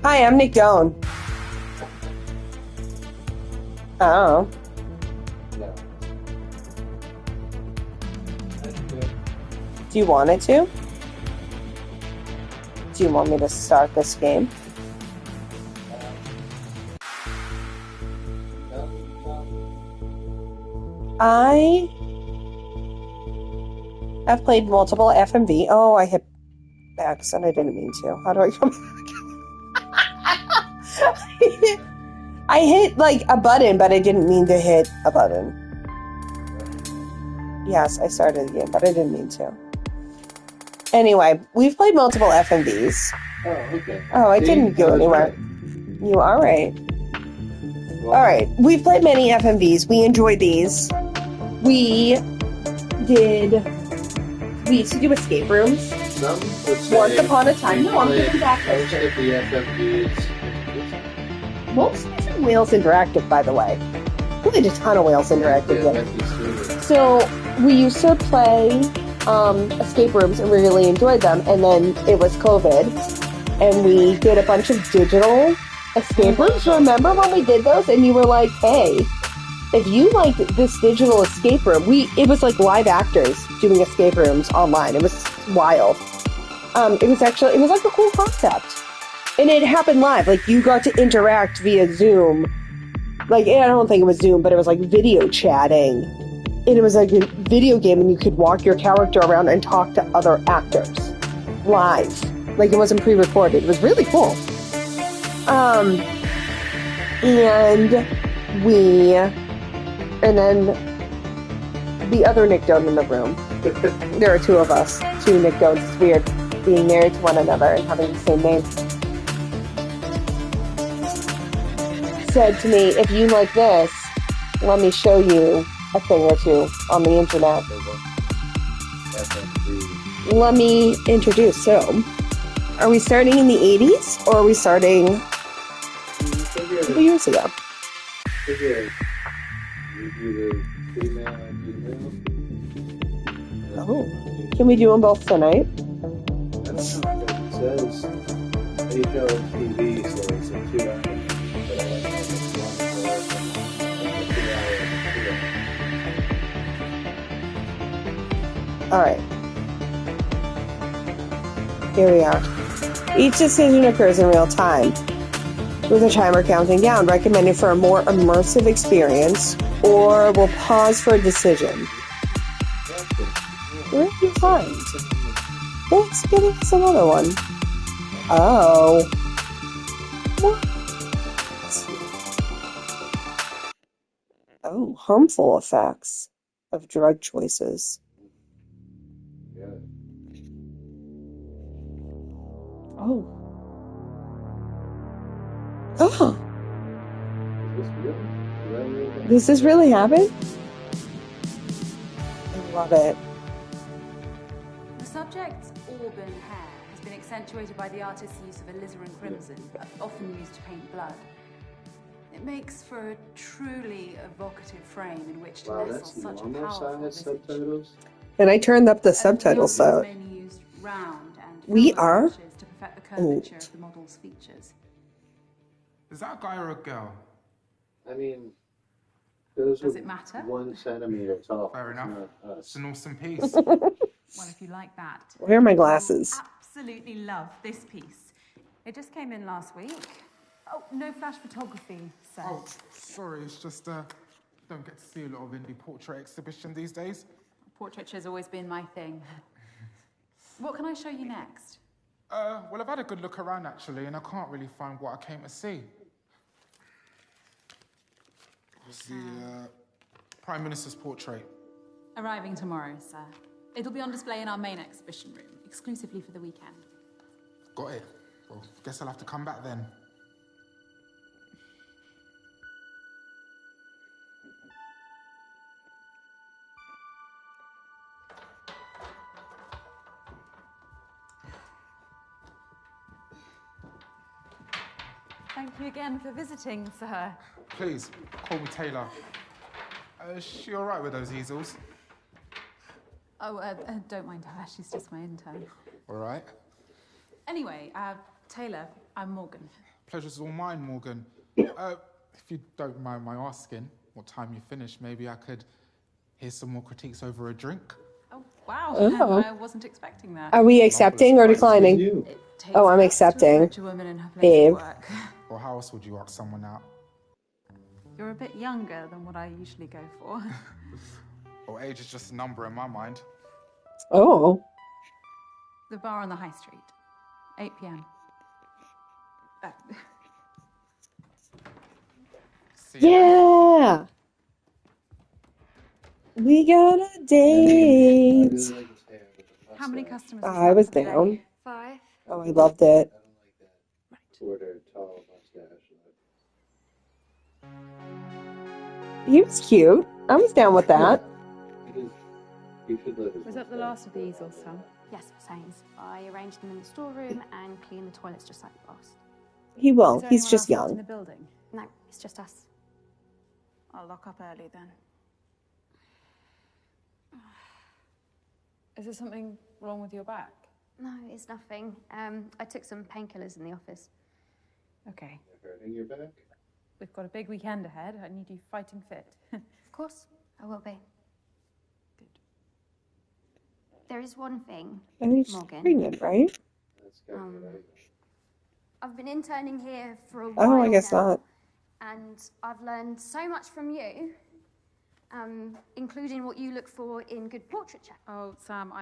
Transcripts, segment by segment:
Hi, I'm Nick Doan. Oh. Yeah. Do you want it to? Do you want me to start this game? I have played multiple FMV. Oh, I hit X and I didn't mean to. How do I come back? I hit like a button, but I didn't mean to hit a button. Yes, I started the game, but I didn't mean to. Anyway, we've played multiple FMVs. Oh, okay. Oh, I didn't go anywhere. Right. You are right. Well, all right, we've played many FMVs. We enjoyed these. We used to do escape rooms. Some would say Once upon a time. No, I'm getting back most of the FMVs. Most of them Wales Interactive, by the way. Played a ton of Wales Interactive games. So we used to play escape rooms, and we really enjoyed them. And then it was COVID, and we did a bunch of digital escape rooms. Remember when we did those? And you were like, "Hey, if you liked this digital escape room," it was like live actors doing escape rooms online. It was wild. It was like a cool concept. And it happened live. Like, you got to interact via Zoom. Like, I don't think it was Zoom, but it was like video chatting. And it was like a video game, and you could walk your character around and talk to other actors live. Like, it wasn't pre-recorded. It was really cool. And then the other Nick Doan in the room. There are two of us. Two Nick Doans. It's weird being married to one another and having the same name. Said to me, "If you like this, let me show you a thing or two on the internet." Let me introduce. So, are we starting in the 80s, or are we starting a couple years ago? Oh, can we do them both tonight? I don't know. It says HLTV, so it's a 2 hour. All right. Here we are. Each decision occurs in real time, with a timer counting down, recommended for a more immersive experience, or we'll pause for a decision. Where did you find? Let's give us another one. Oh. What? Oh, harmful effects of drug choices. Oh. Oh. Does this really happen? I love it. The subject's auburn hair has been accentuated by the artist's use of alizarin crimson, often used to paint blood. It makes for a truly evocative frame in which to nestle such a powerful visage. And I turned up the subtitles, so we are to perfect the curvature of the model's features. Is that a guy or a girl? I mean, those does it matter? 1 centimeter tall. Fair enough. It's an awesome piece. Well, if you like that, where are my glasses? Absolutely love this piece. It just came in last week. Oh, no flash photography, sir. Oh, sorry, it's just don't get to see a lot of indie portrait exhibition these days. Portraiture has always been my thing. What can I show you next? Well, I've had a good look around, actually, and I can't really find what I came to see. It's the Prime Minister's portrait. Arriving tomorrow, sir. It'll be on display in our main exhibition room, exclusively for the weekend. Got it. Well, guess I'll have to come back then. Thank you again for visiting, sir. Please, call me Taylor. Is she all right with those easels? Oh, don't mind her. She's just my intern. All right. Anyway, Taylor, I'm Morgan. Pleasure's all mine, Morgan. If you don't mind my asking, what time you finish, maybe I could hear some more critiques over a drink. Oh, wow. Oh. I wasn't expecting that. Are we accepting or declining? You. Oh, I'm accepting. To approach a woman in her place Babe. of work. Or how else would you ask someone out? You're a bit younger than what I usually go for. Well, age is just a number in my mind. Oh. The bar on the high street. 8 p.m. See ya. Yeah. We got a I date. really like his hair with the How many mustache. customers? I was down. 5. Oh, I loved it. I don't like that shorter, tall mustache. He was cute. I was down with that. It is. You should live his Was that the mustache. last of the easels, Sam? Yes, same. I arranged them in the storeroom and cleaned the toilets just like the boss. He will. Is there He's anyone just else left in young. the building? No, it's just us. I'll lock up early then. Is there something wrong with your back? No, it's nothing. I took some painkillers in the office. Okay. Hurting your back? We've got a big weekend ahead. I need you fighting fit. Of course, I will be. Good. There is one thing, I think she's Morgan. pregnant, right? That's got Um, right. I've been interning here for a while Oh, I guess now, not. and I've learned so much from you, including what you look for in good portraiture. Oh, Sam,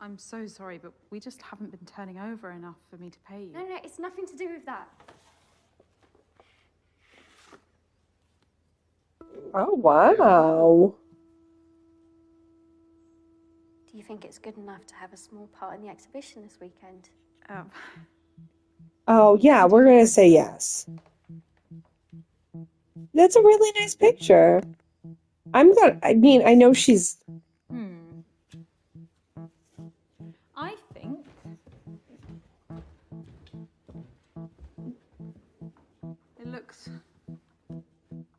I'm so sorry, but we just haven't been turning over enough for me to pay you. No, it's nothing to do with that. Oh, wow. Do you think it's good enough to have a small part in the exhibition this weekend? Oh, yeah, we're going to say yes. That's a really nice picture. I know she's... I think it looks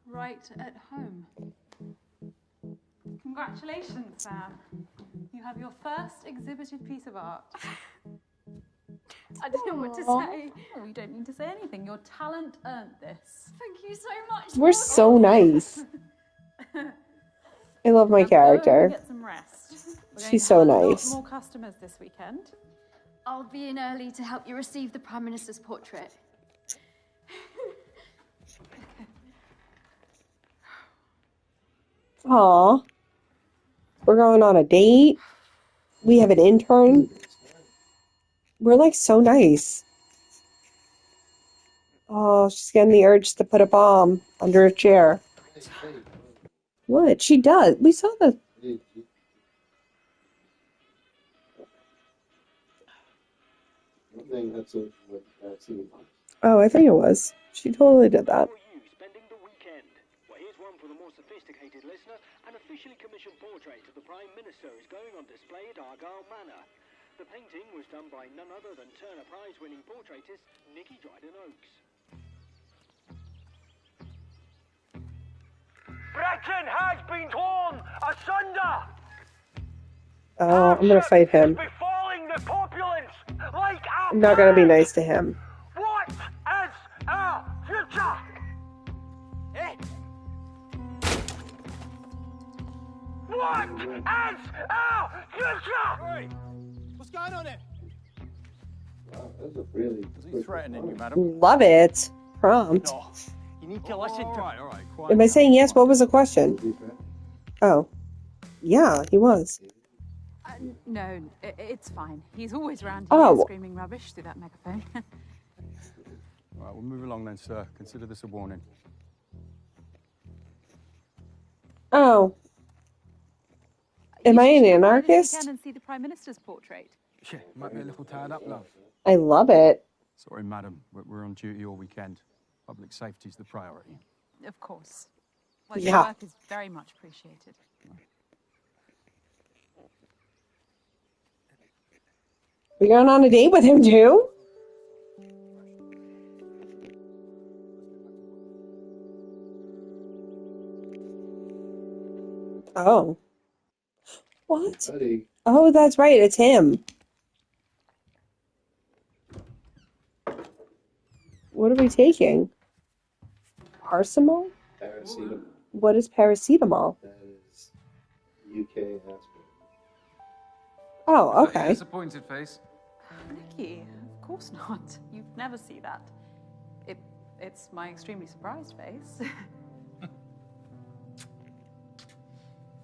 right at home. Congratulations, Sam. You have your first exhibited piece of art. I don't know what to Aw. say. Oh, you don't need to say anything. Your talent earned this. Thank you so much. We're so nice. I love my Now go character. and get some rest. We're going She's to so have a lot nice. more customers this weekend. I'll be in early to help you receive the Prime Minister's portrait. Aw. We're going on a date. We have an intern. We're like so nice. Oh, she's getting the urge to put a bomb under a chair. Hey, What? She does. We saw the... hey, I don't think that's what that scene was. Oh, I think it was. She totally did that. For you spending the weekend. Well, here's one for the more sophisticated listener. An officially commissioned portrait of the Prime Minister is going on display at Argyle Manor. The painting was done by none other than Turner Prize-winning portraitist Nicky Dryden-Oakes. Britain has been torn asunder! Oh, I'm gonna fight him. Befalling the populace like a I'm not gonna be nice to him. What is our future? Eh? What is our future? Hey, what's going on here? Wow, that was a really Is he quick threatening you, response. madam? Love it. Prompt. No. You need to listen to All right, quiet. Am I saying yes? What was the question? Was he threatening? Oh. Yeah, he was. No, it's fine. He's always around here Oh. screaming rubbish through that megaphone. All right, we'll move along then, sir. Consider this a warning. Oh. Am You I should an come by this anarchist? weekend and see the Prime Minister's portrait. Yeah, might be a little tied up, love. I love it. Sorry, madam. We're on duty all weekend. Public safety's the priority. Of course. Well, Yeah. your work is very much appreciated. We're going on a date with him too? Oh. What? Buddy, Oh, that's right. It's him. What are we taking? Parsimol? Paracetamol. What is paracetamol? That is UK aspirin. Oh, Is that your okay. disappointed face? Nicky, of course not. You'd never see that. It's my extremely surprised face.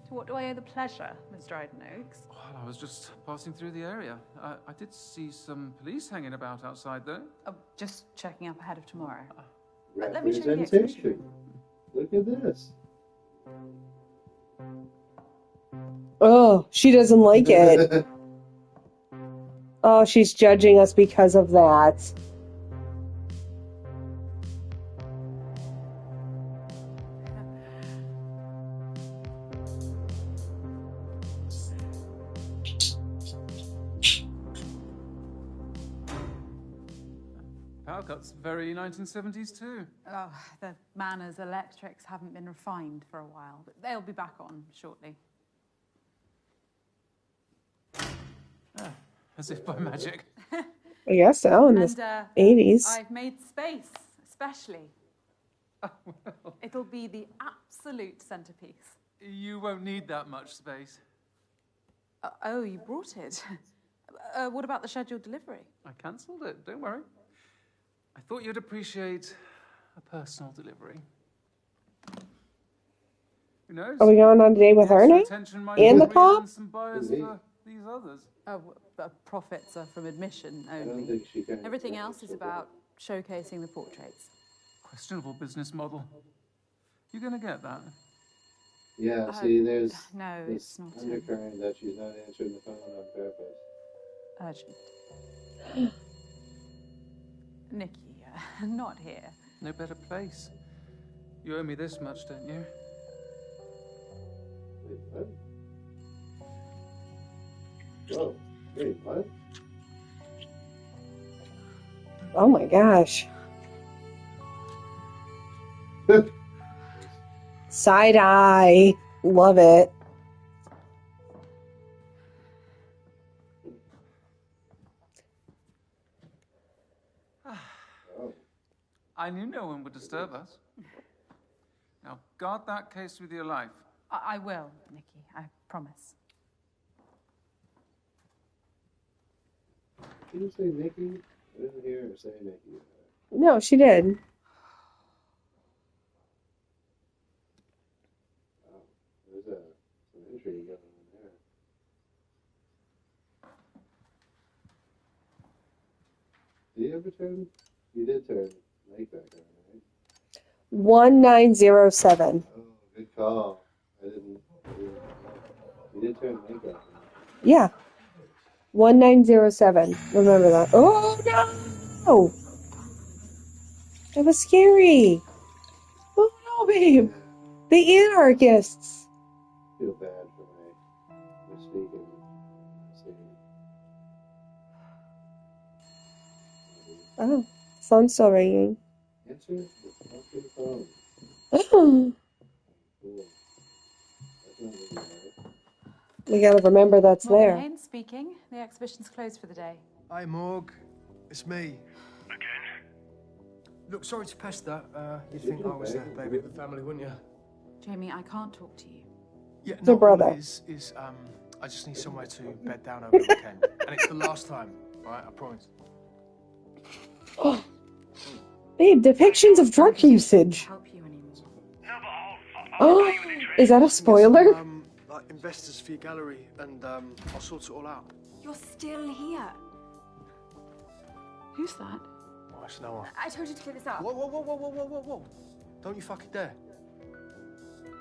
To what do I owe the pleasure, Mr. Oaks? Well, I was just passing through the area. I did see some police hanging about outside, though. Oh, just checking up ahead of tomorrow. Let me show you the exhibition Representation. room. Look at this. Oh, she doesn't like it. Oh, she's judging us because of that. Power cuts, very 1970s, too. Oh, the Manor's electrics haven't been refined for a while, but they'll be back on shortly. As if by magic. I guess so, in the 80s. I've made space, especially. It'll be the absolute centerpiece. You won't need that much space. Oh, you brought it. What about the scheduled delivery? I cancelled it, don't worry. I thought you'd appreciate a personal delivery. Who knows? Are we going on a date with her now? And the cop? Some buyers for these others. Oh, profits are from admission I don't only. think she can. Everything else is about showcasing the portraits. Questionable business model. You gonna get that? Yeah, see, there's No, this it's not undercurrent that she's not answering the phone on purpose. urgent. Nicky, not here. No better place. You owe me this much, don't you? Wait, what? Whoa, wait, what? Oh my gosh. Side eye. Love it. I knew no one would disturb us. Now, guard that case with your life. I will, Nicky, I promise. Did you say Nikki? I didn't hear her say Nikki. No, she did. Wow, there's some intrigue going on there. Did you ever turn? You did turn Lake back on, right? 1907. Oh, good call. I didn't you did turn Lake back on. Yeah. 1907. Remember that. Oh no! That was scary. Oh no, babe. The anarchists. I feel bad for my speaking. Oh, phone's still ringing. Answer the fucking phone. Oh, Cool. That's not really right. we gotta remember that's Morgan there. Haynes speaking. The exhibition's closed for the day. Hi, Morg. It's me. Again? Look, sorry to pester. You'd think I was the baby of the family, wouldn't you? Jamie, I can't talk to you. Yeah, Your no, all brother. it is, I just need somewhere to bed down over the weekend. And it's the last time, all right? I promise. Babe, depictions of drug usage. Help you anymore. Oh, is that a spoiler? Like investors for your gallery, and I'll sort it all out. You're still here. Who's that? Oh, it's Noah. I told you to clear this up. Whoa, whoa, whoa, whoa, whoa, whoa, whoa, whoa. Don't you fucking dare.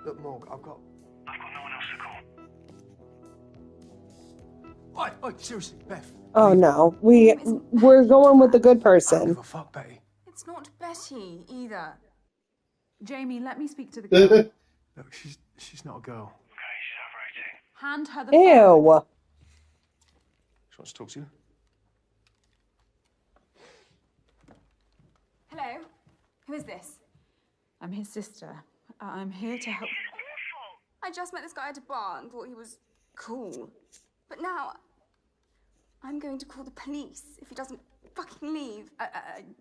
Look, Morg, I've got no one else to call. Oi, seriously, Beth. Oh no, we're going with the good I don't person. give a fuck, Betty. It's not Betty either. Jamie, let me speak to the girl. Look, she's not a girl. Hand her the phone. Ew. She wants to talk to you. Hello? Who is this? I'm his sister. I'm here to help. I just met this guy at a bar and thought he was cool. But now, I'm going to call the police if he doesn't fucking leave.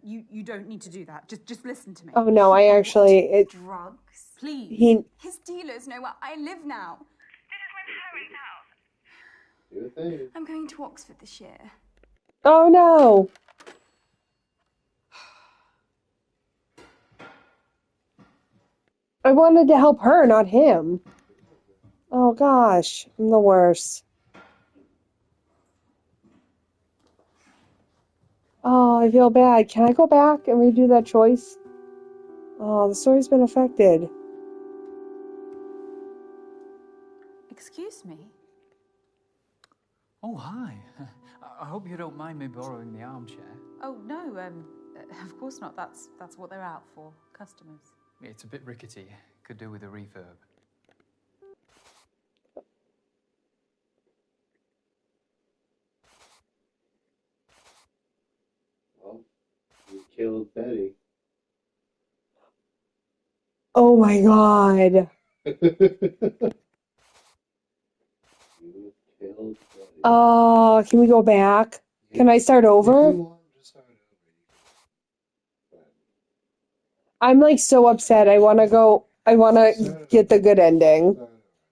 You don't need to do that. Just listen to me. Oh no, I actually Drugs? Please. His dealers know where I live now. Do a thing. I'm going to Oxford this year. Oh no. I wanted to help her, not him. Oh gosh, I'm the worst. Oh, I feel bad. Can I go back and redo that choice? Oh, the story's been affected. Excuse me. Oh, hi. I hope you don't mind me borrowing the armchair. Oh no, of course not. That's what they're out for, customers. It's a bit rickety. Could do with a refurb. Well, you killed Betty. Oh my god. You killed Betty. Oh, can we go back? Can I start If over? you want to start over, you can. I'm like so upset. I want to get the good ending. Start over.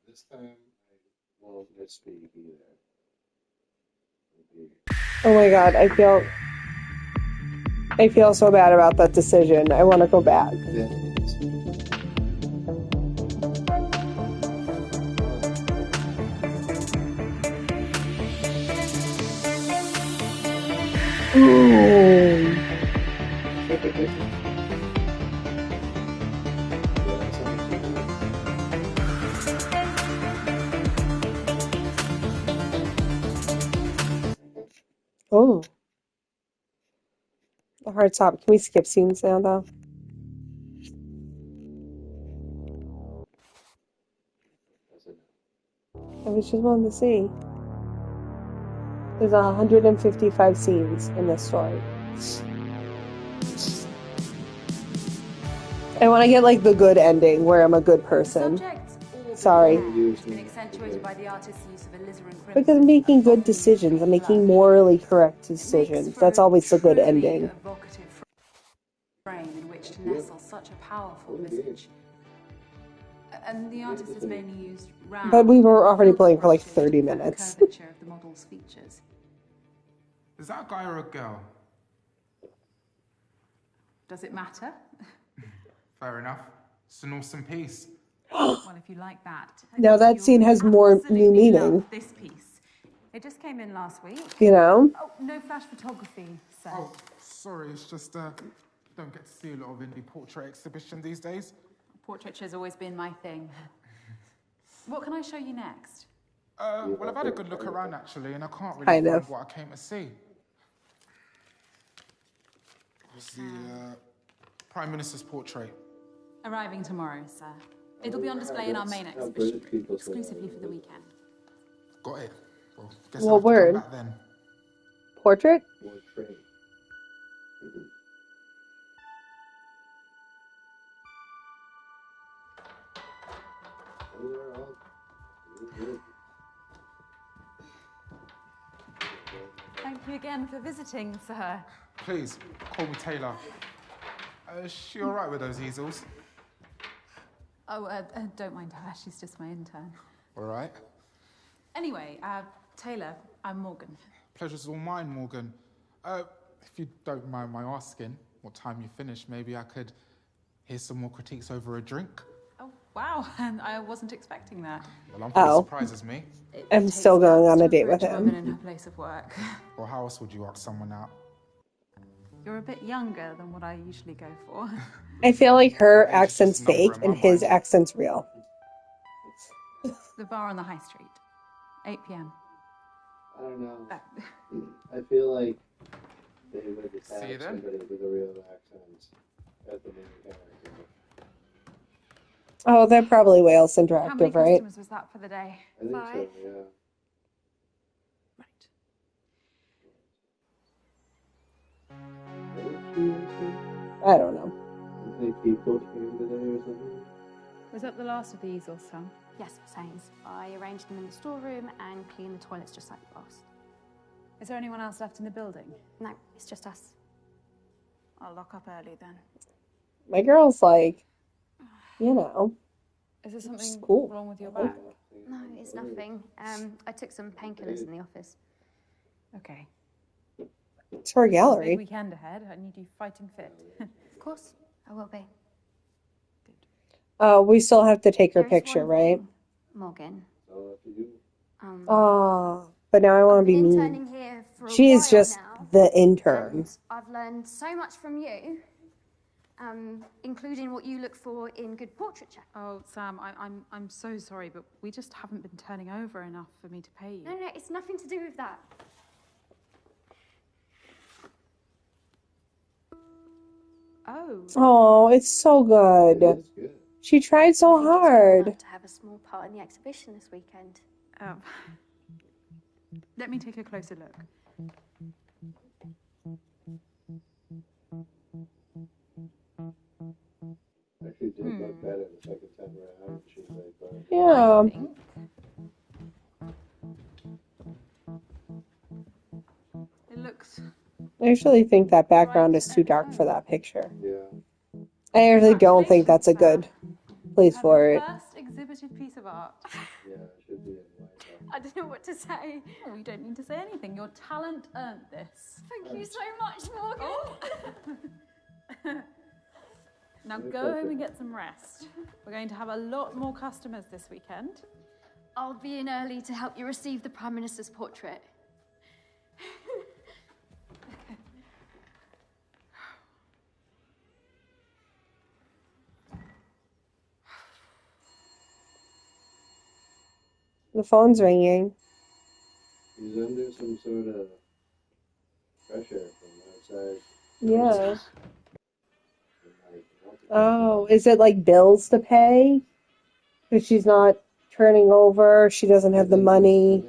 This time, I won't misspeak either. Oh my god, I feel so bad about that decision. I want to go back. Ooh. Oh. The hard stop. Can we skip scenes now, though? I was just wanting to see. There's 155 scenes in this story. I want to get like the good ending where I'm a good person. Sorry. Has been accentuated by the artist's use of alizarin crimson. Because I'm making good decisions. I'm making morally correct decisions. That's always a good ending. Evocative frame in which to nestle such a powerful visage. And the artist has mainly used round. But we were already playing for like 30 minutes. Curvature of the model's features. Is that a guy or a girl? Does it matter? Fair enough. It's an awesome piece. Well, if you like that. Now that scene has more new meaning. This piece. It just came in last week. You know? Oh, no flash photography, sir. Oh, sorry, it's just don't get to see a lot of indie portrait exhibition these days. Portraiture has always been my thing. What can I show you next? Well, I've had a good look around actually, and I can't really Kind find of. what I came to see. It's the Prime Minister's portrait. Arriving tomorrow, sir. It'll be on display in our main exhibition, exclusively for the weekend. Got it. Well, guess What I'll have to word? come back then. Portrait? Portrait. Thank you again for visiting, sir. Please, call me Taylor. Is she all right with those easels? Oh, don't mind her. She's just my intern. All right. Anyway, Taylor, I'm Morgan. Pleasure's all mine, Morgan. If you don't mind my asking, what time you finish, maybe I could hear some more critiques over a drink. Oh, wow. And I wasn't expecting that. Well, I'm pretty surprised as me. I'm still going on a date with woman him. in her place of work. Well, how else would you ask someone out? You're a bit younger than what I usually go for. I feel like her Age is accent's just a number fake in and my his mind. accent's real. The bar on the high street. 8 p.m. I don't know. I feel like they would See you add then. somebody with a real accent as the main character. Oh, they're probably Wales How many Interactive, right? customers was that for the day? I think 5. so, yeah. Right. I don't know. How many people came today or something? Was that the last of the easels, Sam? Yes, same. I arranged them in the storeroom and cleaned the toilets just like you asked. Is there anyone else left in the building? No, it's just us. I'll lock up early then. My girl's like, you know, Is there something school. wrong with your back? No, it's nothing. I took some painkillers in the office. Okay. It's her Big gallery. weekend ahead. I need you fighting fit. Of course, I will be. We still have to take her There is picture, one right? thing, Morgan. But now I want to I've be been mean. interning here for a She is while just now, the intern. and I've learned so much from you, including what you look for in good portraiture. Oh, Sam, I'm so sorry, but we just haven't been turning over enough for me to pay you. No, it's nothing to do with that. Oh. Oh, it's so good. It's good. She tried so I think it's hard. good enough to have a small part in the exhibition this weekend. Let me take a closer look. Actually did look better the second time around. She's like, Yeah. I think. It looks... I actually think that background is too dark for that picture. yeah. I really don't think that's a good place Have for your it. first exhibited piece of art. Yeah, it should be in white. I don't know what to say. Oh, you don't need to say anything. Your talent earned this. Thank you so much, Morgan. Now go home and get some rest. We're going to have a lot more customers this weekend. I'll be in early to help you receive the Prime Minister's portrait. The phone's ringing. He's under some sort of pressure from outside. Yeah. Oh, is it like bills to pay? Because she's not turning over, she doesn't have the money.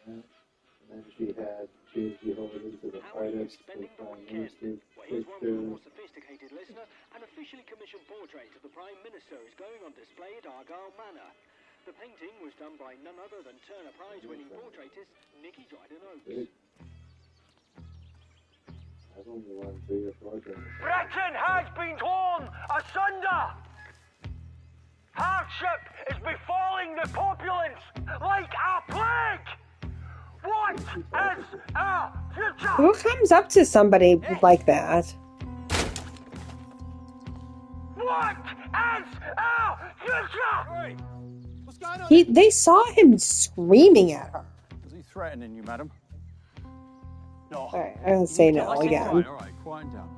And then she had beholden to the artist, the Prime Minister's Well, here's one for the picture. more sophisticated listener. An officially commissioned portrait of the Prime Minister is going on display at Argyle Manor. The painting was done by none other than Turner Prize-winning portraitist Nicky Dryden-Oaks. I've only won 3 or 4 things. Britain has been torn asunder. Hardship is befalling the populace like a plague. What is our future? Who comes up to somebody like that? What is our future? What's going on? They saw him screaming at her. Was he threatening you, madam? No. Alright, I'll say no again. All right, quiet down,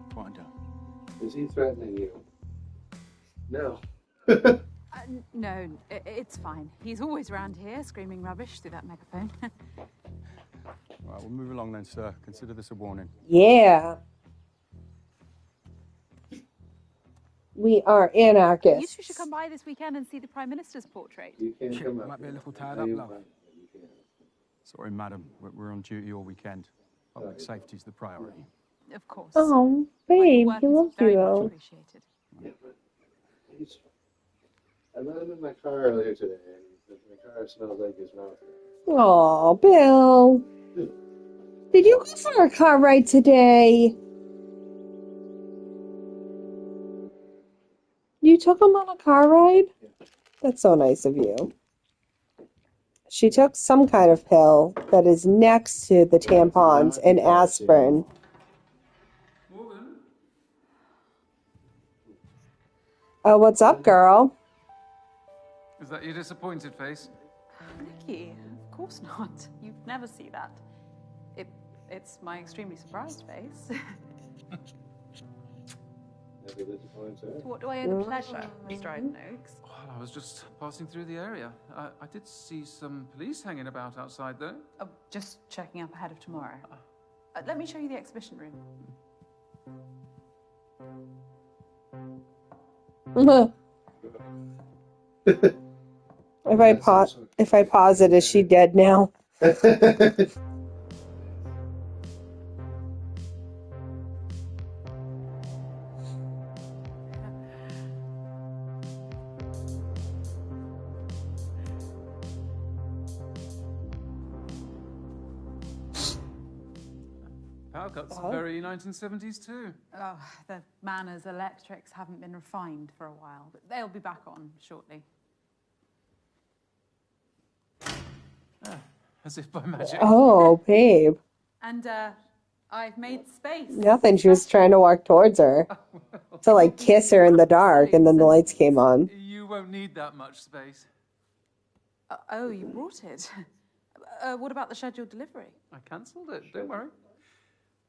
Is he threatening you? No. No, it's fine. He's always around here screaming rubbish through that megaphone. All right, we'll move along then, sir. Consider this a warning. Yeah. We are You anarchists. two should come by this weekend and see the Prime Minister's portrait. You can't come up. Might be a here. little I tied know up, you love. might, but you can't. Sorry, madam, we're on duty all weekend. Public safety's the priority. Of course. Oh, But your babe, work he is loves you very much though. appreciated. Yeah, but I met him in my car earlier today, and my car smells like his mouth. Aw, Bill. Did you go for a car ride today? You took him on a car ride? That's so nice of you. She took some kind of pill that is next to the tampons and aspirin. Morgan? What's up, girl? Is that your disappointed face? Nicky, of course not. You'd never see that. It's my extremely surprised face. Never disappoints her. What do I owe the pleasure, Mr. Dryden-Oaks? Well, I was just passing through the area. I did see some police hanging about outside, though. Oh, just checking up ahead of tomorrow. Let me show you the exhibition room. If I pause it, is she dead now? Power cuts are very 1970s too. Oh, the Manor's electrics haven't been refined for a while, but they'll be back on shortly. As if by magic. Oh, babe. And, I've made space. Nothing. She was trying to walk towards her to, like, kiss her in the dark, and then the lights came on. You won't need that much space. Oh, you brought it. What about the scheduled delivery? I cancelled it, don't worry.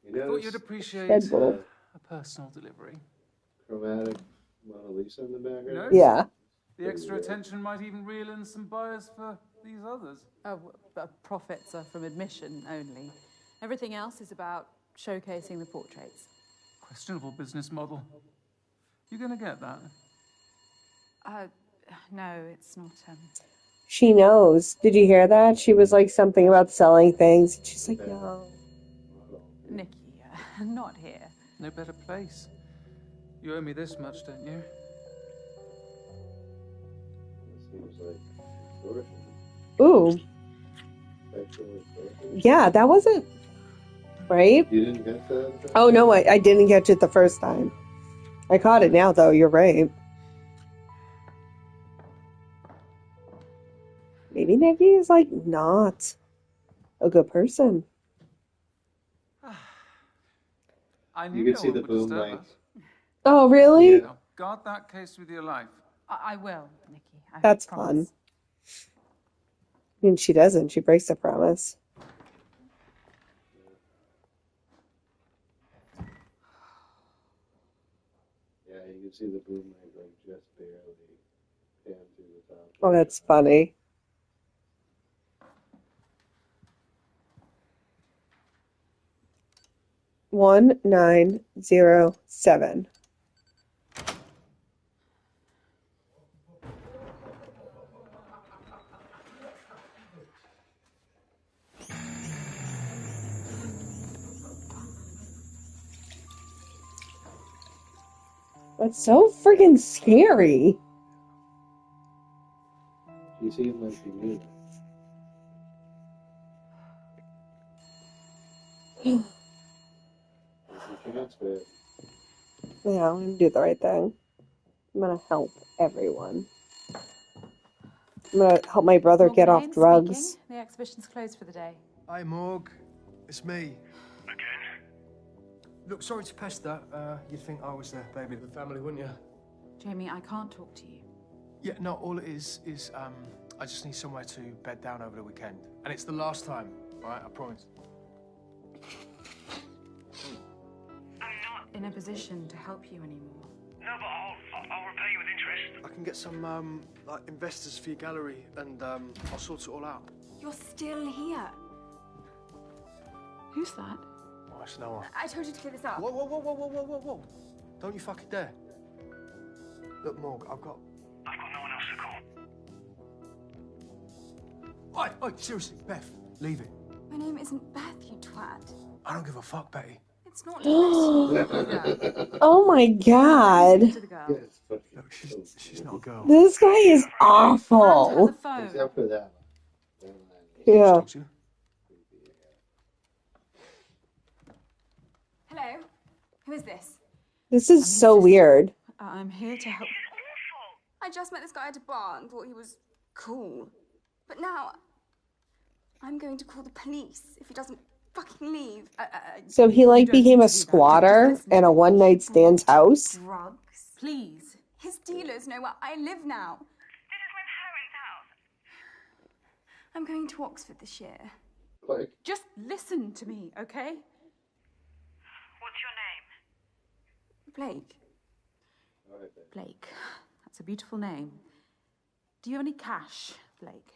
You I thought you'd appreciate Scheduled. a personal delivery. Chromatic Mona Lisa in the background? No? Yeah. The extra attention might even reel in some buyers for these others. Oh, profits are from admission only. Everything else is about showcasing the portraits. Questionable business model. You gonna get that? No, it's not, She knows. Did you hear that? She was like something about selling things. She's like, no. Nikki, not here. No better place. You owe me this much, don't you? Seems like extortion. Ooh. Sexual extortion. Yeah, that wasn't right. You didn't get that? Oh, no, I didn't catch it the first time. I caught it now, though. You're right. Maybe Nikki is, like, not a good person. I knew You no can see one the would boom disturb lights. us. Oh, really? Yeah. Now, guard that case with your life. I will, Nikki. I That's promise. fun. I mean, she doesn't. She breaks the promise. Yeah, you can see the boom light like just barely pan through the top. Oh, that's funny. One 907. That's so freaking scary. She seemed like she knew. There's a chance, babe. Yeah, I'm gonna do the right thing. I'm gonna help everyone. I'm gonna help my brother Morgan get off Haynes drugs. speaking. The exhibition's closed for the day. Hi, Morg. It's me. Again? Look, sorry to pester. You'd think I was the baby of the family, wouldn't you? Jamie, I can't talk to you. Yeah, no, all it is I just need somewhere to bed down over the weekend. And it's the last time, all right? I promise. I'm not in a position to help you anymore. No, but I'll repay you with interest. I can get some, like, investors for your gallery, and, I'll sort it all out. You're still here. Who's that? Oh, it's Noah. I told you to clear this up. Whoa, whoa, whoa, whoa, whoa, whoa, whoa, whoa. Don't you fucking dare. Look, Morg, I've got no one else to call. Oi, seriously, Beth, leave it. My name isn't Beth, you twat. I don't give a fuck, Betty. It's not Betty. Oh my god. To the girl. Yes, but Look, she's not a girl. This guy is Hand her the awful. phone. except for that. Yeah. Talk to you. Hello? Who is this? This is so weird. I'm here to help. I just met this guy at a bar and thought he was cool. But now, I'm going to call the police if he doesn't fucking leave. So he like don't became need a to do that. squatter Just listen in to a me. one-night stand's house. Drugs? Please. His dealers know where I live now. This is my parents' house. I'm going to Oxford this year. Like, Just listen to me, okay? What's your name? Blake. all right, babe. Blake. That's a beautiful name. Do you have any cash, Blake?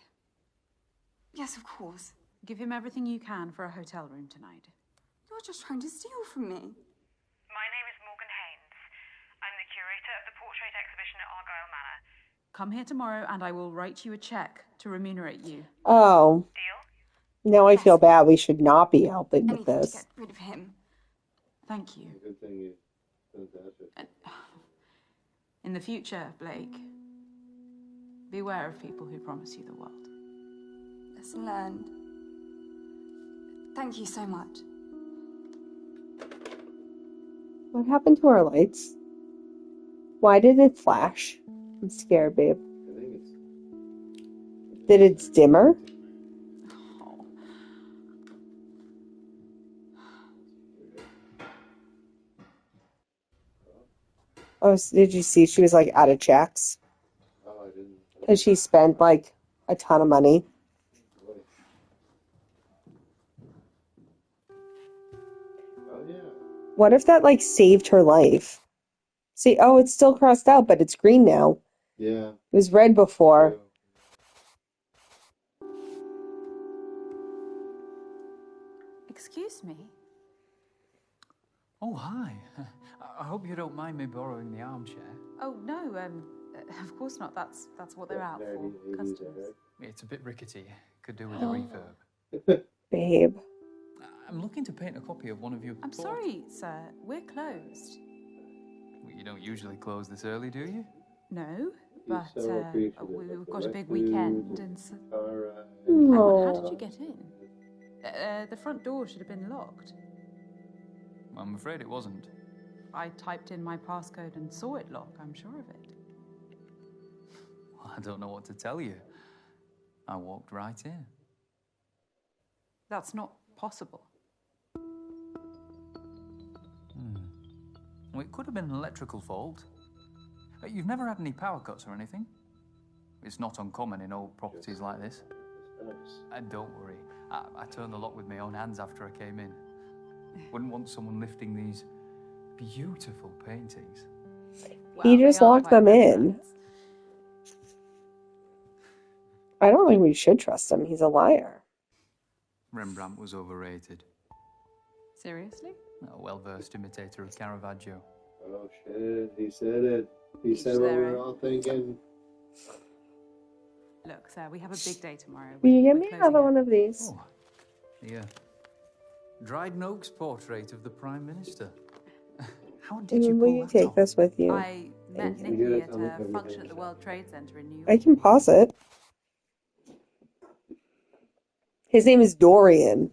Yes, of course. Give him everything you can for a hotel room tonight. You're just trying to steal from me. My name is Morgan Haynes. I'm the curator of the portrait exhibition at Argyle Manor. Come here tomorrow and I will write you a check to remunerate you. Oh, Deal? now I feel bad. We should not be helping with Anything to this. get rid of him. Thank you. Good thing you sent that. In the future, Blake, beware of people who promise you the world. Lesson learned. Thank you so much. What happened to our lights? Why did it flash? I'm scared, babe. I think it's. Did it's dimmer? Oh, did you see she was like out of checks? Oh, I didn't. Because she spent like a ton of money. Oh, yeah. What if that like saved her life? See, oh, it's still crossed out, but it's green now. Yeah. It was red before. Excuse me? Oh, hi. I hope you don't mind me borrowing the armchair. Oh, no, of course not. That's what they're out for, customers. It's a bit rickety. Could do with a refurb. Babe. I'm looking to paint a copy of one of your... I'm sorry, sir. We're closed. Well, you don't usually close this early, do you? No, but so appreciative we've of got the a big wet food. weekend, and so... Alright. Hang on, how did you get in? The front door should have been locked. I'm afraid it wasn't. I typed in my passcode and saw it lock, I'm sure of it. I don't know what to tell you. I walked right in. That's not possible. Well, it could have been an electrical fault. You've never had any power cuts or anything? It's not uncommon in old properties like this. And don't worry, I turned the lock with my own hands after I came in. Wouldn't want someone lifting these beautiful paintings. Well, He just they are locked quite them in. Rembrandts. I don't think we should trust him. He's a liar. Rembrandt was overrated. Seriously? A well-versed imitator of Caravaggio. Oh, shit. He said it. He said what we were all thinking. Look, sir, we have a big day tomorrow. Will you We're give me closing another up. one of these? Oh, yeah. Dryden Oak's portrait of the Prime Minister. How did you And pull will you that take off? this with you? I met Thank Nikki you. at a function at the World Trade Center in New York. I can pause it. His name is Dorian.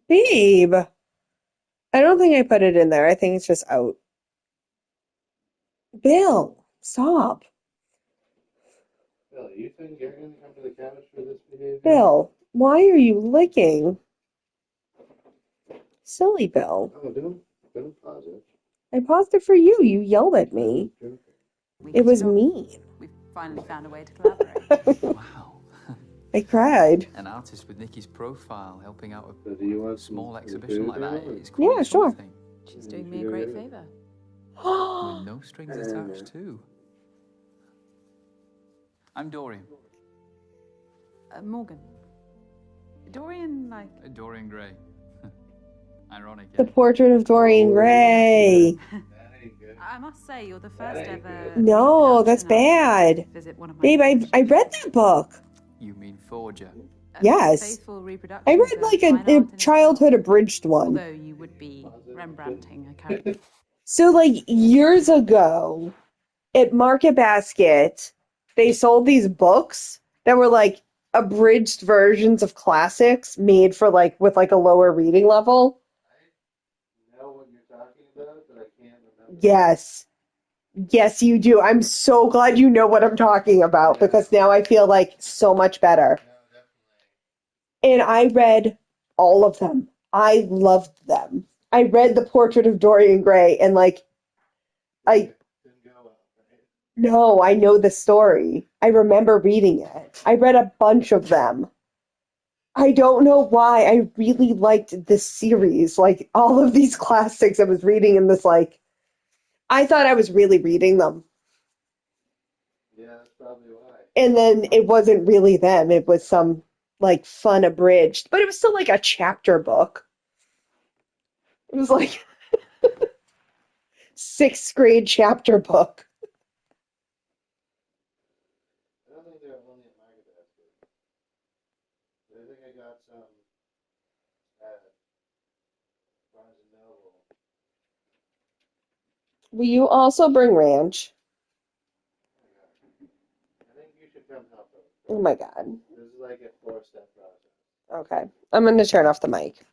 Babe. I don't think I put it in there. I think it's just out. Bill, stop. Bill, you think you're going to come to the couch for this behavior? Bill, why are you licking? Silly Bill. Oh, don't pause it. I paused it for you. You yelled at me. It was mean. We've finally found a way to collaborate. Wow. I cried. An artist with Nikki's profile helping out So do you a want small some exhibition food like that now? is quite Yeah, sure. something. She's doing me a great favor. With no strings attached, too. I'm Dorian. Morgan. Dorian, like... Dorian Gray. Ironic, The yeah? portrait of Dorian Gray. I must say, you're the first ever... No, that's bad. Visit one of my Babe, I read that book. You mean Forger? Yes. Faithful reproduction I read of like fine a art in childhood itself. abridged one. Although you would be Rembrandting a character. So like years ago at Market Basket, they sold these books that were like abridged versions of classics made for like with like a lower reading level. I know what you're talking about, but I can't remember. Yes. Yes, you do. I'm so glad you know what I'm talking about because now I feel like so much better. And I read all of them. I loved them. I read The Portrait of Dorian Gray and like no, I know the story. I remember reading it. I read a bunch of them. I don't know why. I really liked this series. Like all of these classics I was reading in this like I thought I was really reading them. Yeah, that's probably why. And then it wasn't really them. It was some like fun abridged, but it was still like a chapter book. It was like sixth grade chapter book. I don't think they're only at Market Basket. I think I got some at Barnes and Noble. Will you also bring ranch? I think you should come help them. Oh my God. This is like a 4-step process. Okay. I'm going to turn off the mic.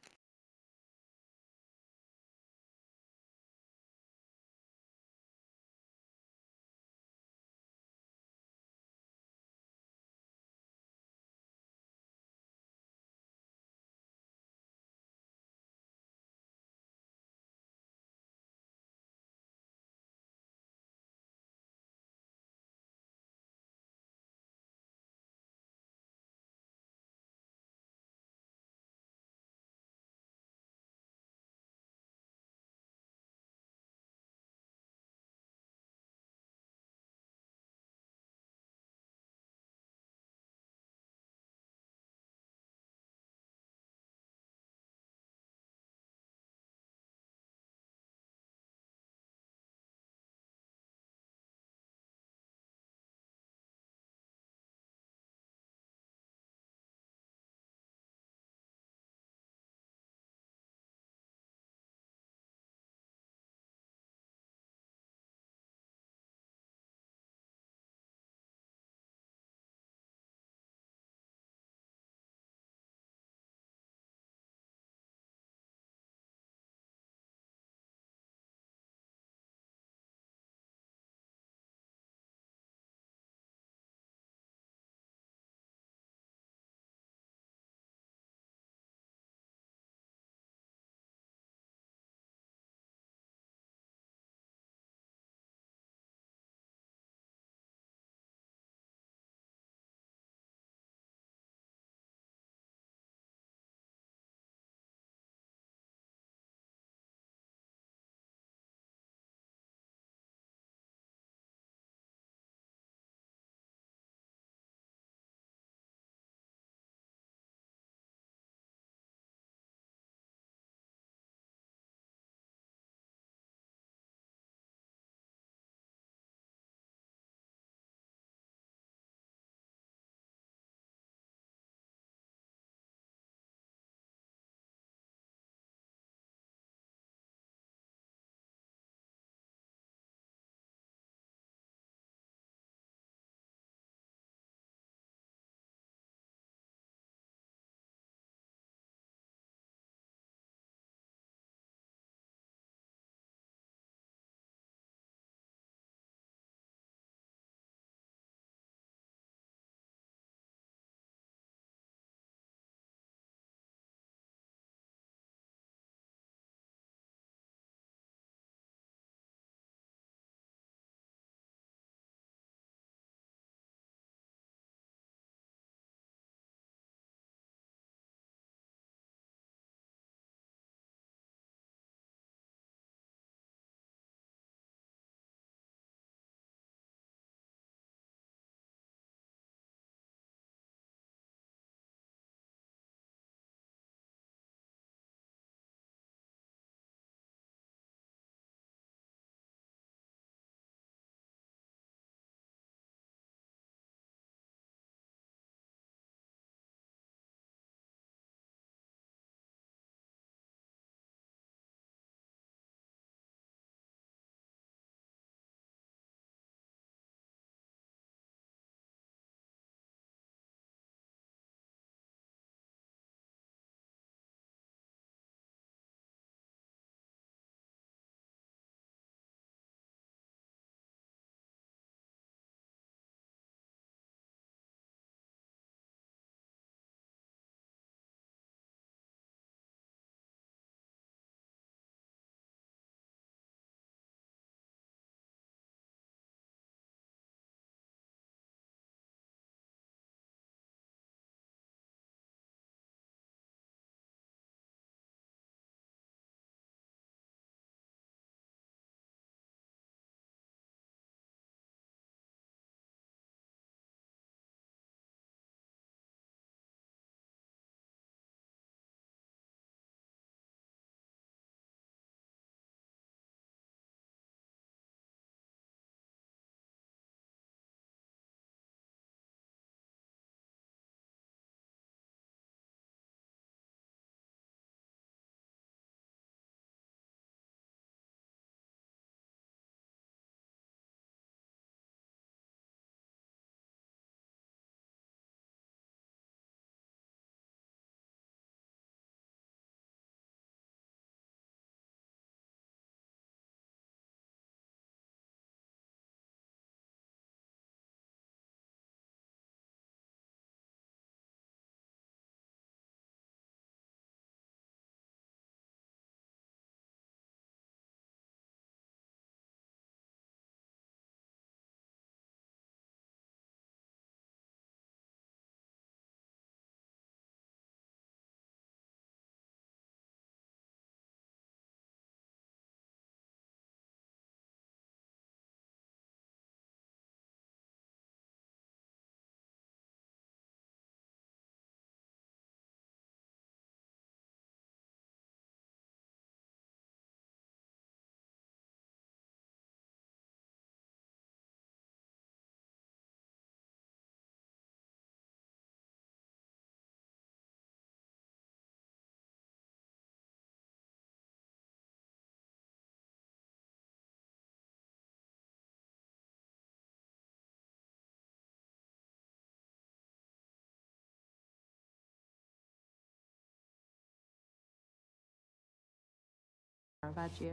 Caravaggio.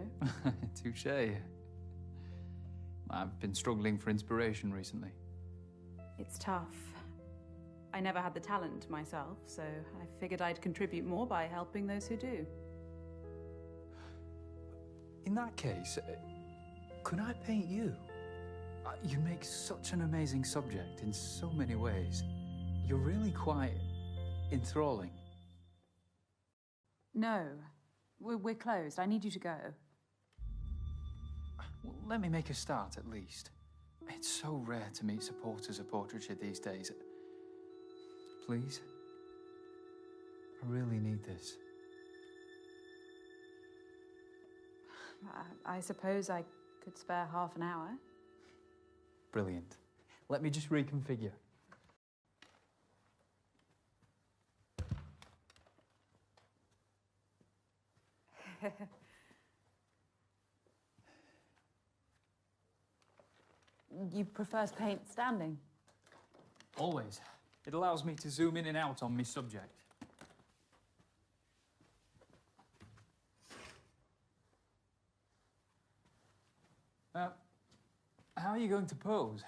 Touche. I've been struggling for inspiration recently. It's tough. I never had the talent myself, so I figured I'd contribute more by helping those who do. In that case, could I paint you? You make such an amazing subject in so many ways. You're really quite enthralling. No, we're closed. I need you to go. Well, let me make a start, at least. It's so rare to meet supporters of portraiture these days. Please? I really need this. I suppose I could spare half an hour. Brilliant. Let me just reconfigure. You prefer to paint standing? Always. It allows me to zoom in and out on my subject. How are you going to pose?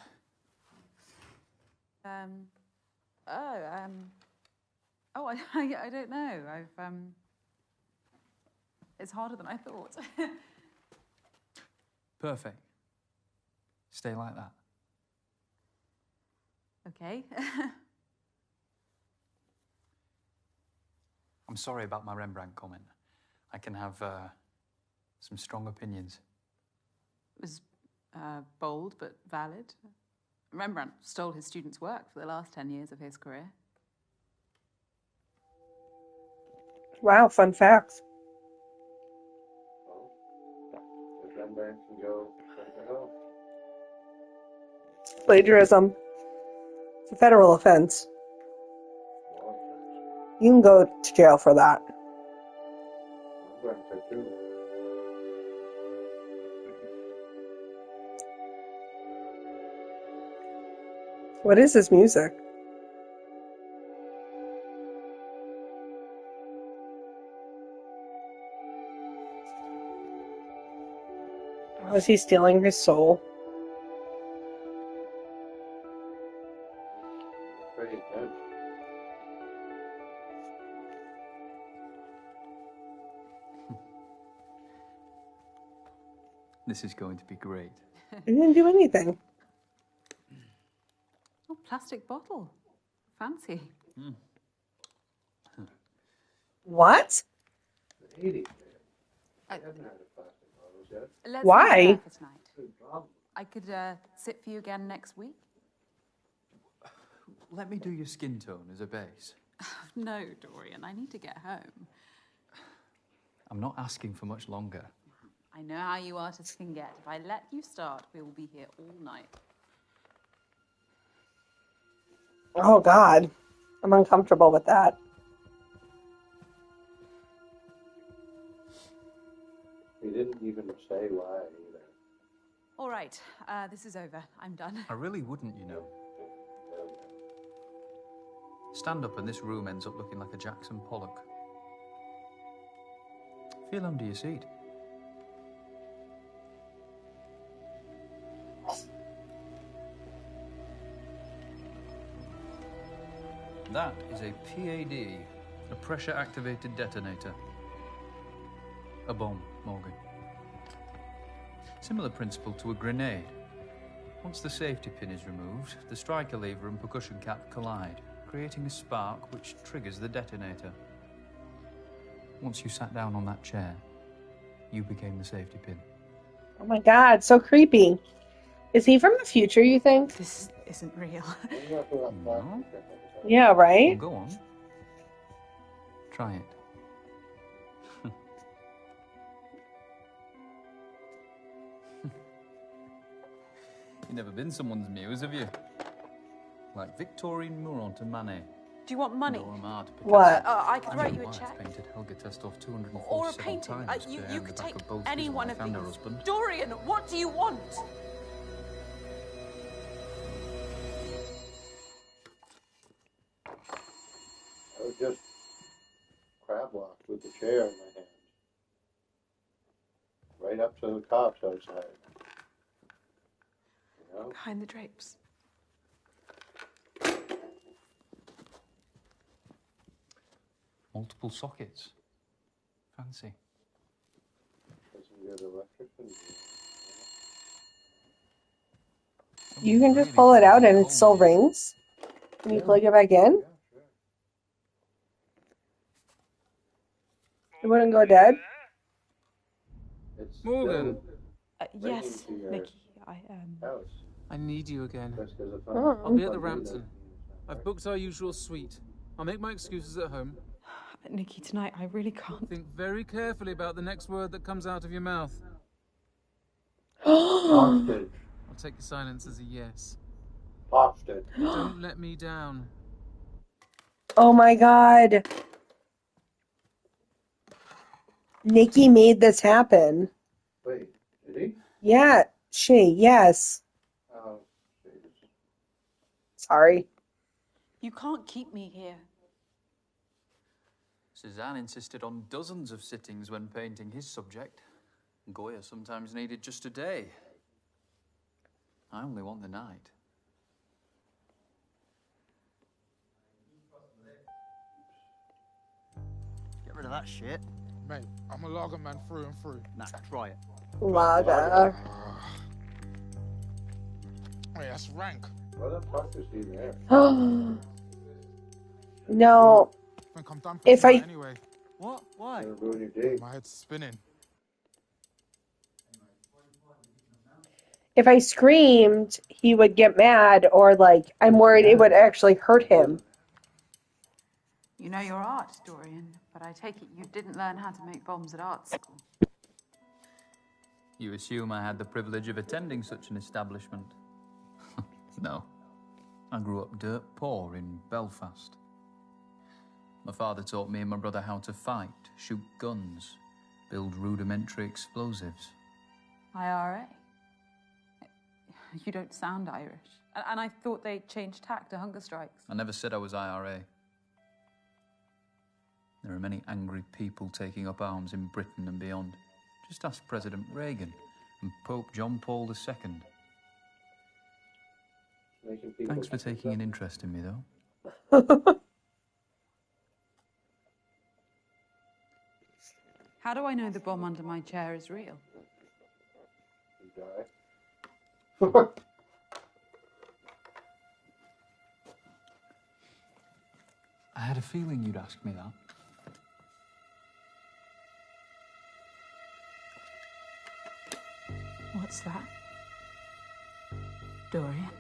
I don't know. It's harder than I thought. Perfect. Stay like that. Okay. I'm sorry about my Rembrandt comment. I can have some strong opinions. It was bold but valid. Rembrandt stole his students' work for the last 10 years of his career. Wow, fun facts. If Rembrandt can go to hell. Plagiarism. It's a federal offense. You can go to jail for that. Rembrandt said too. What is this music? Oh, is he stealing his soul? Pretty intense. This is going to be great. He didn't do anything. Oh, plastic bottle. Fancy. What? The 80s, man. I haven't had a plastic bottles yet. Let's Why? leave it there for tonight. Good problem. I could sit for you again next week. Let me do your skin tone as a base. No, Dorian, I need to get home. I'm not asking for much longer. I know how you artists can get. If I let you start, we will be here all night. Oh, God. I'm uncomfortable with that. He didn't even say why either. All right, this is over. I'm done. I really wouldn't, you know. Stand up and this room ends up looking like a Jackson Pollock. Feel under your seat. That is a PAD, a pressure-activated detonator. A bomb, Morgan. Similar principle to a grenade. Once the safety pin is removed, the striker lever and percussion cap collide, creating a spark which triggers the detonator. Once you sat down on that chair, you became the safety pin. Oh my God, so creepy. Is he from the future, you think? This isn't real. No? Yeah, right? Well, go on. Try it. You've never been someone's muse, have you? Like Victorine Murat to Manet. Do you want money? What? I could write you a check. Painted Helga Testov 247 Or a painting. times You behind could the back take of both any his one wife of and her these. husband. Dorian, what do you want? I would just crab walk with the chair in my hand. right up to the cops outside. You know? Behind the drapes. Multiple sockets. Fancy. You can just pull it out and it still rings. Can you plug it back in? It wouldn't go dead? Morgan. Yes, Nicky. I need you again. Oh. I'll be at the Rampton. I've booked our usual suite. I'll make my excuses at home. Nicky, tonight I really can't. Think very carefully about the next word that comes out of your mouth. Hostage. I'll take your silence as a yes. Hostage. Don't let me down. Oh my god. Nikki made this happen. Wait, did he? Yeah, yes. Oh, jeez. Sorry. You can't keep me here. Suzanne insisted on dozens of sittings when painting his subject. Goya sometimes needed just a day. I only want the night. Get rid of that shit. Mate, I'm a lager man through and through. Nah, try it. Lager. Wait, that's rank. What the fuck is he there? No. I think I'm done for If tonight I- anyway. What? Why? Ruin your day. My head's spinning. If I screamed, he would get mad, or like, I'm worried it would actually hurt him. You know your art, Dorian, but I take it you didn't learn how to make bombs at art school. You assume I had the privilege of attending such an establishment? No. I grew up dirt poor in Belfast. My father taught me and my brother how to fight, shoot guns, build rudimentary explosives. IRA? You don't sound Irish. And I thought they changed tack to hunger strikes. I never said I was IRA. There are many angry people taking up arms in Britain and beyond. Just ask President Reagan and Pope John Paul II. Thanks for taking an interest in me, though. How do I know the bomb under my chair is real? You die. I had a feeling you'd ask me that. What's that? Dorian?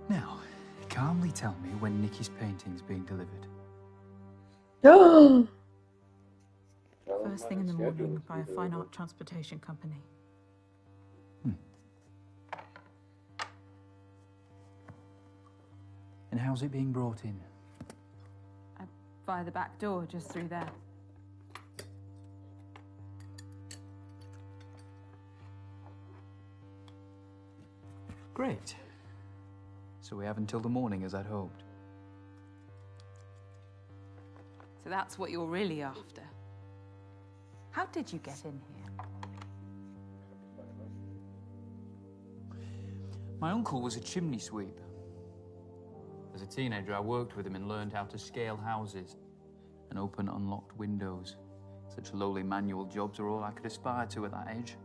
Now, calmly tell me when Nikki's painting's being delivered. First thing in the morning by a fine art transportation company. And how's it being brought in? Via the back door, just through there. Great. So we have until the morning as I'd hoped. So that's what you're really after. How did you get in here? My uncle was a chimney sweep. As a teenager, I worked with him and learned how to scale houses and open unlocked windows. Such lowly manual jobs are all I could aspire to at that age.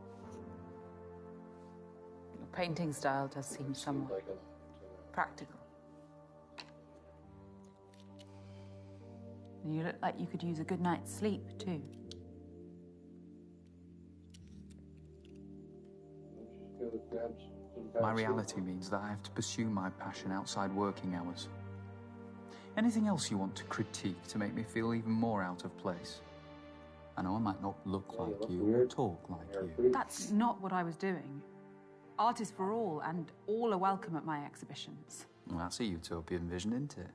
Your painting style does seem somewhat practical. You look like you could use a good night's sleep, too. My reality means that I have to pursue my passion outside working hours. Anything else you want to critique to make me feel even more out of place? I know I might not look like you or talk like you. That's not what I was doing. Art is for all, and all are welcome at my exhibitions. Well, that's a utopian vision, isn't it?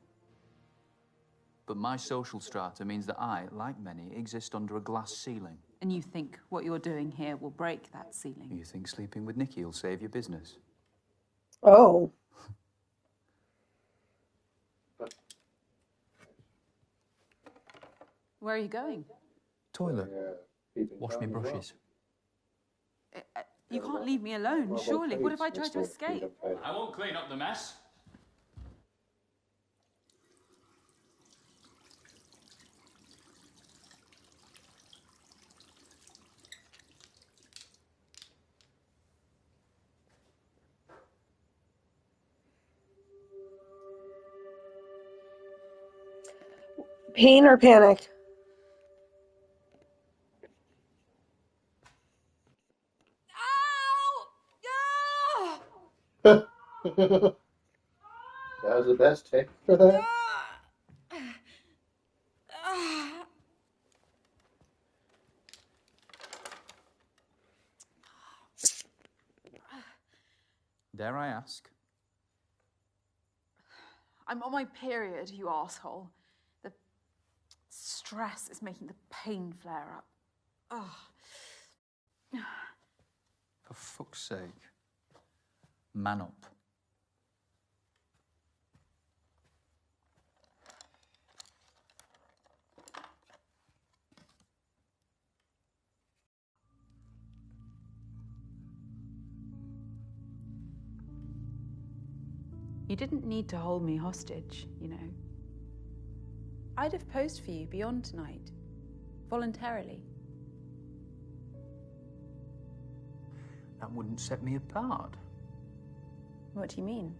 But my social strata means that I, like many, exist under a glass ceiling. And you think what you're doing here will break that ceiling? You think sleeping with Nikki will save your business? Oh. Where are you going? Toilet. Wash me brushes. You can't leave me alone, surely. What if I try to escape? I won't clean up the mess. Pain or panic? That was the best take for that? Dare I ask? I'm on my period, you asshole. The stress is making the pain flare up. Ugh. For fuck's sake. Man up. You didn't need to hold me hostage, you know. I'd have posed for you beyond tonight, voluntarily. That wouldn't set me apart. What do you mean?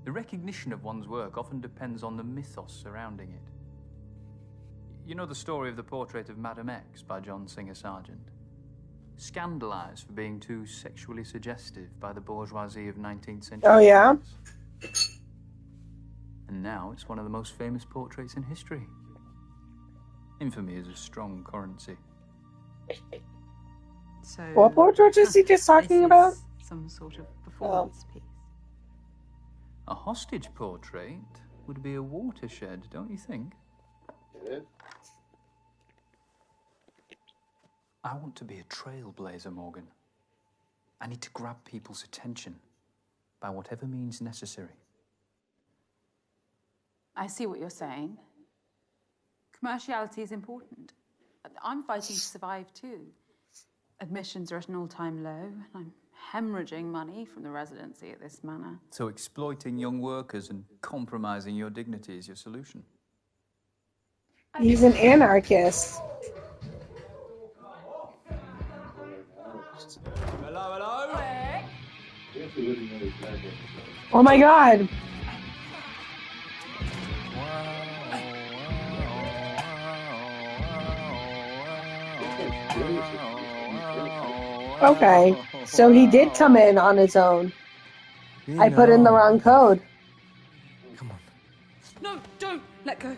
The recognition of one's work often depends on the mythos surrounding it. You know the story of the portrait of Madame X by John Singer Sargent? Scandalised for being too sexually suggestive by the bourgeoisie of 19th century. Oh, yeah? And now it's one of the most famous portraits in history. Infamy is a strong currency. So, What portrait is he just talking about? Some sort of performance piece. A hostage portrait would be a watershed, don't you think? It is. I want to be a trailblazer, Morgan. I need to grab people's attention by whatever means necessary. I see what you're saying. Commerciality is important. I'm fighting to survive too. Admissions are at an all-time low, and I'm hemorrhaging money from the residency at this manor. So exploiting young workers and compromising your dignity is your solution? He's an anarchist. Hello? Oh my god. Okay, so he did come in on his own. I put in the wrong code. Come on. No, don't! Let go.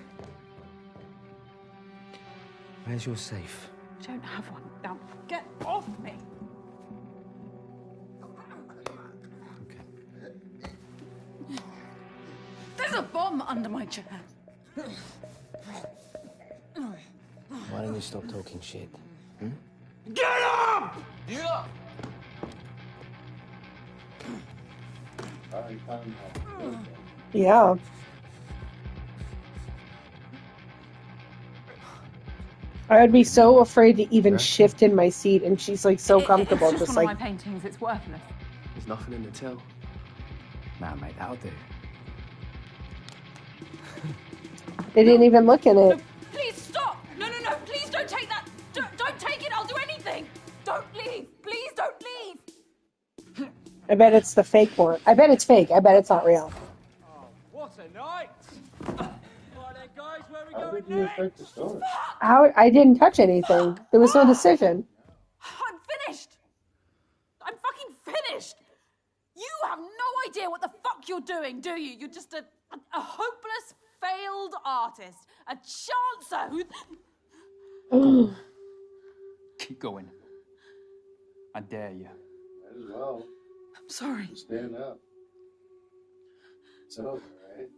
Where's your safe? I don't have one. Now, get off me! There's a bomb under my chair. Why don't you stop talking shit? Hmm? Get up! Yeah. Yeah. I would be so afraid to even shift in my seat, and she's like so comfortable, It's just just one like. of my paintings. It's worthless. There's nothing in the till. Nah, mate, that'll do. They didn't even look in it. No, please stop! No, please don't take that! Don't take it! I'll do anything! Don't leave! Please don't leave! I bet it's the fake one. I bet it's fake. I bet it's not real. Oh, what a night! Right then, guys, where are we going next? How? I didn't touch anything. There was no decision. I'm finished! I'm fucking finished! You have no idea what the fuck you're doing, do you? You're just a hopeless, failed artist. A chancer who... Keep going. I dare you. Might as well. I'm sorry. Stand up. It's over, right?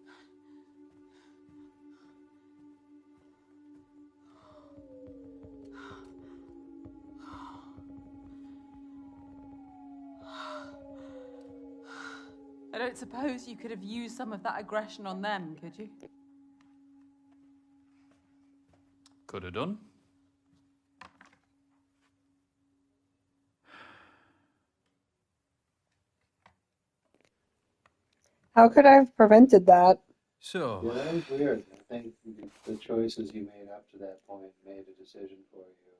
I don't suppose you could have used some of that aggression on them, could you? Could have done. How could I have prevented that? So, Yeah, that was weird. I think the choices you made up to that point made a decision for you.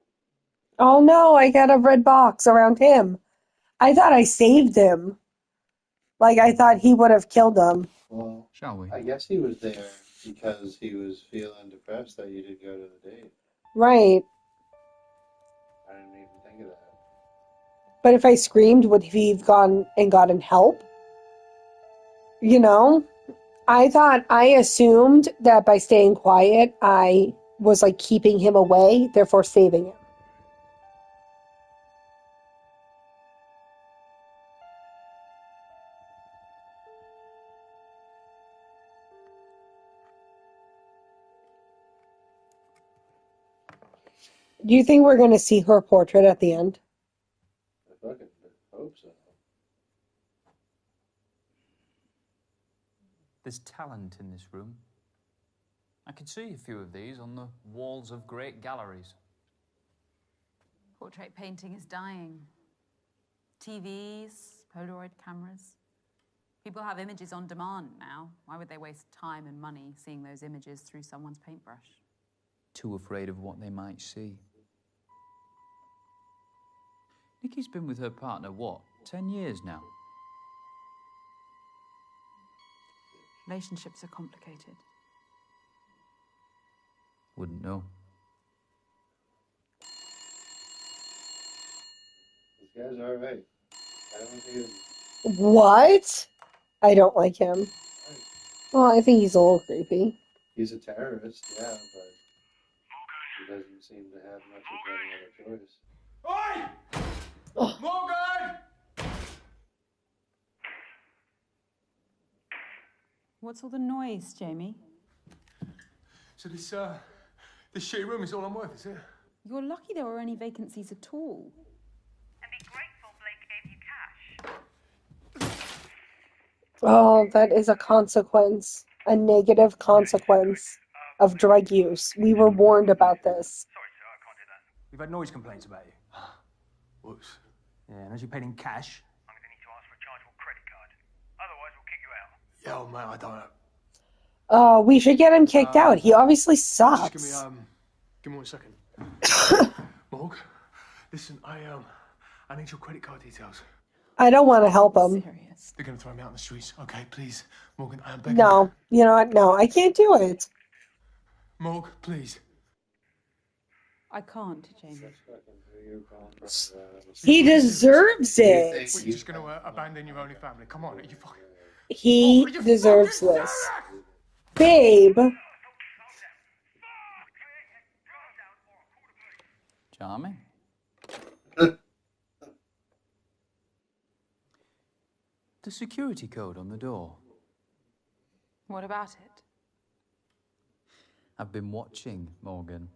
Oh no, I got a red box around him. I thought I saved him. Like, I thought he would have killed him. Well, shall we? I guess he was there because he was feeling depressed that you did go to the date. Right. I didn't even think of that. But if I screamed, would he have gone and gotten help? You know? I assumed that by staying quiet, I was like keeping him away, therefore saving him. Do you think we're going to see her portrait at the end? I fucking hope so. There's talent in this room. I can see a few of these on the walls of great galleries. Portrait painting is dying. TVs, Polaroid cameras. People have images on demand now. Why would they waste time and money seeing those images through someone's paintbrush? Too afraid of what they might see. Nikki's been with her partner, what, 10 years now? Relationships are complicated. Wouldn't know. This guy's alright. I don't think What? I don't like him. Well, I think he's a little creepy. he's a terrorist, yeah, but he doesn't seem to have much of any other choice. Oi! Morgan! What's all the noise, Jamie? So this shitty room is all I'm worth, is it? You're lucky there were any vacancies at all. And be grateful Blake gave you cash. Oh, that is a consequence. A negative consequence of drug use. We were warned about this. Sorry, sir, I can't do that. We've had noise complaints about you. Whoops. Yeah, and as you paid in cash. I'm going to need to ask for a chargeable credit card. Otherwise, we'll kick you out. Yeah, oh, mate, I don't know. Oh, we should get him kicked out. He obviously sucks. Just give me 1 second. Morg, listen, I need your credit card details. I don't want to help him. They're going to throw me out in the streets. Okay, please. Morgan, I am begging No, you know what? No, I can't do it. Morg, please. I can't, Jamie. He deserves it. What, you're just going to abandon your only family? Come on, are you fucking... He deserves this. Babe. Charming. The security code on the door. What about it? I've been watching, Morgan.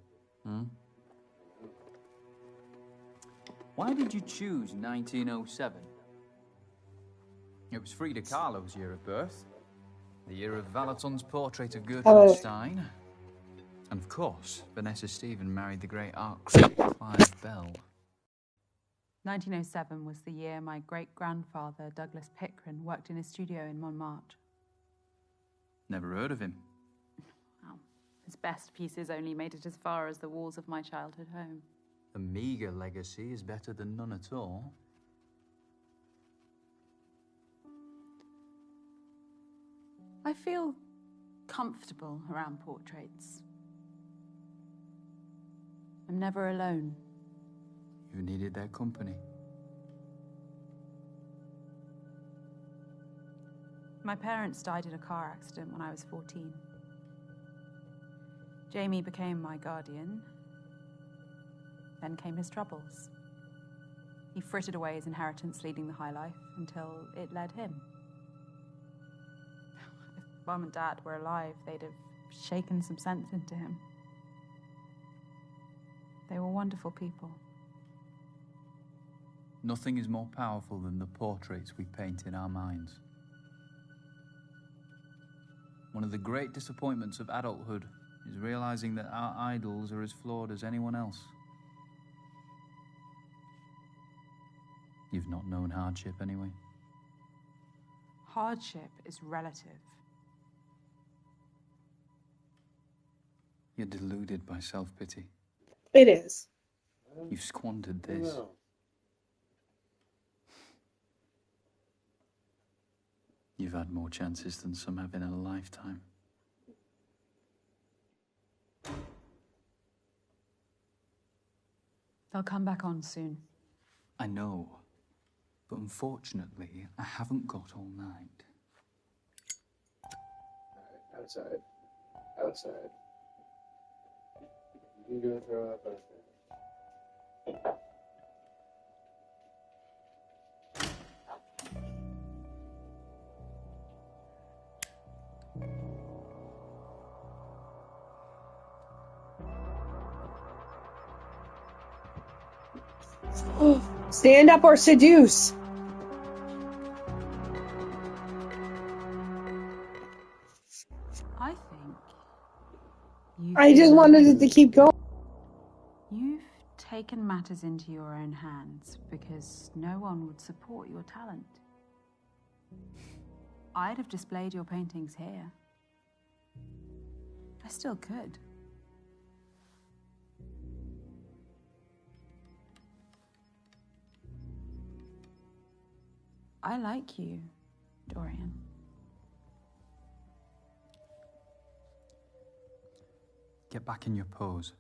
Why did you choose 1907? It was Frida Kahlo's year of birth, the year of Valaton's portrait of Gertrude Stein, and of course, Vanessa Stephen married the great art critic Clive Bell. 1907 was the year my great-grandfather, Douglas Pickren, worked in his studio in Montmartre. Never heard of him. Well, his best pieces only made it as far as the walls of my childhood home. A meagre legacy is better than none at all. I feel comfortable around portraits. I'm never alone. You needed their company. My parents died in a car accident when I was 14. Jamie became my guardian. Then came his troubles. He frittered away his inheritance, leading the high life, until it led him. If Mum and Dad were alive, they'd have shaken some sense into him. They were wonderful people. Nothing is more powerful than the portraits we paint in our minds. One of the great disappointments of adulthood is realizing that our idols are as flawed as anyone else. You've not known hardship anyway. Hardship is relative. You're deluded by self-pity. It is. You've squandered this. No. You've had more chances than some have in a lifetime. They'll come back on soon. I know, but unfortunately, I haven't got all night. Alright, outside. Outside. You can go throw up out there. Stand up or seduce. I think I just wanted it to keep going. You've taken matters into your own hands because no one would support your talent. I'd have displayed your paintings here. I still could. I like you, Dorian. Get back in your pose.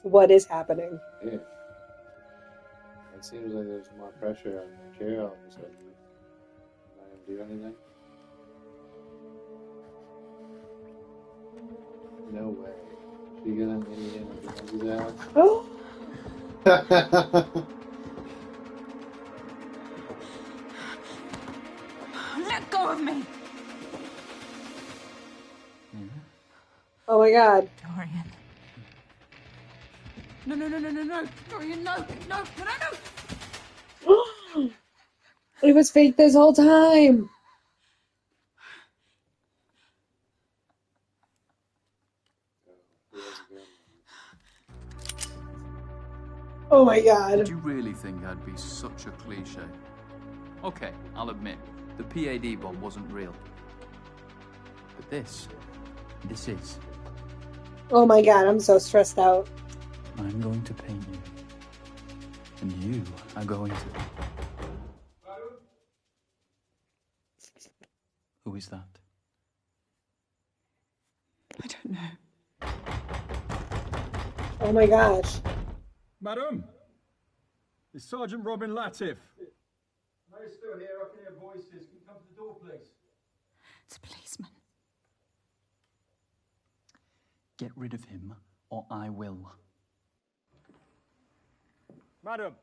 What is happening? Yeah. It seems like there's more pressure on the chair all of a sudden. Am I gonna do anything? No way. She gonna do that? Oh. Let go of me! Oh my god. Dorian. No, no, no, no, no, no. Dorian, no, no, no, no. It was fake this whole time. Oh my god. Did you really think I'd be such a cliche? Okay, I'll admit, the PAD bomb wasn't real. But this is. Oh my god, I'm so stressed out. I'm going to paint you. And you are going to... Who is that? I don't know. Oh my gosh. Madam, it's Sergeant Robin Latif. No, you're still here. I can hear voices. Can you come to the door, please? It's a policeman. Get rid of him, or I will. Madam.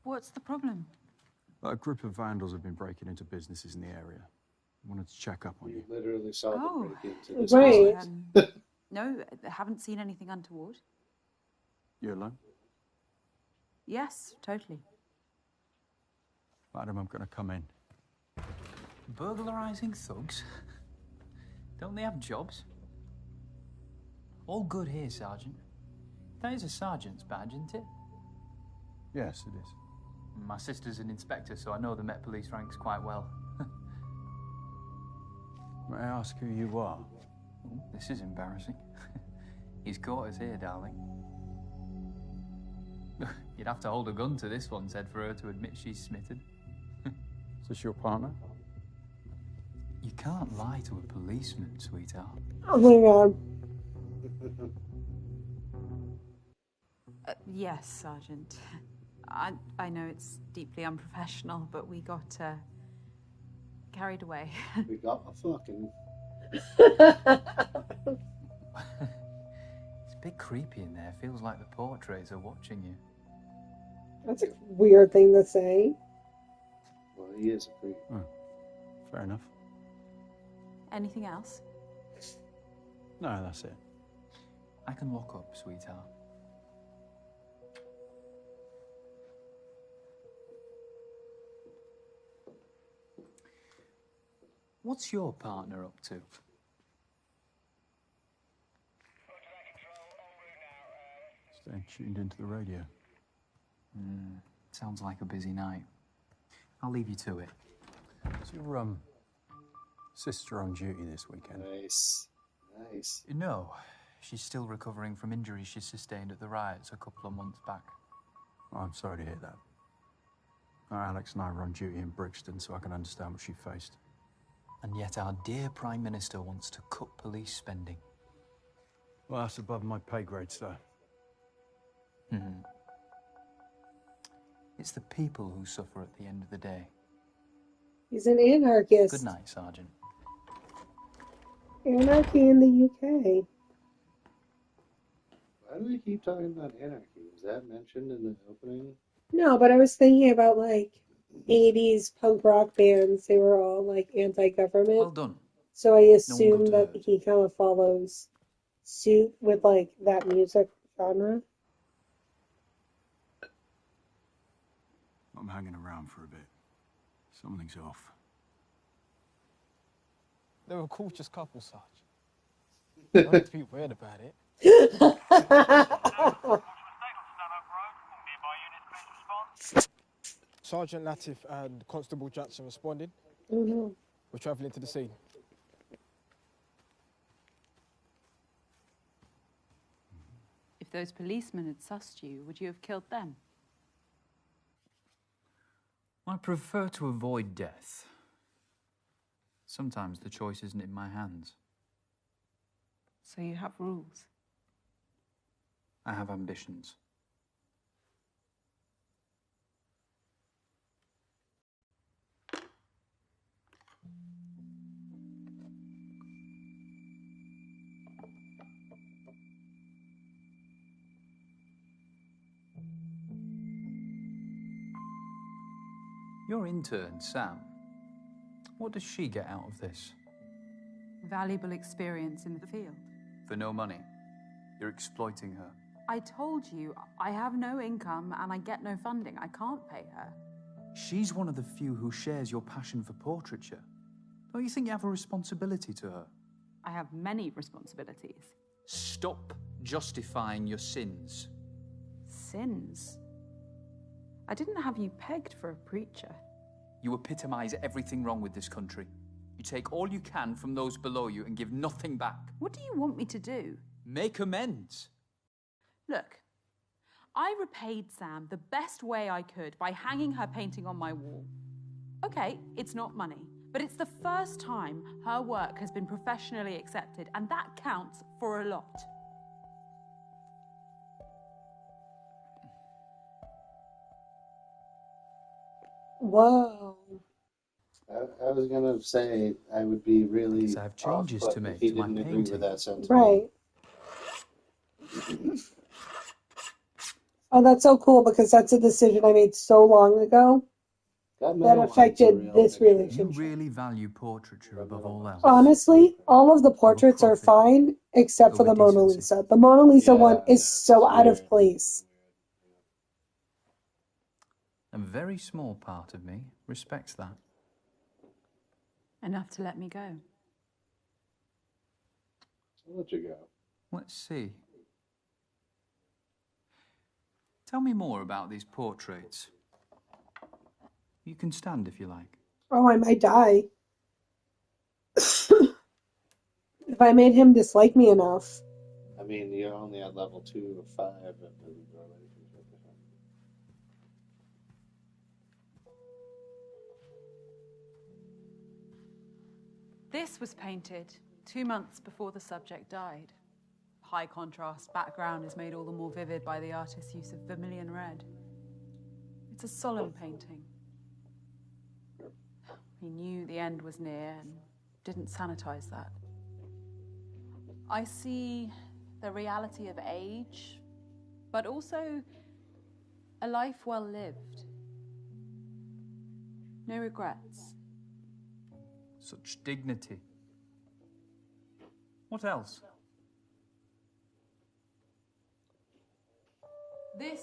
What's the problem? A group of vandals have been breaking into businesses in the area. I wanted to check up on you. Literally saw them break into this right. business. No, I haven't seen anything untoward. You alone? Yes, totally. Madam, I'm going to come in. Burglarizing thugs? Don't they have jobs? All good here, Sergeant. That is a sergeant's badge, isn't it? Yes, it is. My sister's an inspector, so I know the Met Police ranks quite well. May I ask who you are? Ooh, this is embarrassing. He's caught us here, darling. You'd have to hold a gun to this one's head for her to admit she's smitten. Is this your partner? You can't lie to a policeman, sweetheart. Oh my god. Yes, Sergeant. I know it's deeply unprofessional, but we got carried away. We got a fucking... It's a bit creepy in there. Feels like the portraits are watching you. That's a weird thing to say. Well, he is a freak. Oh, fair enough. Anything else? No, that's it. I can lock up, sweetheart. What's your partner up to? Staying tuned into the radio. Sounds like a busy night. I'll leave you to it. Is your sister on duty this weekend? Nice. Nice. No, she's still recovering from injuries she sustained at the riots a couple of months back. Oh, I'm sorry to hear that. Alex and I were on duty in Brixton, so I can understand what she faced. And yet our dear Prime Minister wants to cut police spending. Well, that's above my pay grade, sir. It's the people who suffer at the end of the day. He's an anarchist. Good night, Sergeant. Anarchy in the UK. Why do we keep talking about anarchy? Was that mentioned in the opening? No, but I was thinking about like 80s punk rock bands. They were all like anti-government. Well done. So I No one assume got that he kind of follows suit with like that music genre. I'm hanging around for a bit. Something's off. They were a cautious couple, Sarge. No need to be weird about it. Sergeant Latif and Constable Jackson responded. Oh no. We're travelling to the scene. If those policemen had sussed you, would you have killed them? I prefer to avoid death. Sometimes the choice isn't in my hands. So you have rules. I have ambitions. Your intern, Sam, what does she get out of this? Valuable experience in the field. For no money. You're exploiting her. I told you, I have no income and I get no funding. I can't pay her. She's one of the few who shares your passion for portraiture. Don't you think you have a responsibility to her? I have many responsibilities. Stop justifying your sins. Sins? I didn't have you pegged for a preacher. You epitomise everything wrong with this country. You take all you can from those below you and give nothing back. What do you want me to do? Make amends. Look, I repaid Sam the best way I could by hanging her painting on my wall. Okay, it's not money, but it's the first time her work has been professionally accepted, and that counts for a lot. Whoa. I was gonna say I would be really Because I have changes off, to but make if he to my didn't agree painting. with that sentiment. Right. Oh, that's so cool because that's a decision I made so long ago that affected this You relationship. really value portraiture above all else. Honestly, all of the portraits are fine except for the Mona Lisa. The Mona Lisa one is so out of place. A very small part of me respects that. Enough to let me go. I'll let you go. Let's see. Tell me more about these portraits. You can stand if you like. Oh, I might die. If I made him dislike me enough. I mean, you're only at level 2 of 5 of the relationship. This was painted 2 months before the subject died. High contrast background is made all the more vivid by the artist's use of vermilion red. It's a solemn painting. He knew the end was near and didn't sanitize that. I see the reality of age, but also A life well lived. No regrets. Such dignity. What else? This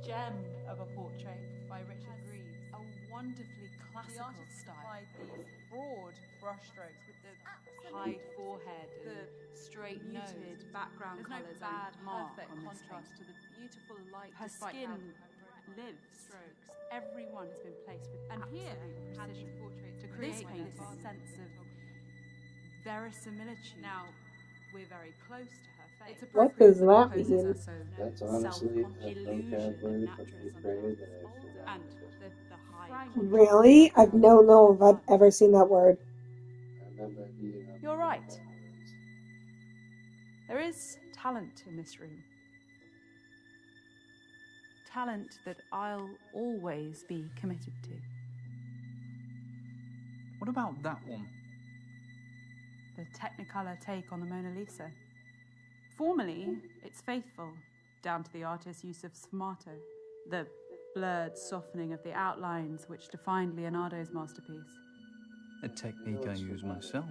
gem of a portrait by Richard Greaves, a wonderfully classical style. Applied these broad brushstrokes with the high forehead, the straight nose, background there's colours, no bad mark perfect on contrast to the beautiful light. Her skin lives. Strokes. Everyone has been placed with And absolute here, precision to this create paints this a sense of verisimilitude. Now, we're very close to her face. It's What appropriate does that that the poses mean? are so That's honestly a vocab word from eighth grade that I forgot. And the high Really? I don't know if I've ever seen that word. I remember beating up. You're right. There is talent in this room. Talent that I'll always be committed to. What about that one? The Technicolor take on the Mona Lisa. Formally, it's faithful, down to the artist's use of sfumato, the blurred softening of the outlines which defined Leonardo's masterpiece. A technique I use myself.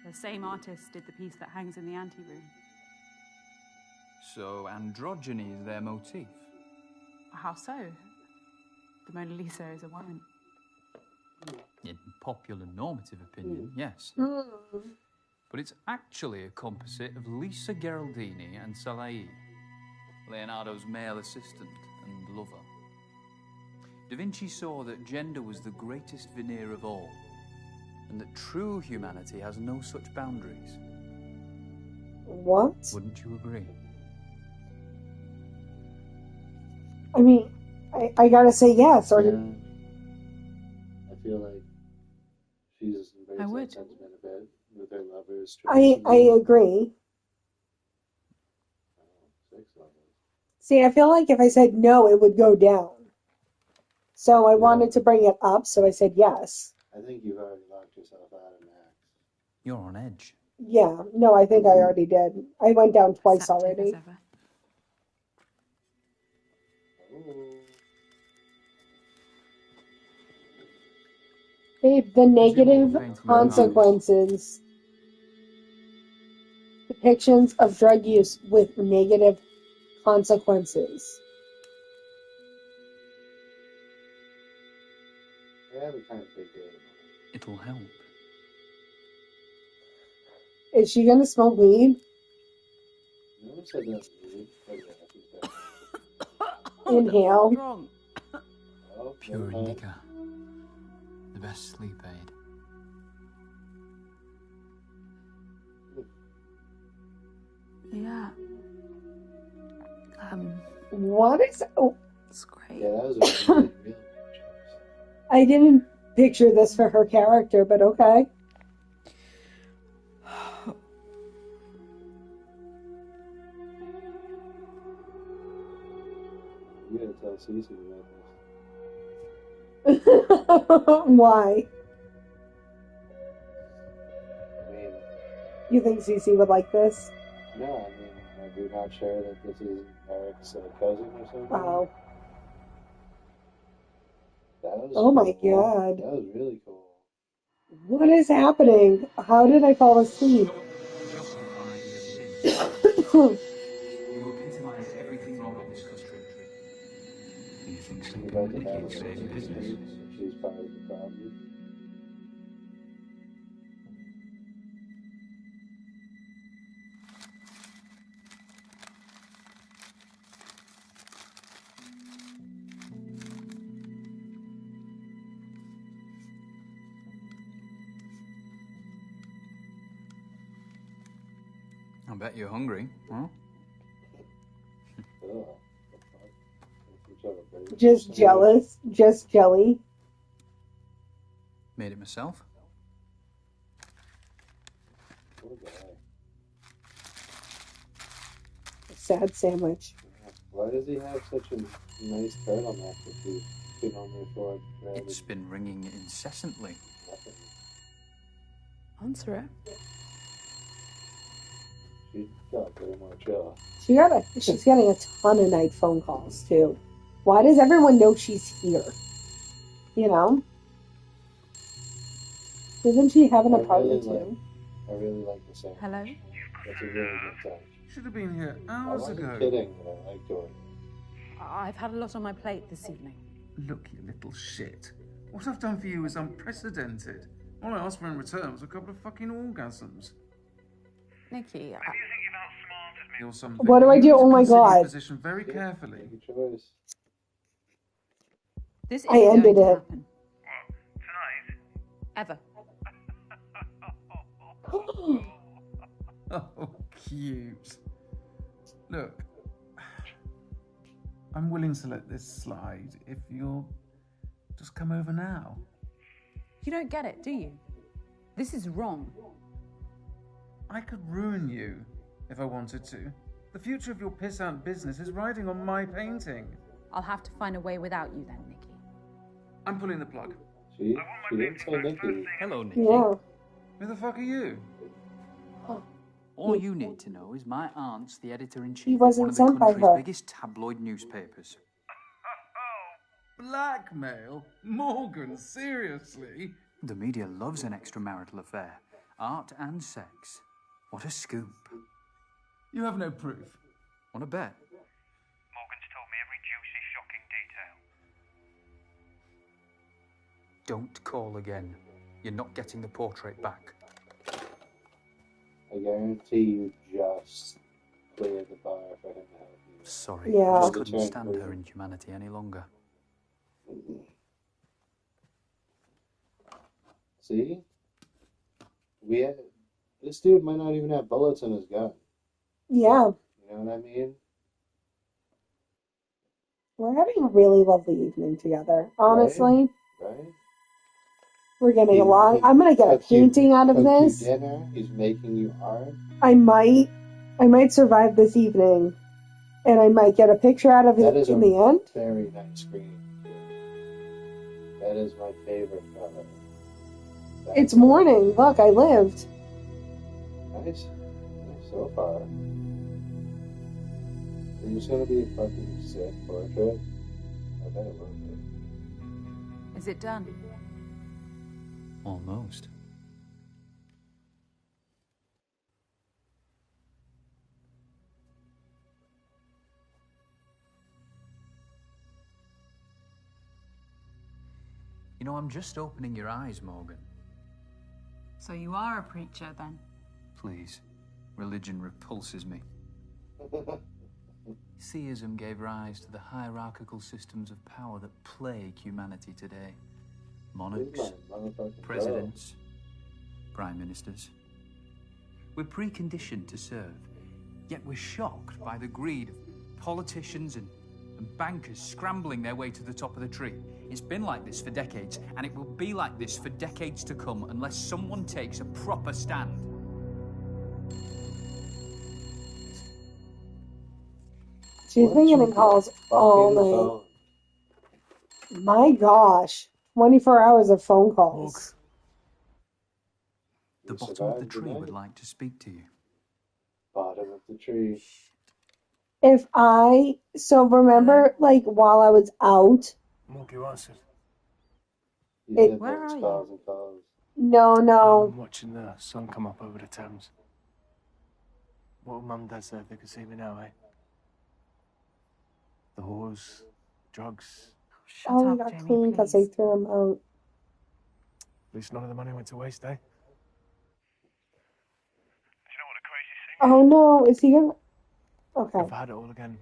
The same artist did the piece that hangs in the anteroom. So androgyny is their motif. How so? The Mona Lisa is a woman. In popular normative opinion, yes. But it's actually a composite of Lisa Gherardini and Salai, Leonardo's male assistant and lover. Da Vinci saw that gender was the greatest veneer of all, and that true humanity has no such boundaries. What? Wouldn't you agree? I mean, I gotta say yes, or Yeah. I feel like she's I embraced would. that sentiment a bit with her lovers. I agree. 6 levels. See, I feel like if I said no, it would go down. So I wanted to bring it up, so I said yes. I think you've already locked yourself out of Max. You're on edge. Yeah, no, I think I already did. I went down twice already. Babe, the negative consequences. Depictions of drug use with negative consequences. They have a kind of big game. It'll help. Is she gonna smoke weed? No one said that. But yeah, she's dead. Inhale. Wrong. Oh, Pure indica. The best sleep aid. Yeah. What is? Oh, it's great. Yeah, that was a really, really I didn't picture this for her character, but okay. You gotta tell Cece about this. Why? I mean, You think Cece would like this? no, I mean, are we not sure that this is Eric's cousin or something? Wow. That was Oh my cool. god. That was really cool. What is happening? How did I fall asleep? You epitomise everything wrong with this country. You think She's sleeping about with to the have kids a stays in business? She's part of the problem. I bet you're hungry, huh? Ugh. Just jealous. Just jelly. Made it myself. Poor guy. Sad sandwich. Why does he have such a nice turtleneck if he can only afford It's been ringing incessantly. nothing? Answer it. She got way more chill. She's getting a ton of night phone calls too. Why does everyone know she's here? You know? Doesn't she have an apartment too? I really like the sound. Hello? That's a really good touch. Should have been here I hours wasn't ago. kidding, but I like doing it. I've had a lot on my plate this evening. Look, you little shit. What I've done for you is unprecedented. All I asked for in return was a couple of fucking orgasms. Nikki, Or something. What do I do? You need to Oh my consider your god. position very carefully. Good choice. this I isn't ended going to it. happen. Ever. Oh, cute. Look, I'm willing to let this slide if you'll just come over now. You don't get it, do you? This is wrong. I could ruin you if I wanted to. The future of your pissant business is riding on my painting. I'll have to find a way without you then, Nikki. I'm pulling the plug. She didn't say Nikki. Hello, Nikki. Yeah. Who the fuck are you? All you need to know is my aunt's the editor-in-chief He of one wasn't of the sent by country's her. biggest tabloid newspapers. Blackmail? Morgan, seriously? The media loves an extramarital affair. Art and sex. What a scoop. You have no proof. Want to bet? Morgan's told me every juicy, shocking detail. Don't call again. You're not getting the portrait back. I guarantee you just cleared the bar for him to help you. Sorry, Yeah. I just couldn't stand her inhumanity any longer. See? This dude might not even have bullets in his gun. Yeah. You know what I mean? We're having a really lovely evening together. Honestly. Right? We're getting along. I'm gonna get a painting out of Cooked this. you dinner. He's making you art. I might survive this evening, and I might get a picture out of That it is in a the end. very nice green. That is my favorite color. It's morning. Look, I lived. Nice. So far. Is this gonna be a fucking sick portrait? I bet it will be. Is it done? Almost. You know, I'm just opening your eyes, Morgan. So you are a preacher then? Please. Religion repulses me. Theism gave rise to the hierarchical systems of power that plague humanity today. Monarchs, presidents, prime ministers. We're preconditioned to serve, yet we're shocked by the greed of politicians and bankers scrambling their way to the top of the tree. It's been like this for decades, and it will be like this for decades to come unless someone takes a proper stand. She's been getting calls all night. My gosh. 24 hours of phone calls. The bottom of the tree would like to speak to you. Bottom of the tree. So remember, like, while I was out, Morgan, you answered. Where are you? No. I'm watching the sun come up over the Thames. What will Mum and Dad say if they could see me now, eh? The whores, drugs. We got clean because they threw him out. At least none of the money went to waste, eh? Oh no, is he gonna... Okay. If I had it all again,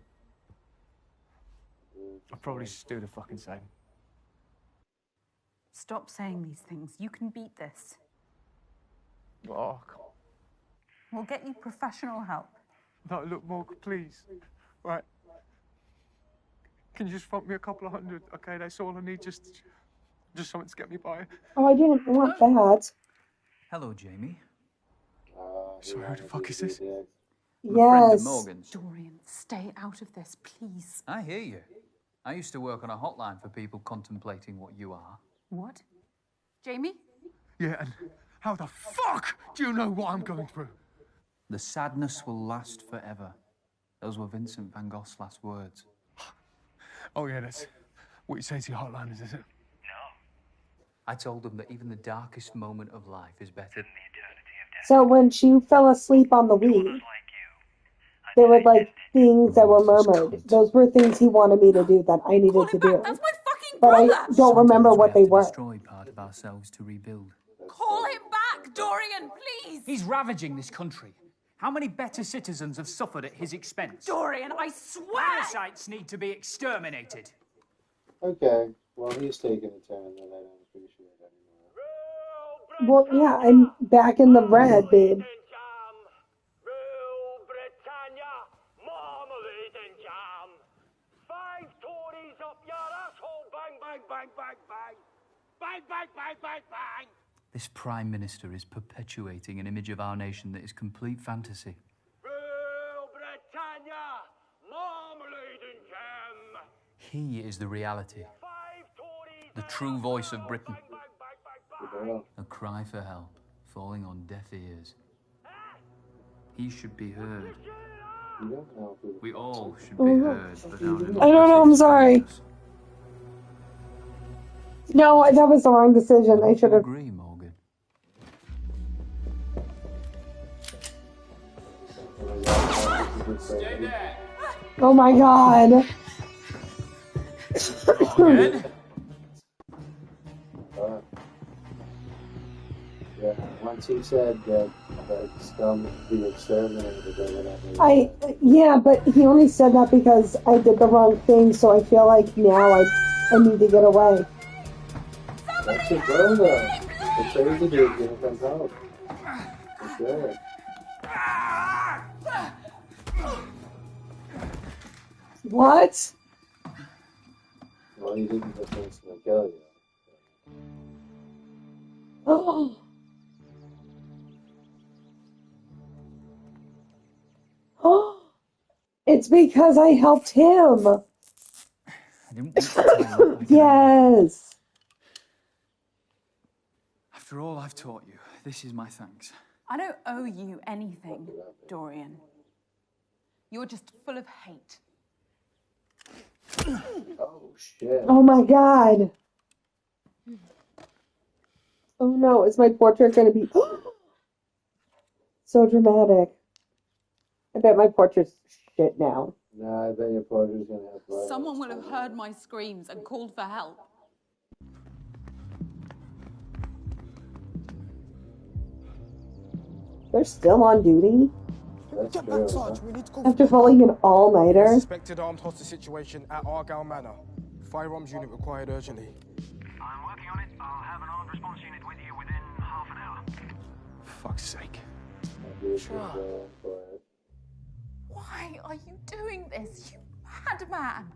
I'd probably just do the fucking same. Stop saying these things. You can beat this. Oh, come on. We'll get you professional help. No, look, Morgan, please. Right. Can you just front me a couple of hundred? Okay, that's all I need. Just something to get me by. Oh, I didn't want that. Hello, Jamie. Sorry, who the fuck is this? I'm a friend of Yes. Morgan's. Dorian, stay out of this, please. I hear you. I used to work on a hotline for people contemplating what you are. What? Jamie? Yeah, and how the fuck do you know what I'm going through? The sadness will last forever. Those were Vincent van Gogh's last words. Oh, yeah, that's what you say to your hotliners, is it? I told them that even the darkest moment of life is better. So when she fell asleep on the Wii, they were like things that were murmured. Those were things he wanted me to do that I needed to do. That's my fucking But brother! I don't remember what they were. Destroy part of ourselves to rebuild. Call him back, Dorian, please! He's ravaging this country. How many better citizens have suffered at his expense? Dorian, I swear! Parasites need to be exterminated. Okay, well, he's taking a turn that I don't appreciate anymore. Well, yeah, I'm back in the red, babe. Rule Britannia, marmalade and jam. 5 Tories up your asshole, bang, bang, bang, bang, bang. Bang, bang, bang, bang, bang. This Prime Minister is perpetuating an image of our nation that is complete fantasy. Rule Britannia, marmalade and jam. He is the reality. The true voice of Britain. A cry for help, falling on deaf ears. He should be heard. We all should be heard, but our I don't know, I'm sorry. No, that was the wrong decision. I should have. Agree, Morgan. Stay there. Oh my god. Morgan. Yeah, once he said that scum be exterminated or whatever. Yeah, but he only said that because I did the wrong thing, so I feel like now I need to get away. That's your bro, though. The crazy dude's gonna come home. For sure. What? Well, he didn't just instantly kill you. Oh. Oh. It's because I helped him. I didn't want to tell you. Yes. After all I've taught you, this is my thanks. I don't owe you anything, Dorian. You're just full of hate. Oh, shit. Oh my god. Oh no, is my portrait going to be so dramatic? I bet my portrait's shit now. Nah, I bet your portrait's gonna have blood. Someone will have heard my screams and called for help. They're still on duty? That's Get true, back, Sarge. We need to go. After pulling an all-nighter? Suspected armed hostage situation at Argyle Manor. Firearms unit required urgently. I'm working on it. I'll have an armed response unit with you within half an hour. Fuck's sake. Why are you doing this, you madman?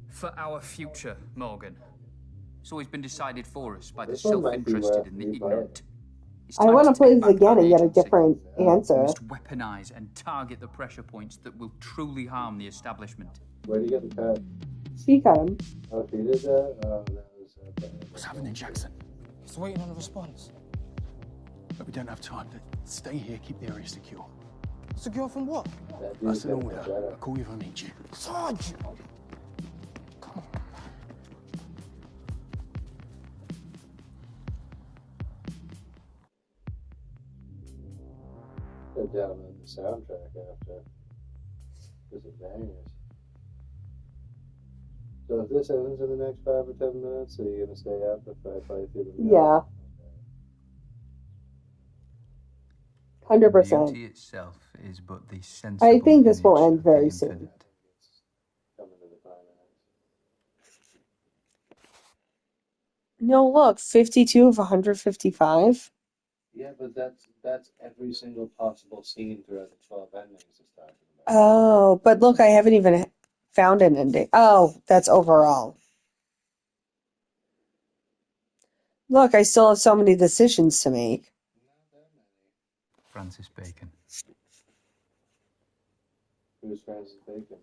For our future, Morgan. It's always been decided for us by the This one might be self-interested worth and the me ignorant. It's I time want to play take this back again our and get a agency. different We answer. must weaponize and target the pressure points that will truly harm the establishment. Where'd you get the cut? She cut him. Oh, she did that? Oh, that was... What's happening, Jackson? He's waiting on a response. But we don't have time. Stay here, keep the area secure. Secure from what? That's an order. I'll call you if I need you. Sarge! Good download the soundtrack after. This is bangers. So if this ends in the next 5 or 10 minutes, are you gonna stay up if I play through the music? Yeah. 100%. Beauty itself is but the sensible I think this will image end of the very soon. infinite. Coming to the climax. No, look, 52 of 155. Yeah, but that's every single possible scene throughout the 12 endings it's talking about. Oh, but look, I haven't even found an ending. Oh, that's overall. Look, I still have so many decisions to make. Francis Bacon. Who's Francis Bacon?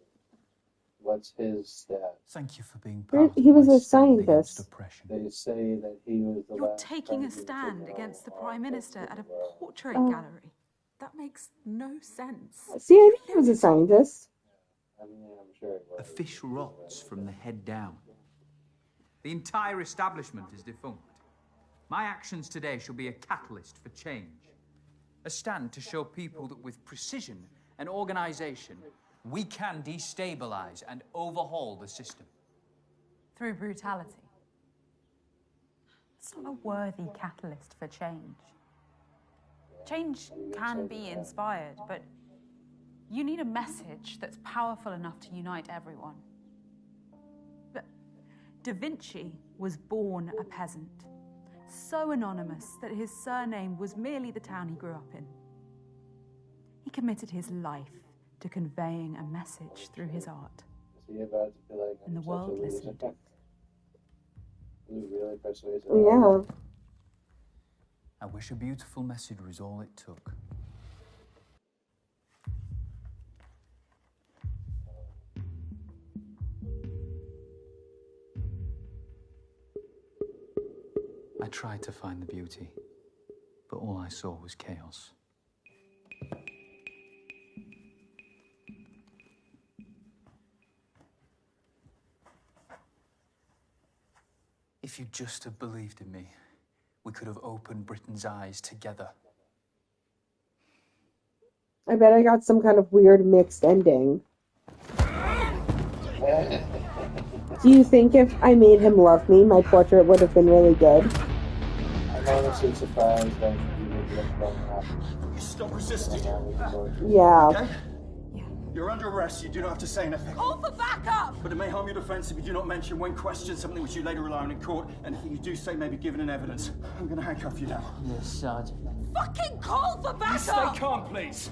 What's his stat? Thank you for being Where- part he of was my a stand against scientist. oppression. They say that he was the You're last taking a president stand to against the know Prime all Minister at a the world. portrait Oh. gallery. That makes no sense. See, I knew he was a scientist. I mean, I'm sure it was. A fish rots from the head down. The entire establishment is defunct. My actions today shall be a catalyst for change. A stand to show people that with precision and organisation, we can destabilise and overhaul the system. Through brutality. It's not a worthy catalyst for change. Change can be inspired, but you need a message that's powerful enough to unite everyone. But Da Vinci was born a peasant, so anonymous that his surname was merely the town he grew up in. He committed his life to conveying a message through his art. And the world listened. Really persuasive. Yeah. I wish a beautiful message was all it took. I tried to find the beauty, but all I saw was chaos. If you'd just have believed in me, we could have opened Britain's eyes together. I bet I got some kind of weird mixed ending. Do you think if I made him love me, my portrait would have been really good? I'm honestly surprised that you would look like that. You stop resisting. Yeah. Okay? You're under arrest. You do not have to say anything. Call for backup! But it may harm your defence if you do not mention when questioned something which you later rely on in court, and anything you do say may be given in evidence. I'm going to handcuff you now. Yes, Sergeant. Fucking call for backup! You stay calm, please.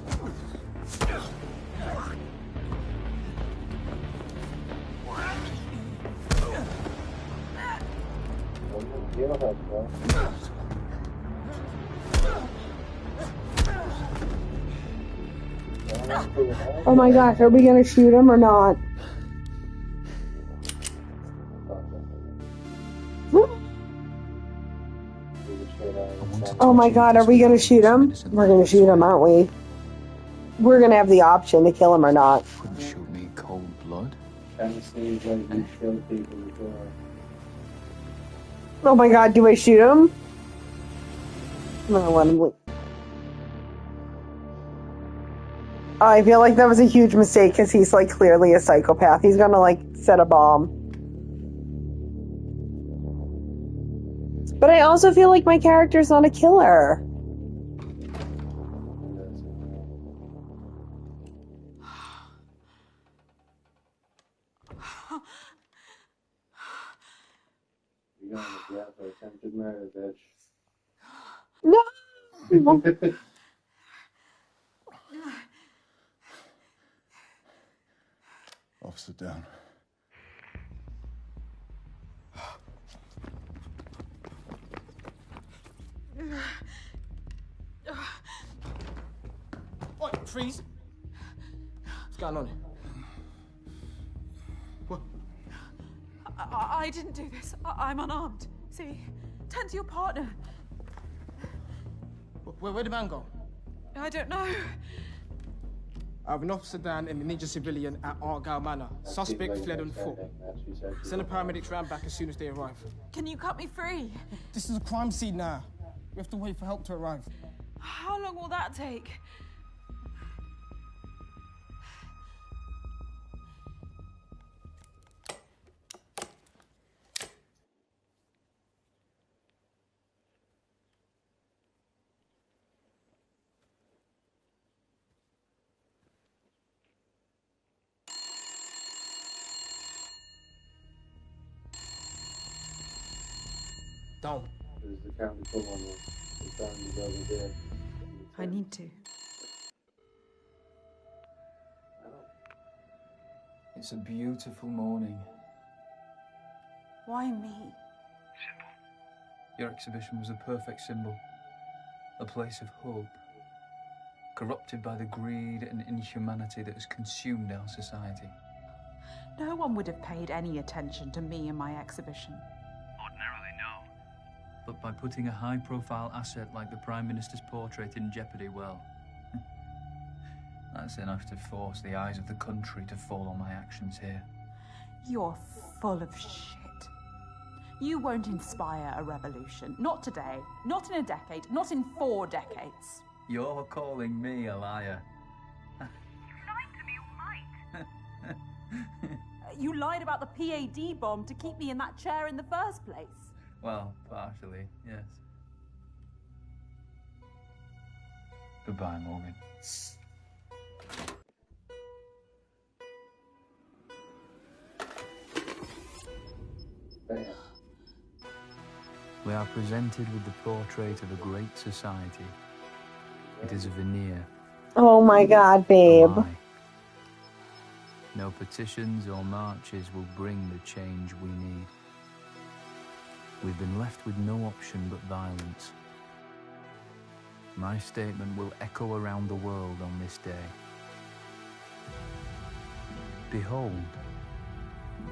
Oh my gosh, are we gonna shoot him or not? Oh my god, are we gonna shoot him? We're gonna shoot him, aren't we? We're gonna have the option to kill him or not. Couldn't shoot me in cold blood. Kind of seems like you killed people before. Oh my god, do I shoot him? I'm gonna let him leave. I feel like that was a huge mistake because he's like clearly a psychopath. He's gonna like set a bomb. But I also feel like my character's not a killer. You're going to jail for attempted murder, bitch. No! Officer down. Oi, freeze! What's going on? What? I didn't do this. I'm unarmed. See? Turn to your partner. Where'd the man go? I don't know. I have an officer down and a ninja civilian at Argyle Manor. Suspect fled on foot. Send the paramedics round back as soon as they arrive. Can you cut me free? This is a crime scene now. We have to wait for help to arrive. How long will that take? Don't. There's the county full on the found the other day. I need to. It's a beautiful morning. Why me? Your exhibition was a perfect symbol. A place of hope. Corrupted by the greed and inhumanity that has consumed our society. No one would have paid any attention to me and my exhibition. Ordinarily, no. But by putting a high-profile asset like the Prime Minister's portrait in jeopardy, well, That's enough to force the eyes of the country to fall on my actions here. You're full of shit. You won't inspire a revolution. Not today, not in a decade, not in 4 decades. You're calling me a liar. You lied about the PAD bomb to keep me in that chair in the first place. Well, partially, yes. Goodbye, Morgan. We are presented with the portrait of a great society. It is a veneer. Oh my God, babe. A lie. No petitions or marches will bring the change we need. We've been left with no option but violence. My statement will echo around the world on this day. Behold,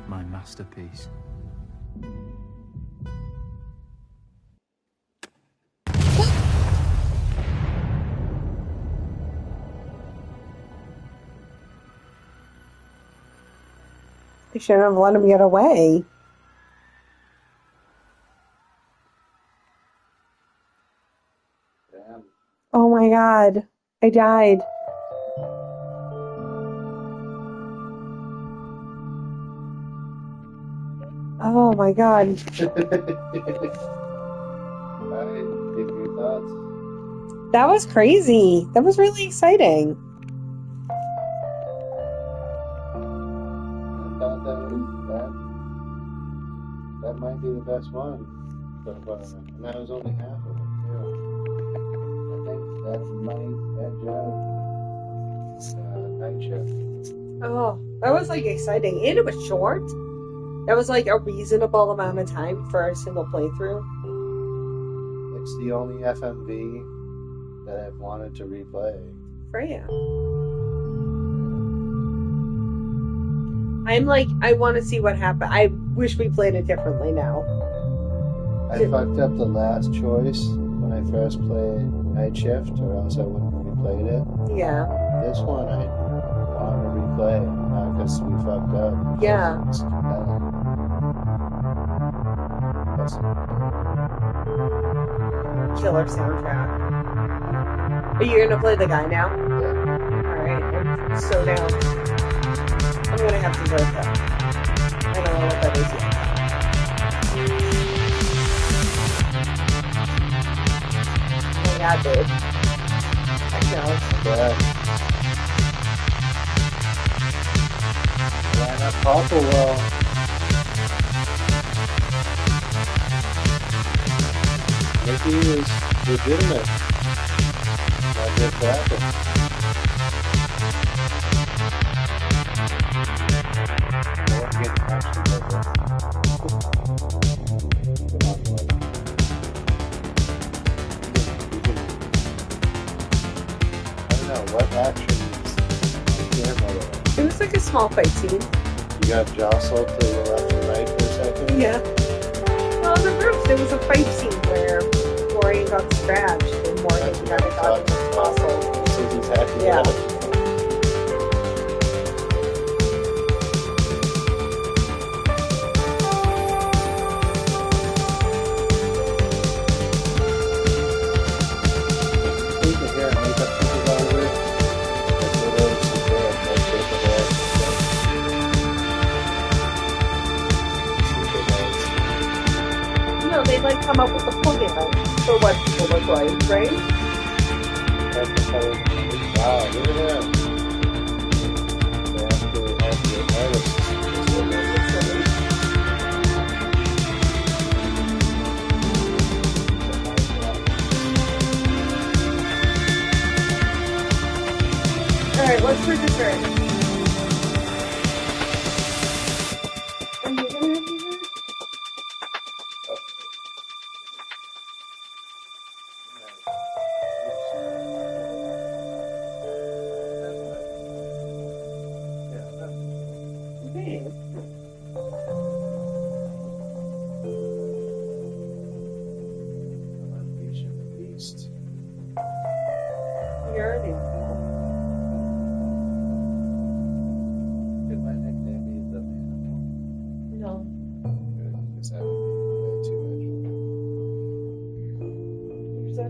my masterpiece. They shouldn't have let him get away. Damn. Oh my God. I died. Oh my God. Alright, give your thoughts. That was crazy. That was really exciting. I thought that might be the best one so far, and that was only half of it too. I think that might edge out Night Shift. Oh, that was like exciting. And it was short. That was like a reasonable amount of time for a single playthrough. It's the only FMV that I've wanted to replay. Freya. I'm like, I want to see what happened. I wish we played it differently now. I fucked up the last choice when I first played Night Shift, or else I wouldn't have replayed it. Yeah. This one I want to replay, not because we fucked up. Yeah. Killer soundtrack. Are you gonna play the guy now? Yeah. Alright, I'm so down. I'm gonna have to vote that. I don't know what that is yet. Oh my God, dude. I know. Yeah. Line up awful well. Mickey was legitimate. Not just rapping. I want to get action like that. I don't know, what action is camera? It was like a small fight scene. You got jostled to the left and right for a second? Yeah. Well, the roof, there was a fight scene where Florian got scratched and Morgan kind of got muscled. This is exactly Yeah. that. Take the hair and makeup supervisor. That's what those there. That's what the hair. No, they like come up with a formula for what people look like, right? Wow, look at that. They actually have the artists. Alright, what's for dessert? Are you gonna have dessert? Okay. You're an animal.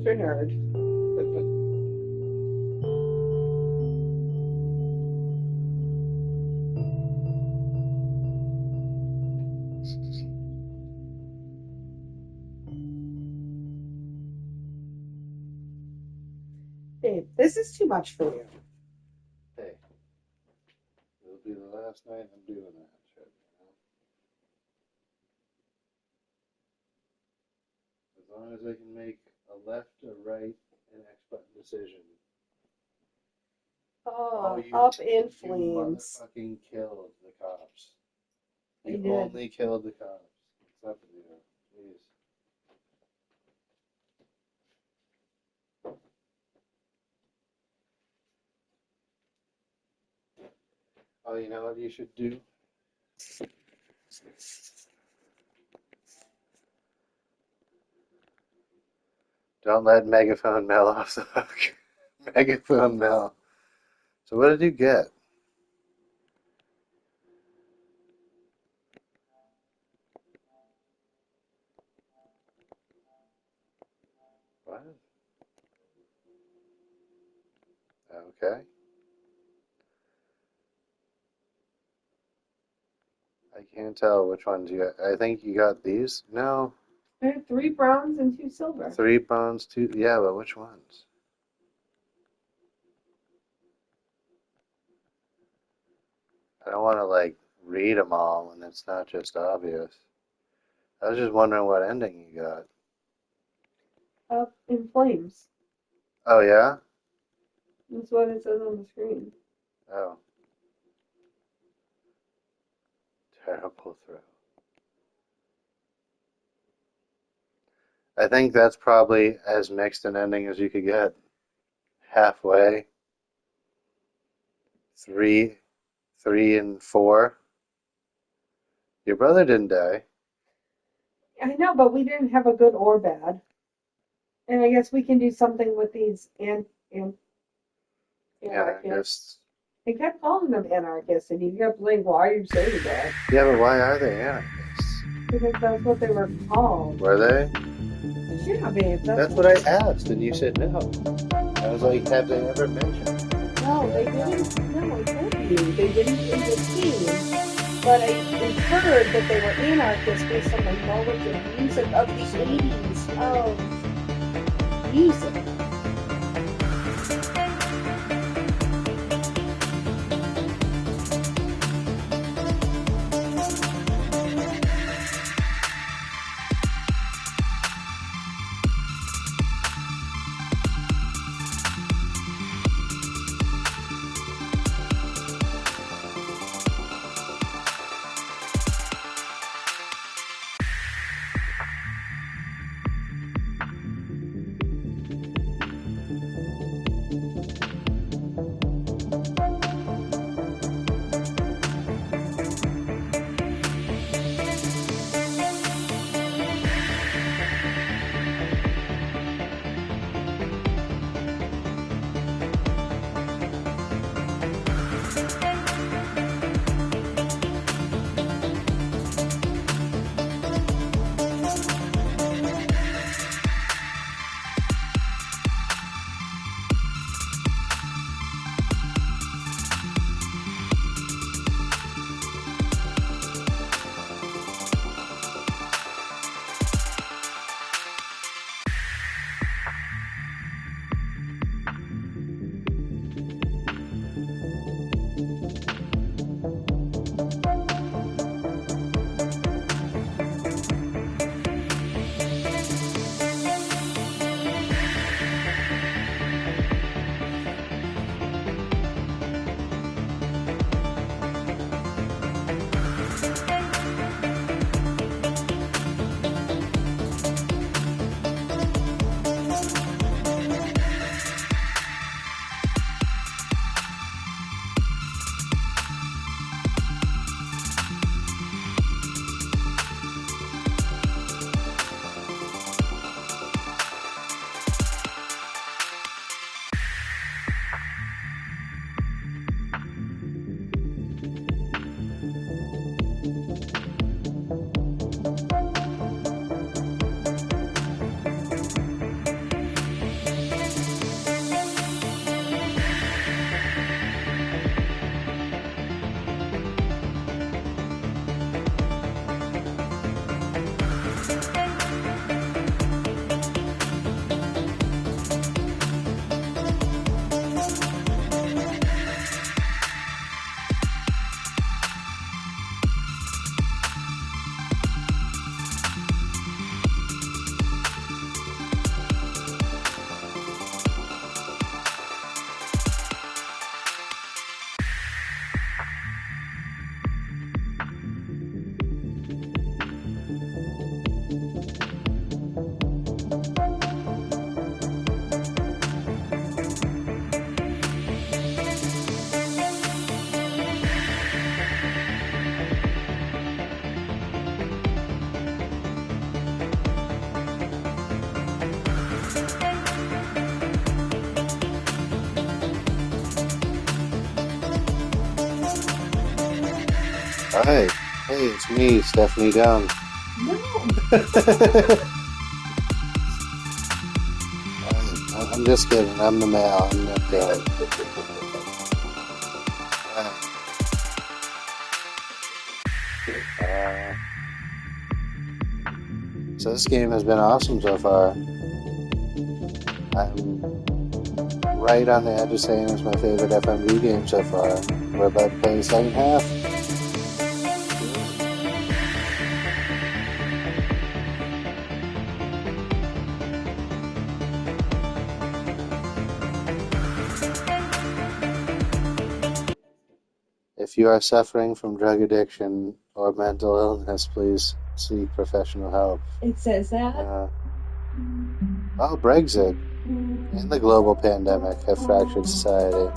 such a nerd. Babe, this is too much for you. Hey, it'll be the last night I'm doing that shit, you know? As long as I can make a left, a right, and X button decision. Oh, you, up in you flames. motherfucking killed the cops. I You did. only killed the cops. It's up to you. Please. Oh, you know what you should do? Don't let Megaphone Mel off the hook. Megaphone Mel. So what did you get? What? Okay. I can't tell which ones you got. I think you got these? No. I had 3 browns and 2 silver. 3 bronze, 2. Yeah, but which ones? I don't want to, like, read them all when it's not just obvious. I was just wondering what ending you got. Up in flames. Oh, yeah? That's what it says on the screen. Oh. Terrible throw. I think that's probably as mixed an ending as you could get. Halfway. 3 and 4. Your brother didn't die. I know, but we didn't have a good or bad. And I guess we can do something with these anarchists. They kept calling them anarchists, and he kept saying, why are you saying that? Yeah, but why are they anarchists? Because that's what they were called. Were they? Yeah, babe. That's what I asked, and you said no. I was like, have they ever mentioned? No, they didn't. No, I told you. They didn't in the scene. But I inferred that they were anarchists based on the knowledge of music of the 80s of music. Hi. Hey, it's me, Stephanie Dunn. No. I'm just kidding. I'm the male. I'm not dead. So this game has been awesome so far. I'm right on the edge of saying it's my favorite FMV game so far. We're about to play the second half. If you are suffering from drug addiction or mental illness, please seek professional help. It says that. Brexit and the global pandemic have fractured society.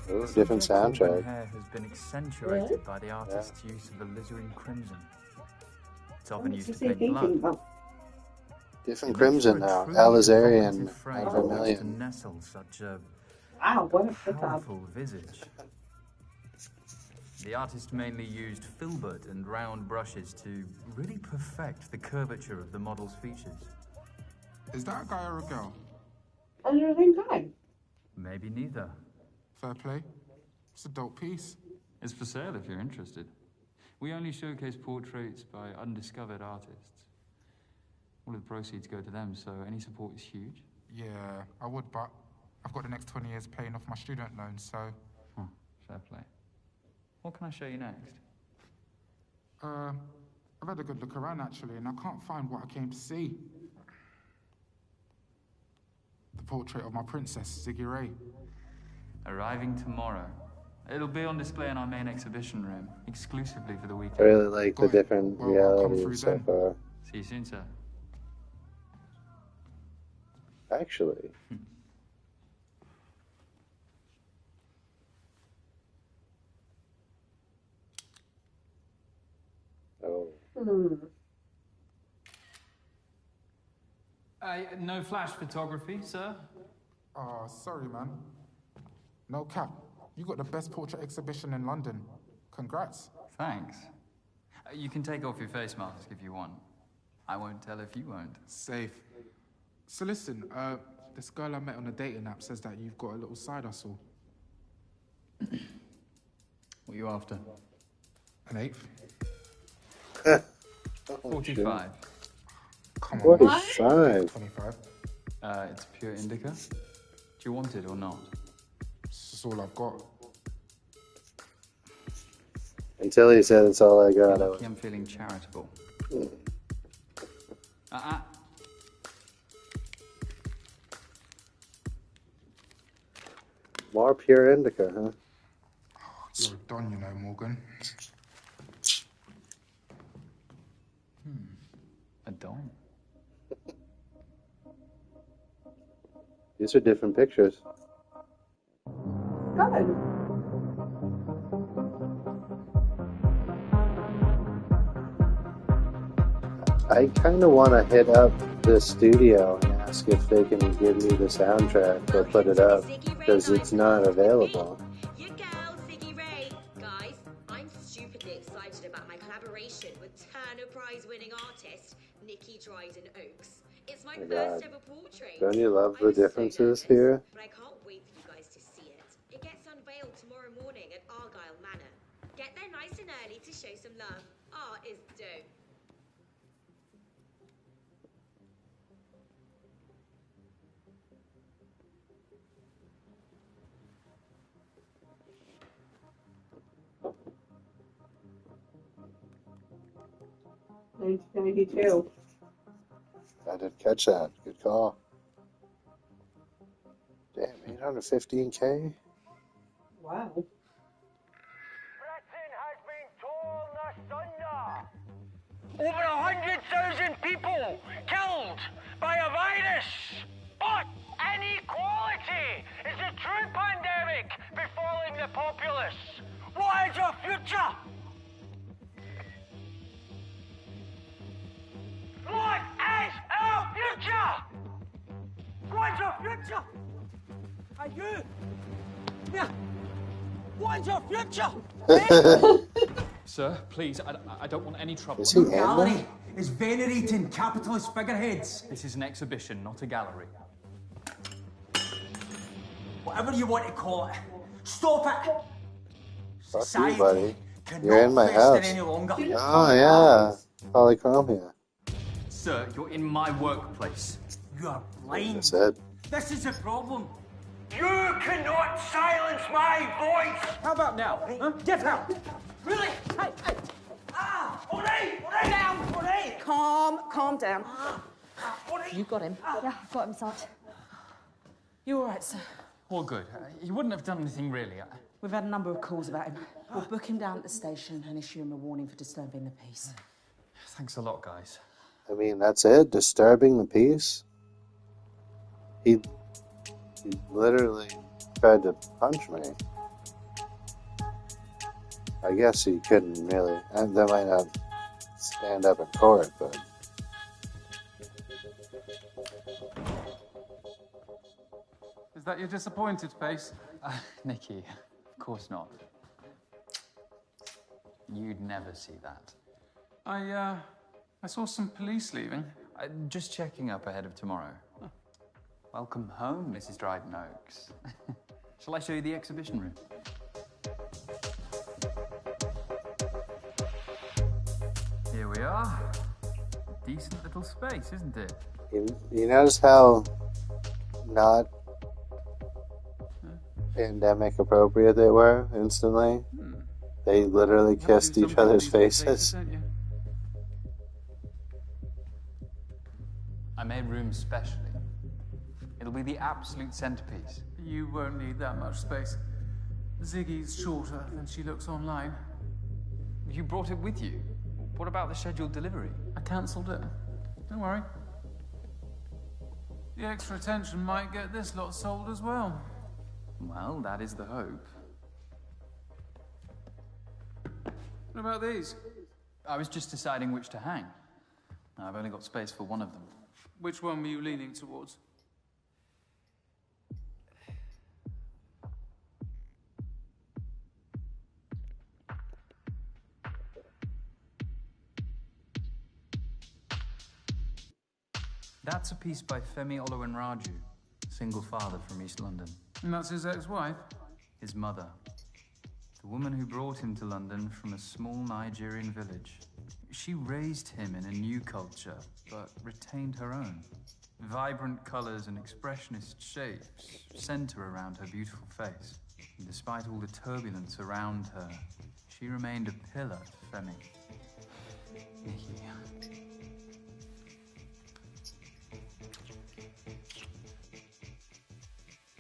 Ooh, different soundtrack. Hair has been accentuated by the artist's use of alizarin crimson. It's often used to paint blood. Different crimson now. Alizarian and vermilion. Nestle such a what a powerful visage. The artist mainly used filbert and round brushes to really perfect the curvature of the model's features. Is that a guy or a girl? Under the same time. Maybe neither. Fair play. It's a dope piece. It's for sale if you're interested. We only showcase portraits by undiscovered artists. All of the proceeds go to them, so any support is huge. Yeah, I would, but I've got the next 20 years paying off my student loan, so... Fair play. What can I show you next? I've had a good look around, actually, and I can't find what I came to see. The portrait of my princess, Ziggy Ray. Arriving tomorrow. It'll be on display in our main exhibition room, exclusively for the weekend. I really like the different realities so far. See you soon, sir. Actually. No flash photography, sir? Oh, sorry, man. No cap. You got the best portrait exhibition in London. Congrats. Thanks. You can take off your face mask if you want. I won't tell if you won't. Safe. So listen, this girl I met on a dating app says that you've got a little side hustle. What are you after? An eighth. 45. Come on. 45. 25. It's pure indica. Do you want it or not? This is all I've got. Until he said it's all I got. I'm feeling charitable. More pure indica, huh? You're a don, you know, Morgan. A don? These are different pictures. Good. I kind of want to hit up the studio and ask if they can give me the soundtrack or put it up, because it's not available. Your girl, Ziggy Ray. Guys, I'm stupidly excited about my collaboration with Turner Prize-winning artist Nikki Dryden Oakes. It's my first ever portrait. Don't you love the differences here? But I can't wait for you guys to see it. It gets unveiled tomorrow morning at Argyle Manor. Get there nice and early to show some love. Art is dope. $19.92. I did catch that. Good call. Damn, 815K? Wow. Britain has been torn asunder. Over 100,000 people killed by a virus. But inequality is the true pandemic befalling the populace. What is your future? What is our future? What's your future? Are you? Yeah. challenge your future! Sir, please, I don't want any trouble. Is he Your in gallery there? is venerating capitalist figureheads. This is an exhibition, not a gallery. Whatever you want to call it, stop it! Fuck you, Society buddy. cannot You're in my fester house. any longer. Oh, yeah. Polychromia. Sir, you're in my workplace. You are blind. That's it. This is a problem. You cannot silence my voice! How about now? Huh? Get out! Really? Hey, hey. All right, down, all right. Calm down. You got him. Yeah, I've got him, Sarge. You all right, sir? All good. He wouldn't have done anything really. We've had a number of calls about him. We'll book him down at the station and issue him a warning for disturbing the peace. Thanks a lot, guys. I mean, that's it? Disturbing the peace? He literally tried to punch me. I guess he couldn't really. And that might not stand up in court, but... Is that your disappointed face? Nikki, of course not. You'd never see that. I saw some police leaving. Just checking up ahead of tomorrow. Oh. Welcome home, Mrs. Dryden Oaks. Shall I show you the exhibition room? Here we are. Decent little space, isn't it? You notice how not pandemic appropriate they were instantly? They literally kissed each other's faces. I made room specially. It'll be the absolute centerpiece. You won't need that much space. Ziggy's shorter than she looks online. You brought it with you. What about the scheduled delivery? I cancelled it. Don't worry. The extra attention might get this lot sold as well. Well, that is the hope. What about these? I was just deciding which to hang. I've only got space for one of them. Which one were you leaning towards? That's a piece by Femi Oluwenraju, single father from East London. And that's his ex-wife? His mother. The woman who brought him to London from a small Nigerian village. She raised him in a new culture, but retained her own. Vibrant colours and expressionist shapes centre around her beautiful face. And despite all the turbulence around her, she remained a pillar to Femi. Nikki.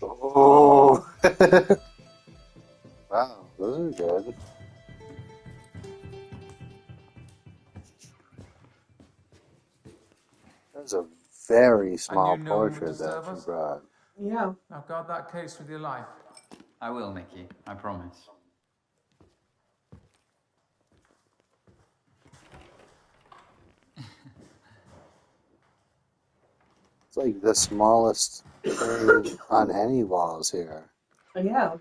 Oh! Wow, those are good. That's a very small portrait that you brought. Yeah. Now guard that case with your life. I will, Nikki. I promise. It's like the smallest thing on any walls here. Yeah.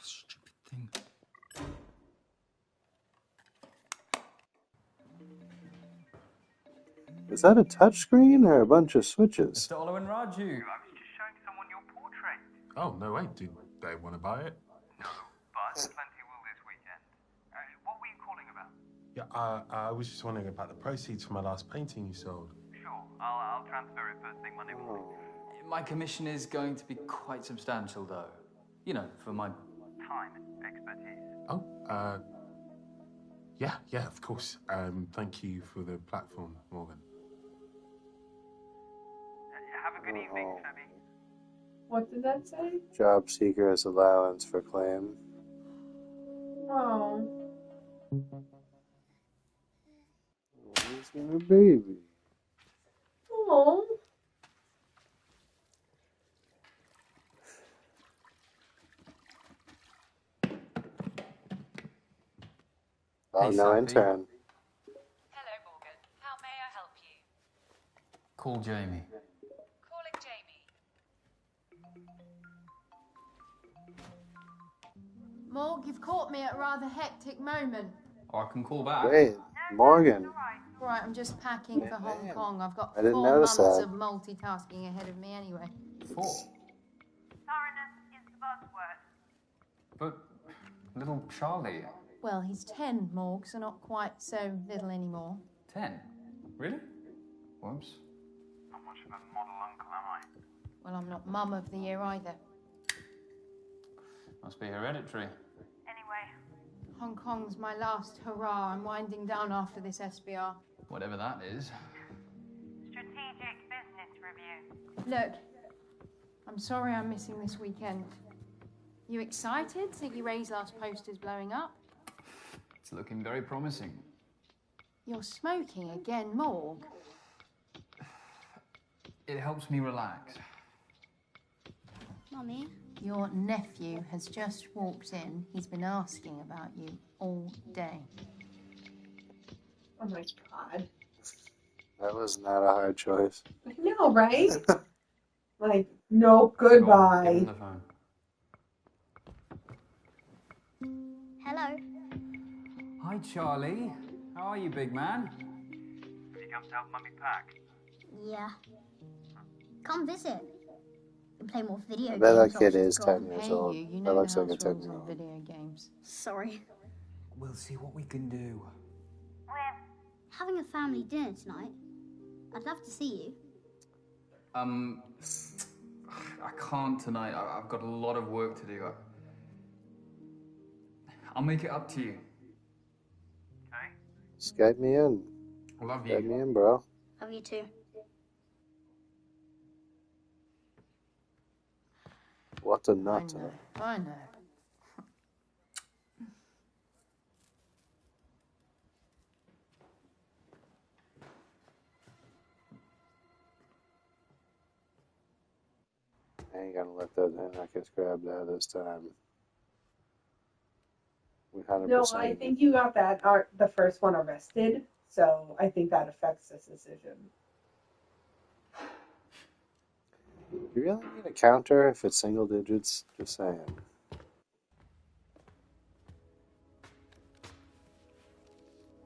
Stupid thing. Is that a touchscreen or a bunch of switches? Mr. Oluwenraju. I was just showing someone your portrait. Oh, no way. Do they want to buy it? No, but plenty will this weekend. What were you calling about? Yeah, I was just wondering about the proceeds from my last painting you sold. Sure, I'll transfer it first thing Monday morning. My commission is going to be quite substantial, though. You know, for my... Time and expertise. Oh, yeah, of course. Thank you for the platform, Morgan. Have a good evening, Femi. What did that say? Job seeker's allowance for claim. Oh. He's got a baby. Oh. Oh, Hey, no Sophie. intern. Hello, Morgan. How may I help you? Call Jamie. Calling Jamie. Morg, you've caught me at a rather hectic moment. Or I can call back. Wait, Morgan. Right, I'm just packing for Hong Kong. I've got I didn't 4 notice months that. of multitasking ahead of me anyway. 4. Thoroughness is the buzzword. But little Charlie. Well, he's 10, Morg, so not quite so little anymore. 10? Really? Whoops. Not much of a model uncle, am I? Well, I'm not mum of the year either. Must be hereditary. Anyway, Hong Kong's my last hurrah. I'm winding down after this SBR. Whatever that is. strategic business review. Look, I'm sorry I'm missing this weekend. You excited? Ziggy Ray's last poster's blowing up. It's looking very promising. You're smoking again, Morg. It helps me relax. Mummy? Your nephew has just walked in. He's been asking about you all day. Oh my god. That was not a hard choice. I know, right? Like, no, goodbye. Give him the phone. Hello. Hi, Charlie. How are you, big man? Have you come to help Mummy pack? Yeah. Come visit. You can play more video I games. bet that kid options is got 10 on. years Hey, old. you That know looks the like a house 10 rules year on old. video games. Sorry. We'll see what we can do. We're having a family dinner tonight. I'd love to see you. I can't tonight. I've got a lot of work to do. I'll make it up to you. Okay. Skype me in. Love Skype you. me in, bro. Love you too. What a nut. I know. I ain't gonna let that anarchist grab that this time. We 100%. No, I think you got that the first one arrested, so I think that affects this decision. You really need a counter if it's single digits? Just saying.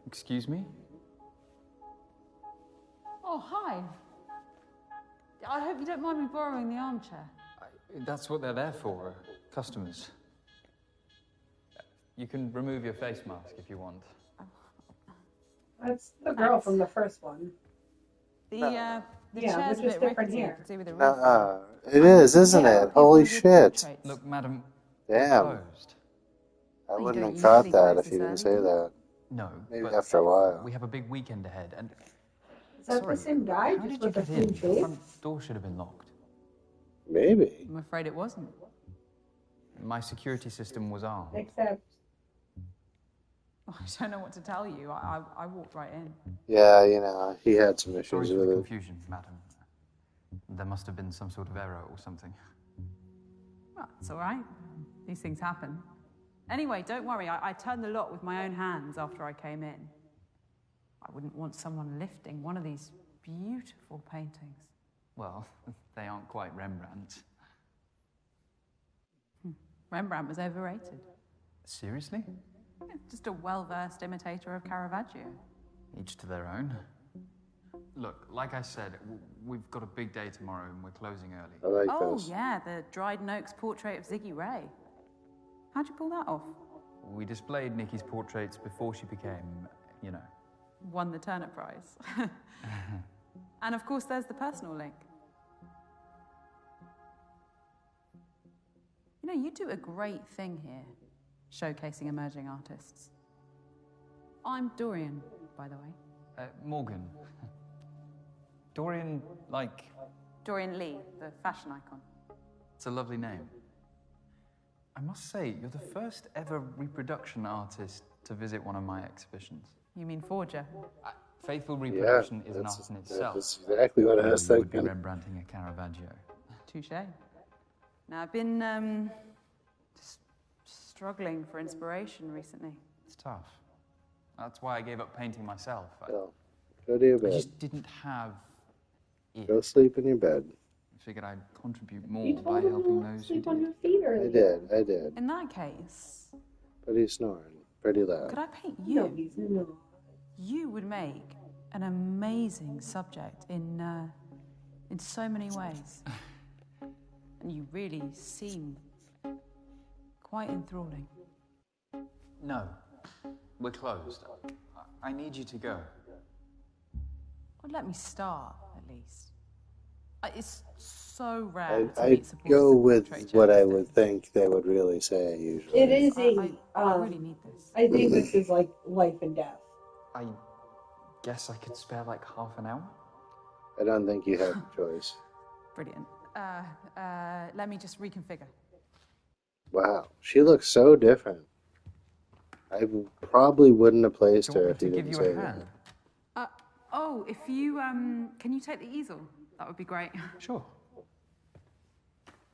Excuse me? Oh, hi. I hope you don't mind me borrowing the armchair. That's what they're there for, customers. You can remove your face mask if you want. That's the girl from the first one. The Yeah, chair's which a is bit different rickety. here. You can see with the roof. It is, isn't Yeah, it? people Holy with shit. portraits. Look, madam, Damn. closed. I you wouldn't don't have caught usually that close if you this didn't early, say do you? that. No. Maybe but after a while. We have a big weekend ahead, and Is that sorry, the same guy, how just did you with the get clean in? The face? front door should have been locked. Maybe. I'm afraid it wasn't. My security system was armed. Except, I don't know what to tell you. I walked right in. Yeah, you know, he had some Sorry issues for with the it. confusion, madam. There must have been some sort of error or something. Well, it's all right. These things happen. Anyway, don't worry. I turned the lock with my own hands after I came in. I wouldn't want someone lifting one of these beautiful paintings. Well, they aren't quite Rembrandt. Rembrandt was overrated. Seriously? Yeah, just a well-versed imitator of Caravaggio. Each to their own. Look, like I said, we've got a big day tomorrow and we're closing early. I like Oh, this. yeah, the Dryden Oaks portrait of Ziggy Ray. How'd you pull that off? We displayed Nikki's portraits before she became, you know. Won the Turner Prize. And of course, there's the personal link. You know, you do a great thing here, showcasing emerging artists. I'm Dorian, by the way. Morgan. Dorian, like... Dorian Lee, the fashion icon. It's a lovely name. I must say, you're the first ever reproduction artist to visit one of my exhibitions. You mean forger? Faithful reproduction is an that's- art in itself. that's exactly what I Although was you would be thinking. Rembrandting a Caravaggio. Touche. Now, I've been just struggling for inspiration recently. It's tough. That's why I gave up painting myself. Go to your I bed. just didn't have it. Go sleep in your bed. I figured I'd contribute more You by told him helping to those who sleep on did. your feet I earlier. did. In that case, But he's snoring. Pretty loud. could I paint you? No, he's not. You would make an amazing subject in so many ways. And you really seem quite enthralling. No, we're closed. I need you to go. Well, let me start, at least. It's so rare to I meet supporters go of with portrait what I these would days. think they would really say usually. It is I really need this. I think this is like life and death. I guess I could spare like half an hour? I don't think you have a choice. Brilliant. Let me just reconfigure. Wow, she looks so different. I probably wouldn't have placed her if you didn't say that. Oh, if you, can you take the easel? That would be great. Sure.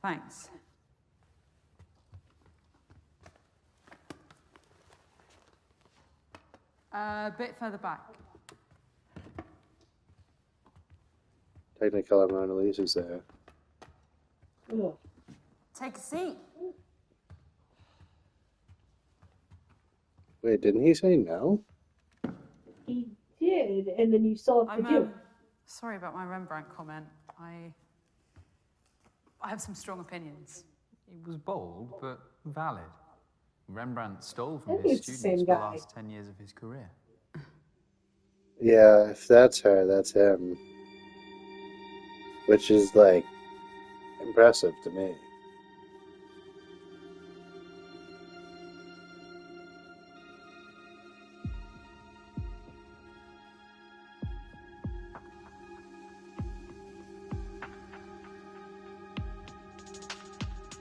Thanks. A bit further back. Technicolor Mona Lisa's there. Take a seat. Wait, didn't he say no? He did, and then you still have to do. Sorry about my Rembrandt comment. I have some strong opinions. It was bold, but valid. Rembrandt stole from Maybe his it's the students same for the guy. last 10 years of his career. Yeah, if that's her, that's him. Which is, like, impressive to me.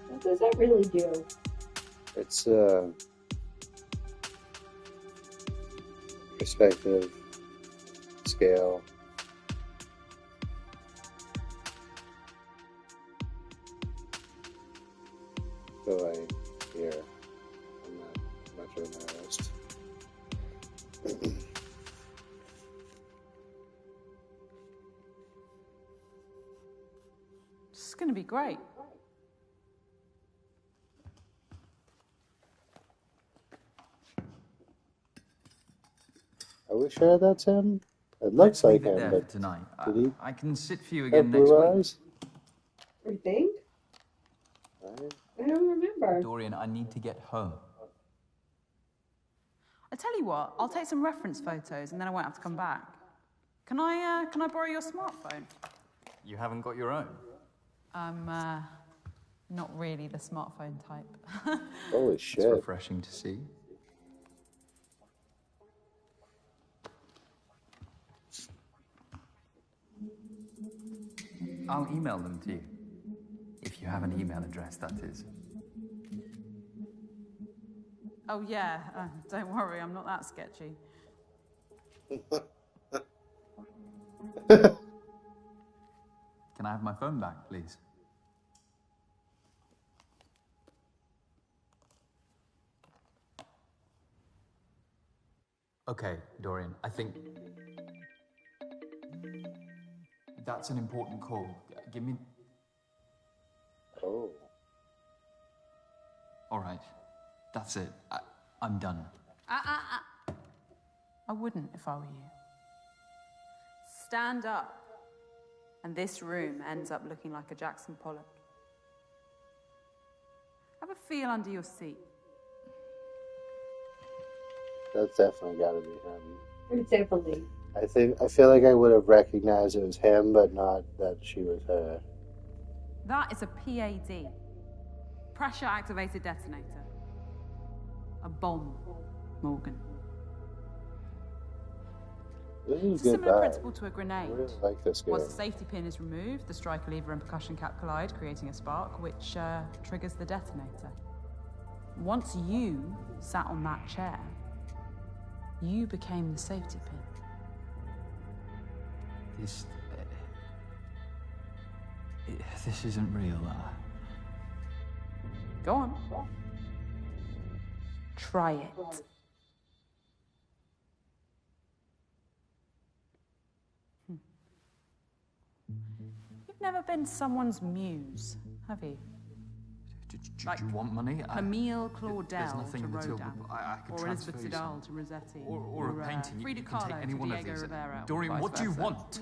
What does that really do? It's, perspective, scale. So here. I'm not much of an artist. This is going to be great. Are we sure that's him? It Let's looks like leave it him, there but for tonight. did he I can sit for you have again next blue week. eyes? You think? I don't remember. Dorian, I need to get home. I tell you what, I'll take some reference photos and then I won't have to come back. Can I borrow your smartphone? You haven't got your own? I'm not really the smartphone type. Holy shit. It's refreshing to see. I'll email them to you. If you have an email address, that is. Oh yeah, don't worry, I'm not that sketchy. Can I have my phone back, please? Okay, Dorian, I think... That's an important call. Give me... Oh. All right. That's it. I'm done. I wouldn't if I were you. Stand up. And this room ends up looking like a Jackson Pollock. Have a feel under your seat. That's definitely gotta be him. It's definitely. I feel like I would have recognized it was him, but not that she was her. That is a PAD. Pressure activated detonator. A bomb, Morgan. This is It's a a good similar vibe. principle to a grenade. I really like this game. Once the safety pin is removed, the striker lever and percussion cap collide, creating a spark, which triggers the detonator. Once you sat on that chair, you became the safety pin. This isn't real. Go on. Try it. You've never been someone's muse, have you? Do you want money? Camille There's Claudel nothing to Matilda, Rodin, but I could or transfer Elizabeth you Siddal some. to Rossetti, Or a painting. Frida You can take Kahlo any to one of Diego these. Rivera, or Dorian, vice what do you versa. want?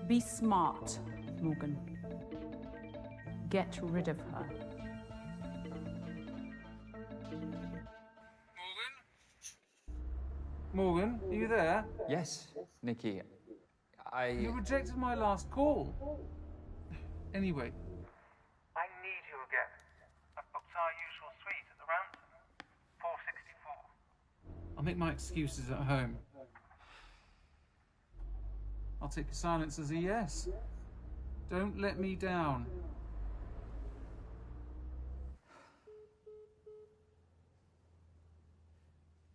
Be smart, Morgan. Get rid of her. Morgan, are you there? Yes, Nikki. You rejected my last call. Anyway. I need you again. I've booked our usual suite at the Ransom. 464. I'll make my excuses at home. I'll take your silence as a yes. Don't let me down.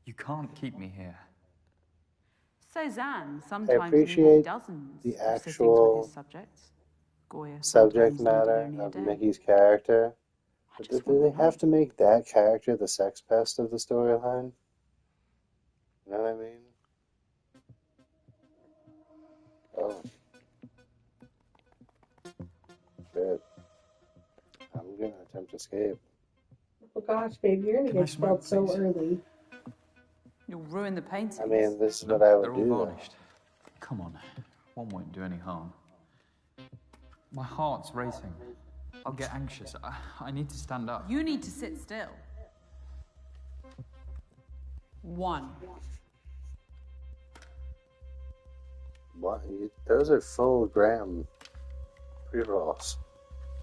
You can't keep me here. Cezanne I sometimes needed appreciate dozens the of sittings with actual his subjects. Goya subject sometimes needed matter only a of day. Mickey's character. But do they have to make that character the sex pest of the storyline? You know what I mean? Oh. Shit. I'm gonna attempt escape. Oh gosh, babe, you're gonna Can I get smoke, expelled so please? early. You'll ruin the paintings. I mean, this is what I would They're all do. Though. varnished. Come on, one won't do any harm. My heart's racing. I'll get anxious. I need to stand up. You need to sit still. 1. What? Those are full gram pre-rolls.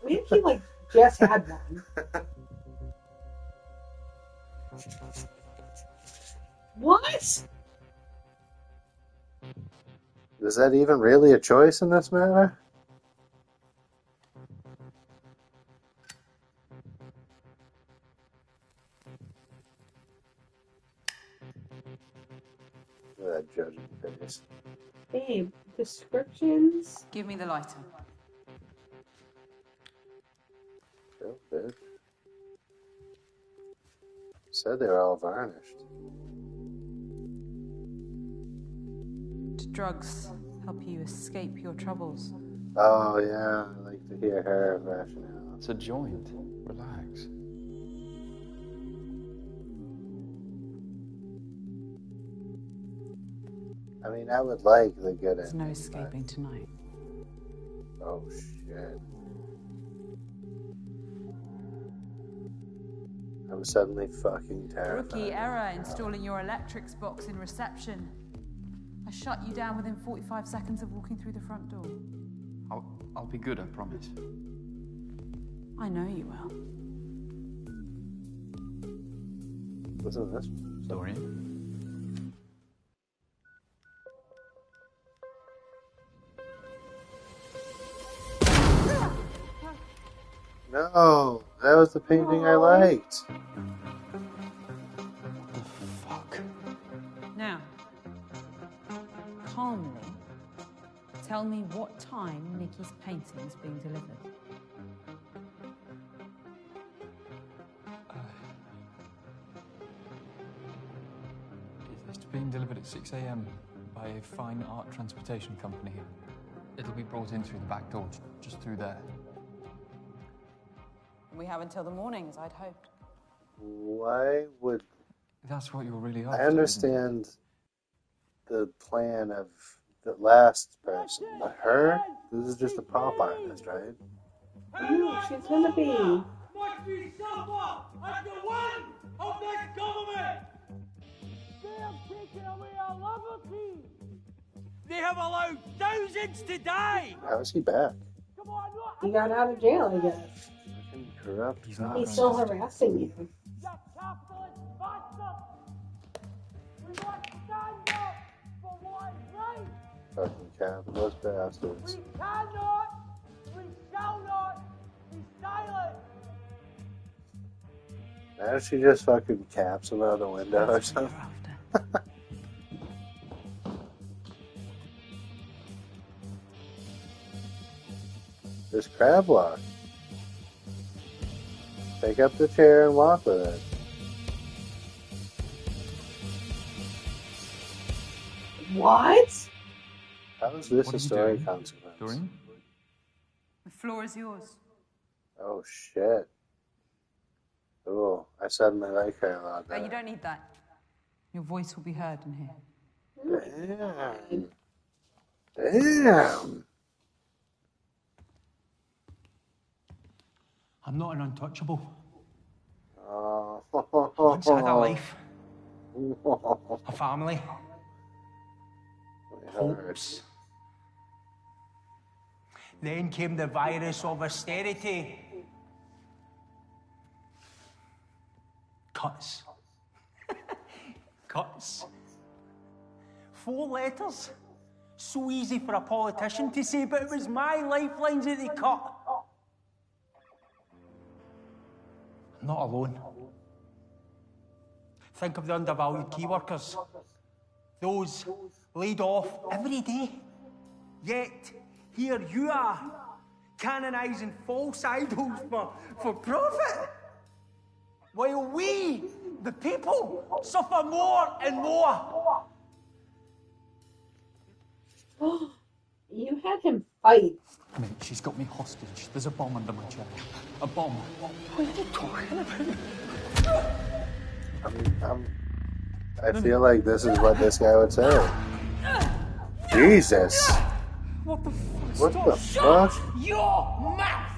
We actually like just had one. What? Is that even really a choice in this matter? Look at that judging face. Babe, descriptions. Give me the lighter. Chill, bitch. Said they were all varnished. Do drugs help you escape your troubles? Oh yeah, I like to hear her rationale. It's a joint. Relax. I mean, I would like the good There's ending. no escaping tonight. Oh shit. I'm suddenly fucking terrified. Rookie error installing your electrics box in reception. I shut you down within 45 seconds of walking through the front door. I'll be good, I promise. I know you will. Listen to this. Dorian? No, that was the painting I liked. Now, calmly, tell me what time Nikki's painting's being delivered. It's being delivered at 6 a.m. by a fine art transportation company. It'll be brought in through the back door, just through there. We have until the morning, as I'd hoped. Why would... That's what you're really after. I understand the plan of the last person, but her? This is just a prop artist, right? No, she's gonna be. Must be suffer at the will of this government. They have taken away our liberty. They have allowed thousands to die. How is he back? He got out of jail, I guess. Corrupt. He's still harassing you. Capitalist bastard. We must stand up for what is right. Fucking capitalist bastards. We cannot, we shall not be silent. Now she just fucking caps him out the window or something. This crab walk. Take up the chair and walk with it. What? How is this What a are you story doing, consequence? Doreen? The floor is yours. Oh shit. Oh, I suddenly like her a lot Oh, you better. don't need that. Your voice will be heard in here. Damn. Damn. I'm not an untouchable. Oh. I once had a life. A family. Hopes. Then came the virus of austerity. Cuts. Cuts. 4 letters. So easy for a politician to say, but it was my lifelines that they cut. I'm not alone. Think of the undervalued key workers. Those laid off every day. Yet, here you are, canonising false idols for profit. While we, the people, suffer more and more. You had him fight. Mate, she's got me hostage. There's a bomb under my chair. A bomb. What are you talking about? I feel like this is what this guy would say. Jesus. What the fuck? What Stop. the fuck? Your mouth!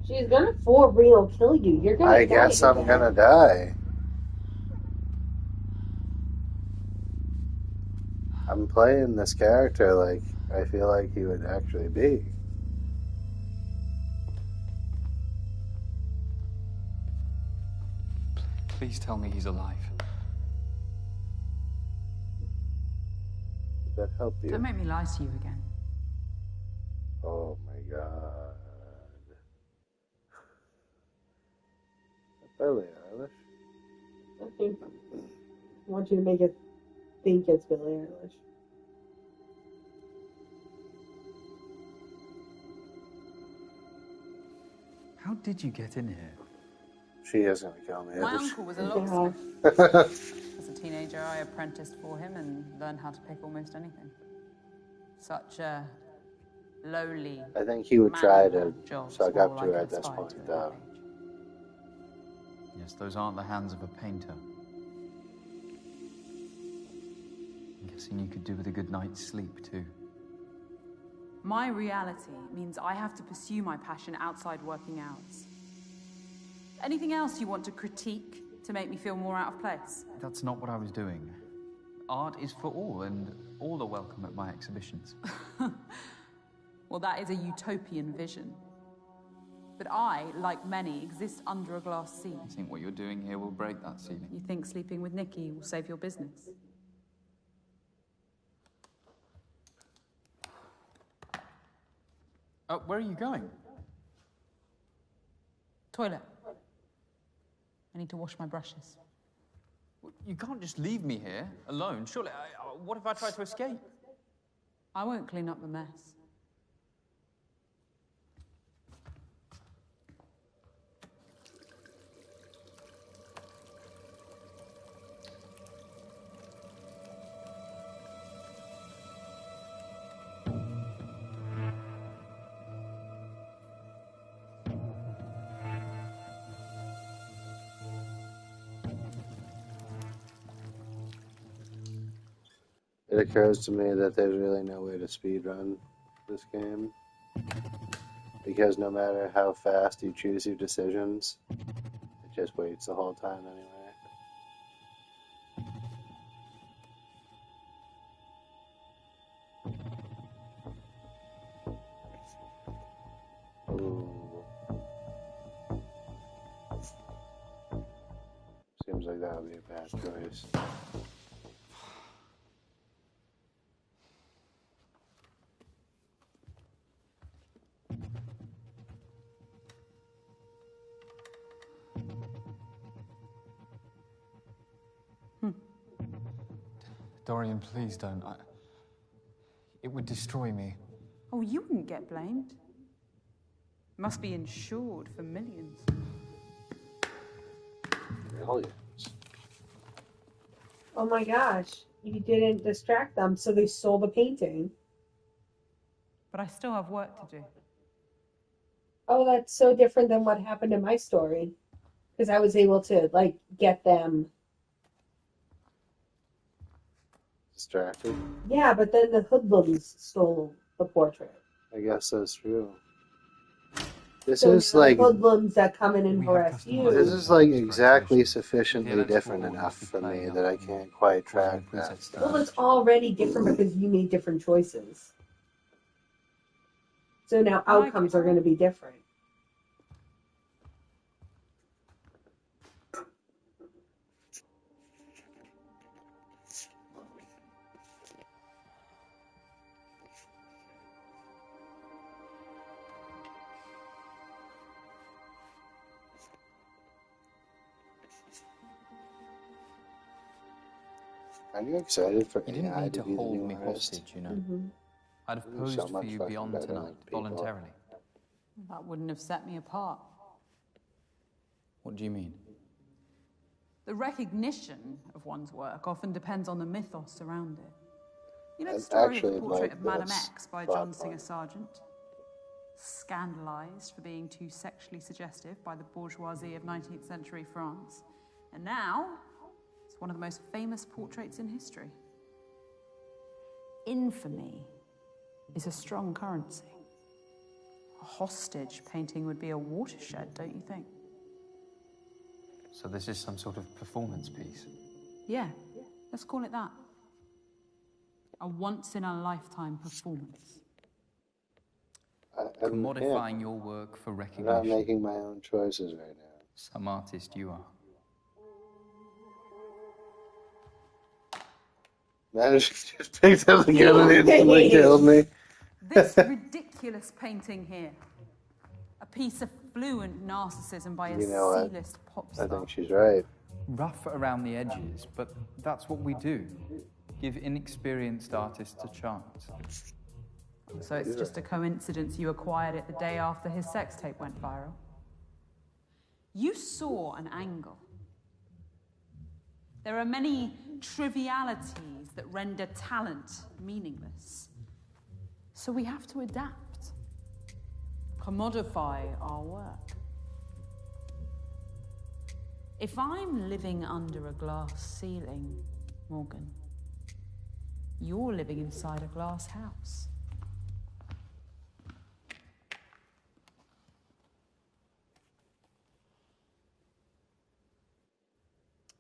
She's gonna for real kill you. You're gonna I die. guess I'm gonna die. I'm playing this character like I feel like he would actually be. Please tell me he's alive. Would that help you? Don't make me lie to you again. Oh my god. Billie Eilish? I think I want you to make it think it's Billie Eilish. How did you get in here? She is gonna kill me. My isn't she? uncle was a locksmith. As a teenager, I apprenticed for him and learned how to pick almost anything. Such a lowly, I think he would try to manual job, suck all up I to her could at this aspire point, to at though. that age. Yes, those aren't the hands of a painter. I'm guessing you could do with a good night's sleep, too. My reality means I have to pursue my passion outside working hours. Anything else you want to critique to make me feel more out of place? That's not what I was doing. Art is for all, and all are welcome at my exhibitions. Well, that is a utopian vision. But I, like many, exist under a glass ceiling. I think what you're doing here will break that ceiling. You think sleeping with Nikki will save your business? Where are you going? Toilet. I need to wash my brushes. You can't just leave me here, alone. Surely, what if I try to escape? I won't clean up the mess. It occurs to me that there's really no way to speedrun this game. Because no matter how fast you choose your decisions, it just waits the whole time anyway. Ooh. Seems like that would be a bad choice. Dorian, please don't. It would destroy me. Oh, you wouldn't get blamed. Must be insured for millions. Millions. Oh my gosh. You didn't distract them, so they stole the painting. But I still have work to do. Oh, that's so different than what happened in my story. Because I was able to, like, get them. Distracted? Yeah, but then the hoodlums stole the portrait. I guess that's true. This So is now like the hoodlums that come in and harass you. this is like exactly sufficiently different enough for me that I can't quite track that. Well, it's already different because you made different choices. So now outcomes are going to be different. Are you excited for You didn't AI need to to be the hold new me artist? hostage, you know. Mm-hmm. I'd have I'm posed so for much you fucking beyond better tonight, than people. voluntarily. That wouldn't have set me apart. What do you mean? The recognition of one's work often depends on the mythos around it. You know the I'd story of the actually portrait like of Madame this X by plot John Singer point. Sargent? Scandalized for being too sexually suggestive by the bourgeoisie of 19th century France. And now, it's one of the most famous portraits in history. Infamy is a strong currency. A hostage painting would be a watershed, don't you think? So this is some sort of performance piece? Yeah, let's call it that. A once-in-a-lifetime performance. Commodifying your work for I'm recognition. not making my own choices right now. Some artist you are. Man, she just picked up the gun and instantly killed me. This ridiculous painting here. A piece of fluent narcissism by a You know what? C-list pop I star. think she's right. Rough around the edges, but that's what we do. Give inexperienced artists a chance. So it's just a coincidence you acquired it the day after his sex tape went viral? You saw an angle. There are many trivialities that render talent meaningless. So we have to adapt, commodify our work. If I'm living under a glass ceiling, Morgan, you're living inside a glass house.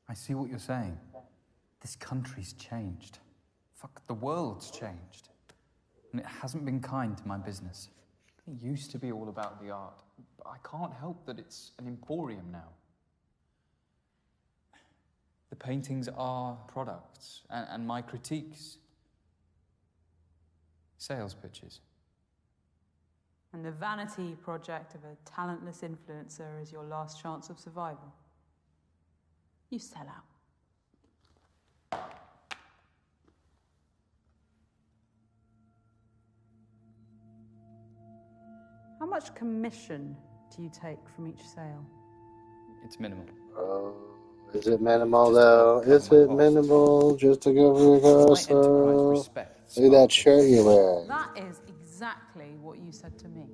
I see what you're saying. This country's changed. Fuck, the world's changed. And it hasn't been kind to my business. It used to be all about the art, but I can't help that it's an emporium now. The paintings are products, and my critiques, sales pitches. And the vanity project of a talentless influencer is your last chance of survival. You sell out. How much commission do you take from each sale? It's minimal. Oh, is it minimal though? Is it minimal just to go for your cost? Look at that shirt you're wearing. That is exactly what you said to me.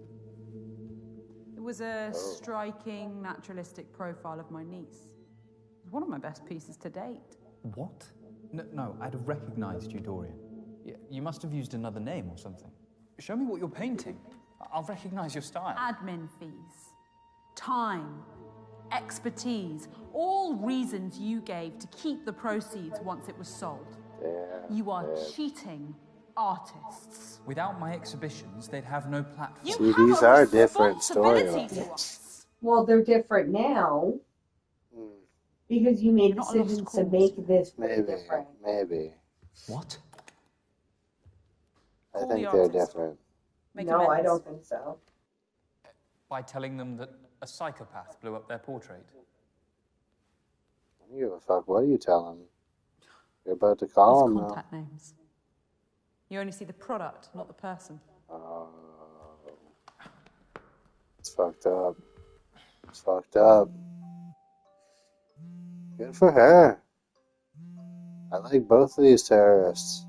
It was a striking, naturalistic profile of my niece. It was one of my best pieces to date. What? No, I'd have recognized you, Dorian. You must have used another name or something. Show me what you're painting. I'll recognize your style. Admin fees, time, expertise, all reasons you gave to keep the proceeds once it was sold. You are cheating artists. Without my exhibitions, they'd have no platform. See, these are different storylines. Well, they're different now because you made decisions to make this different. Maybe. What? I think they're different. No, I don't think so. By telling them that a psychopath blew up their portrait. I don't give a fuck what you tell them. You're about to call them now. Contact names. You only see the product, not the person. Oh. It's fucked up. It's fucked up. Good for her. I like both of these terrorists.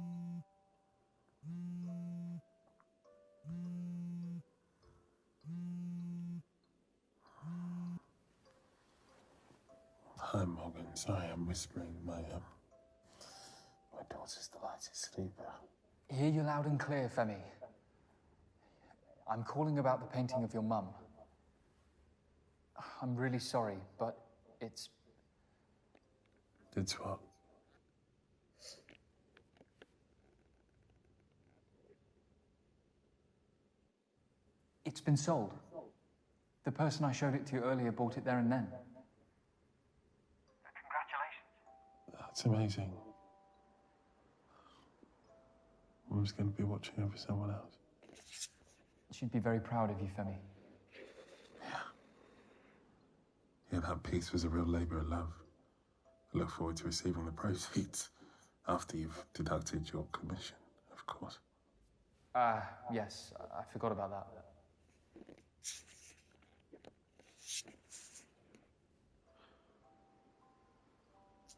Hi, Morgan. Sorry, I'm whispering. My daughter's the lightest sleeper. Hear you loud and clear, Femi. I'm calling about the painting of your mum. I'm really sorry, but it's... It's what? It's been sold. The person I showed it to earlier bought it there and then. Congratulations. That's amazing. Mum's going to be watching over someone else. She'd be very proud of you, Femi. Yeah, that piece was a real labour of love. I look forward to receiving the proceeds after you've deducted your commission, of course. Yes, I forgot about that.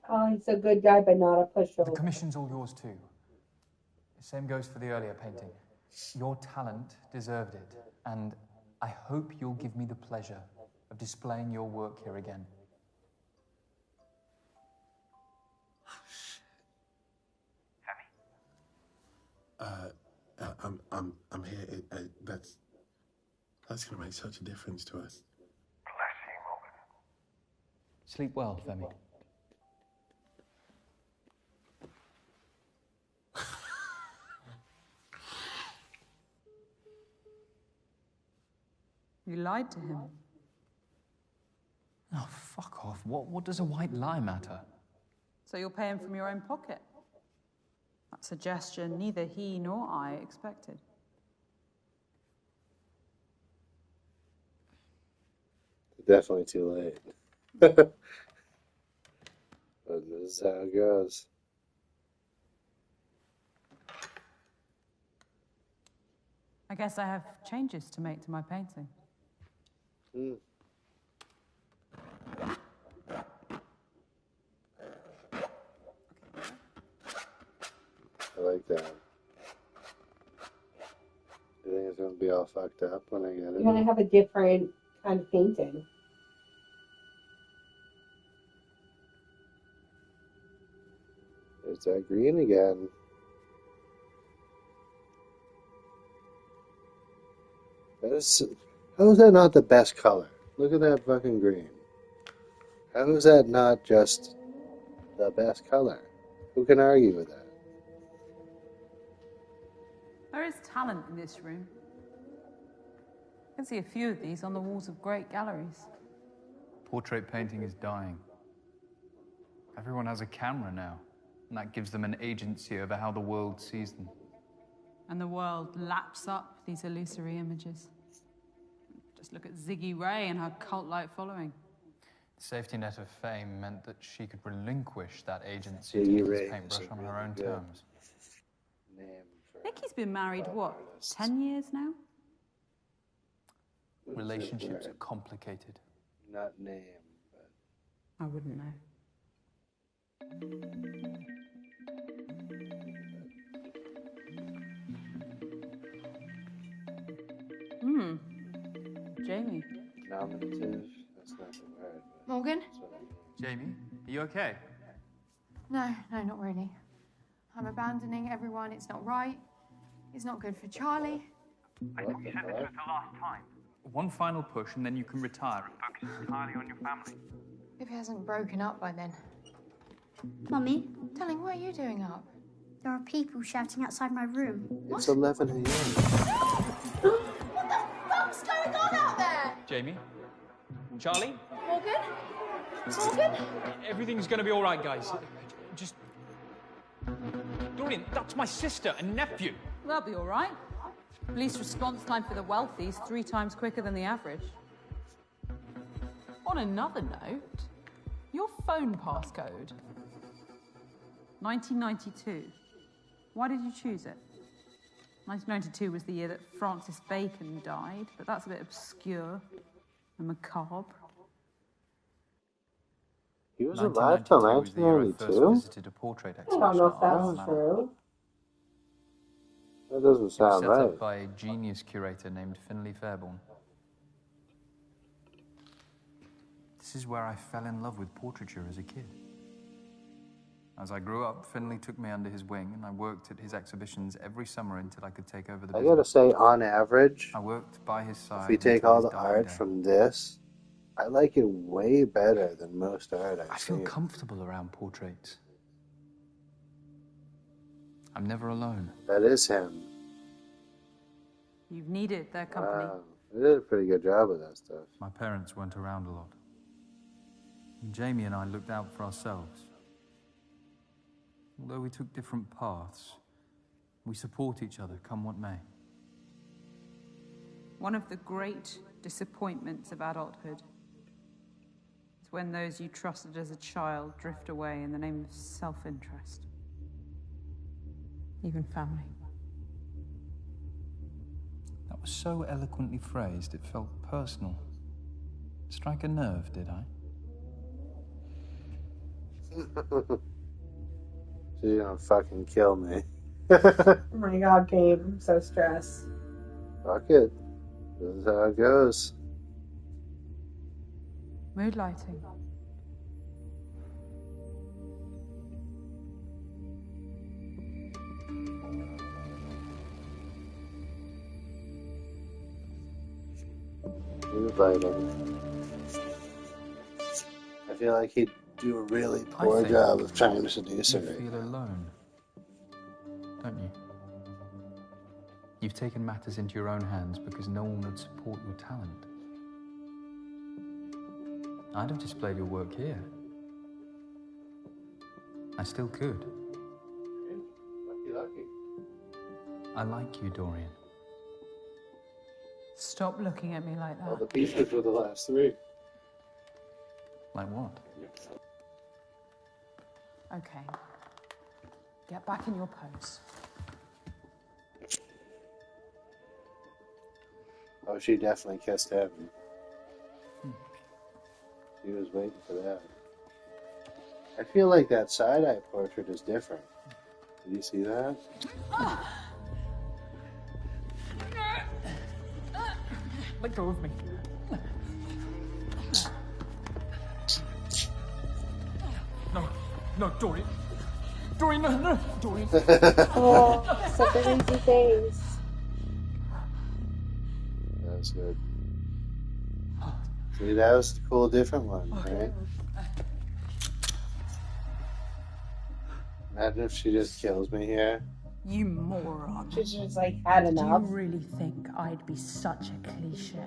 Oh, he's a good guy, but not a pushover. The commission's all yours too. Same goes for the earlier painting. Your talent deserved it, and I hope you'll give me the pleasure of displaying your work here again. I'm here. That's going to make such a difference to us. Bless you, Morgan. Sleep well, Femi. You lied to him. Oh, fuck off. What does a white lie matter? So you're paying from your own pocket. That's a gesture neither he nor I expected. Definitely too late. But this is how it goes. I guess I have changes to make to my painting. I like that. You think it's going to be all fucked up when I get it? You're going to have a different kind of painting. There's that green again. How is that not the best color? Look at that fucking green. How is that not just the best color? Who can argue with that? There is talent in this room. I can see a few of these on the walls of great galleries. Portrait painting is dying. Everyone has a camera now, and that gives them an agency over how the world sees them. And the world laps up these illusory images. Just look at Ziggy Ray and her cult-like following. The safety net of fame meant that she could relinquish that agency to use his paintbrush on her own terms. Nicky's been married, what, 10 years now? Relationships are complicated. Not name, but... I wouldn't know. Jamie. Nominative? That's not the word. Morgan? Jamie, are you okay? No, not really. I'm abandoning everyone. It's not right. It's not good for Charlie. I thought you said this was the last time. One final push and then you can retire. Focus entirely on your family. If he hasn't broken up by then. Mummy, Darling, what are you doing up? there are people shouting outside my room. It's 11 a.m. What the fuck's going on out there? Jamie? Charlie? Morgan? Everything's gonna be all right, guys. Just... Dorian, that's my sister and nephew. They'll be all right. Police response time for the wealthy is 3 times quicker than the average. On another note, your phone passcode. 1992. Why did you choose it? 1992 was the year that Francis Bacon died, but that's a bit obscure and macabre. He was alive till 1992 was the year I first 1992? visited a portrait I exhibition don't know at if that's Argyle Manor. true. That doesn't It was sound set right. up by a genius curator named Finlay Fairborn. This is where I fell in love with portraiture as a kid. As I grew up, Finlay took me under his wing, and I worked at his exhibitions every summer until I could take over the I business. gotta say, on average, I worked by his side if we take until all his the dying art day. from this, I like it way better than most art I've I feel seen. comfortable around portraits. I'm never alone. That is him. You've needed their company. Wow. They did a pretty good job with that stuff. My parents weren't around a lot. And Jamie and I looked out for ourselves. Although we took different paths, we support each other, come what may. One of the great disappointments of adulthood is when those you trusted as a child drift away in the name of self-interest. Even family. That was so eloquently phrased, it felt personal. Strike a nerve, did I? She's gonna fucking kill me. Oh my god, Gabe, I'm so stressed. Fuck it. This is how it goes. Mood lighting. Mood lighting. I feel like he'd do a really poor job of trying to seduce her. You feel alone, don't you? You've taken matters into your own hands because no one would support your talent. I'd have displayed your work here. I still could. Lucky. I like you, Dorian. Stop looking at me like that. All the pieces were the last three. Like what? Okay. Get back in your pose. Oh, she definitely kissed him. He was waiting for that. I feel like that side-eye portrait is different. Did you see that? Let go of me. No, Dorian. Dorian, no, Dorian. Oh, such an easy face. That was good. See, that was the cool, different one, right? Imagine if she just kills me here. You moron. She's just like had enough. Do you really think I'd be such a cliche?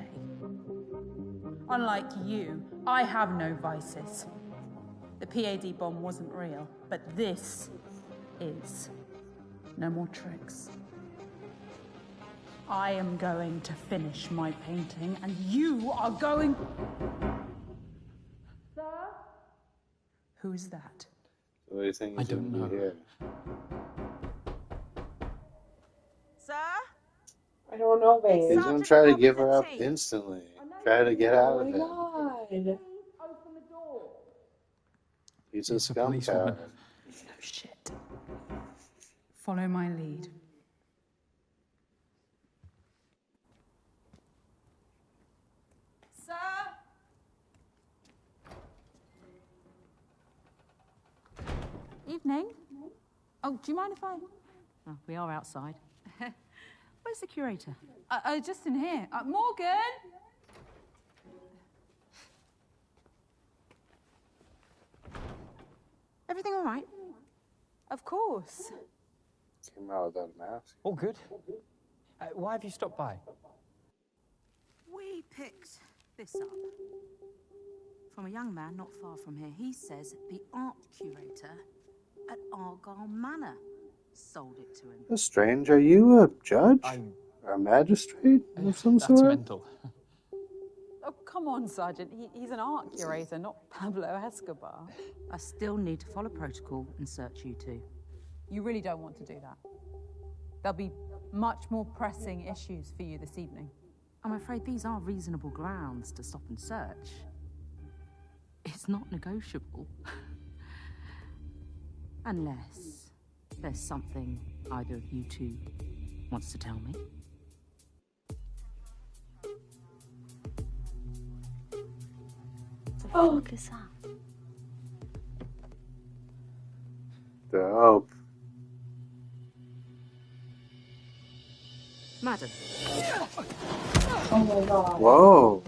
Unlike you, I have no vices. The PAD bomb wasn't real, but this is. No more tricks. I am going to finish my painting, and you are going... Sir? Who is that? What do you think he's going to do here? Sir? I don't know, babe. He's going to try to give her up instantly. Try to get out of it. Oh my god. He's a scum power. No shit. Follow my lead. Sir? Evening. Oh, do you mind if I... Oh, we are outside. Where's the curator? Just in here. Morgan! Everything all right? Of course. Came out without a mask. All good. Why have you stopped by? We picked this up from a young man not far from here. He says the art curator at Argyle Manor sold it to him. That's strange. Are you a judge? Or a magistrate of some That's sort? mental. Oh, come on, Sergeant. He's an art curator, not Pablo Escobar. I still need to follow protocol and search you two. You really don't want to do that. There'll be much more pressing issues for you this evening. I'm afraid these are reasonable grounds to stop and search. It's not negotiable. Unless there's something either of you two wants to tell me. Oh, fuck is that? Dope. Madam. Oh my god. Whoa.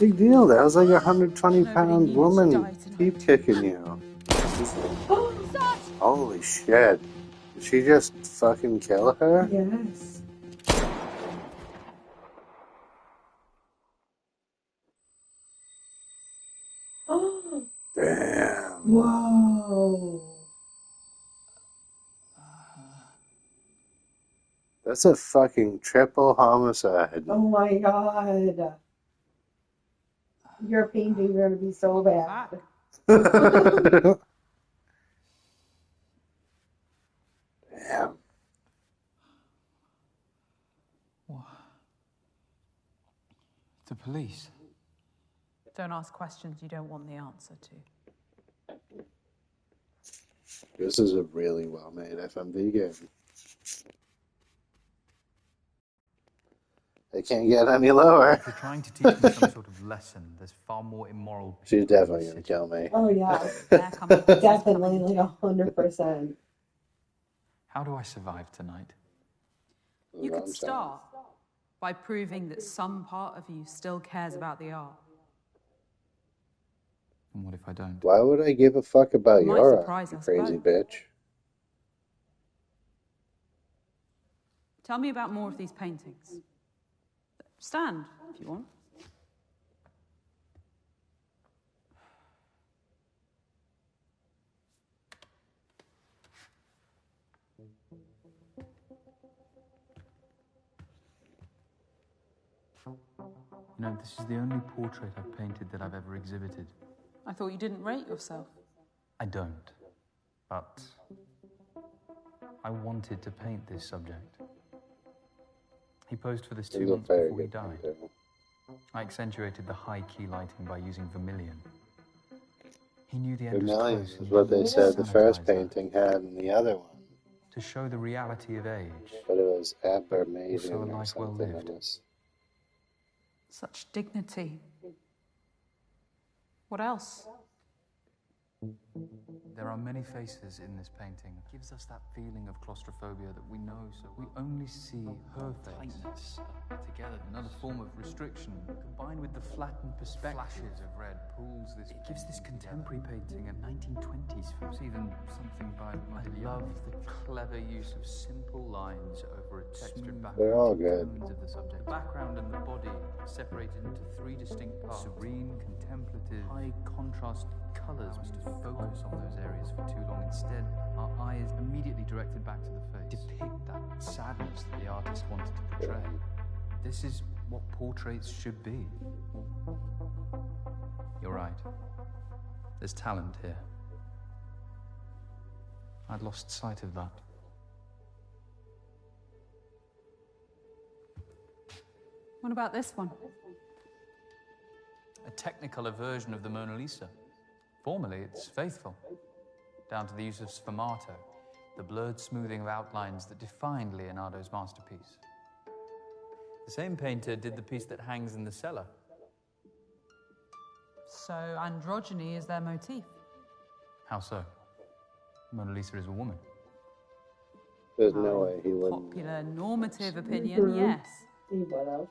Big deal. That was like a 120-pound woman keep kicking you. Holy shit. Did she just fucking kill her? Yes. Oh. Damn. Whoa. That's a fucking triple homicide. Oh my god. Your painting's gonna be so bad. Damn. The police. Don't ask questions you don't want the answer to. This is a really well-made FMV game. They can't get any lower. If you're trying to teach me some sort of lesson, there's far more immoral people. She's definitely gonna kill me. Oh yeah. Definitely, like 100%. How do I survive tonight? You could start by proving that some part of you still cares about the art. And what if I don't? Why would I give a fuck about Might your surprise art, us you crazy both. bitch? Tell me about more of these paintings. Stand, if you want. You know, this is the only portrait I've painted that I've ever exhibited. I thought you didn't rate yourself. I don't. But I wanted to paint this subject. He posed for this 2 months before he died. I accentuated the high key lighting by using vermilion. He knew the end was Vermilion close. is and what he they said the sanitized first that painting had in the other one. to show the reality of age. But it was amazing Also a or life well something. lived. It was- Such dignity. What else? There are many faces in this painting. It gives us that feeling of claustrophobia that we know, so we only see her tightness together. Another form of restriction, combined with the flattened perspective. Flashes of red pulls this. It gives this contemporary painting a 1920s feel. It's even something by Modigliani. I love the clever use of simple lines over a textured background. They're all good. Tones of the subject. The background and the body are separated into three distinct parts. Serene, contemplative, high contrast colours. We just focus on those areas for too long. Instead, our eye is immediately directed back to the face. Depict that sadness that the artist wanted to portray. This is what portraits should be. You're right. There's talent here. I'd lost sight of that. What about this one? A technicolor version of the Mona Lisa. Formally, it's faithful, down to the use of sfumato, the blurred smoothing of outlines that defined Leonardo's masterpiece. The same painter did the piece that hangs in the cellar. So androgyny is their motif. How so? Mona Lisa is a woman. There's no way he wouldn't. Popular normative opinion, yes. He would have.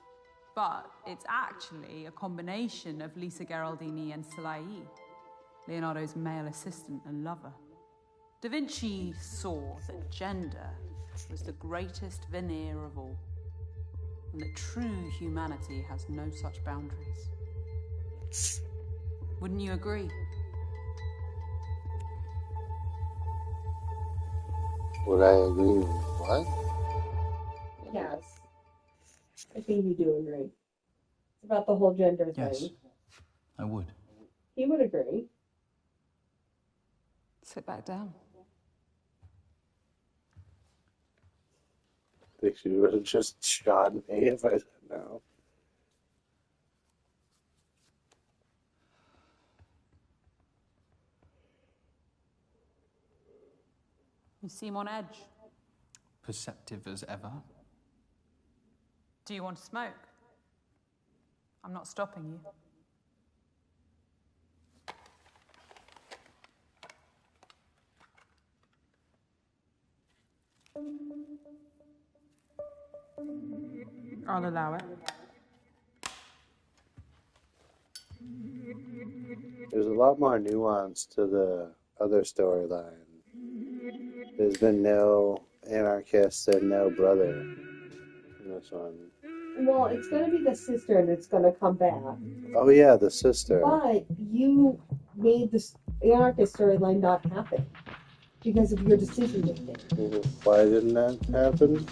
But it's actually a combination of Lisa Gherardini and Salai, Leonardo's male assistant and lover. Da Vinci saw that gender was the greatest veneer of all, and that true humanity has no such boundaries. Wouldn't you agree? Would I agree with what? Yes. I think you do agree. It's about the whole gender Yes, thing. I would. He would agree. Sit back down. think she would have just shot me if I said no. You seem on edge. Perceptive as ever. Do you want to smoke? I'm not stopping you. I'll allow it. There's a lot more nuance to the other storyline. There's been no anarchist and no brother in this one. Well, it's going to be the sister and it's going to come back. Oh yeah, the sister. But you made the anarchist storyline not happen because of your decision making. Why didn't that happen?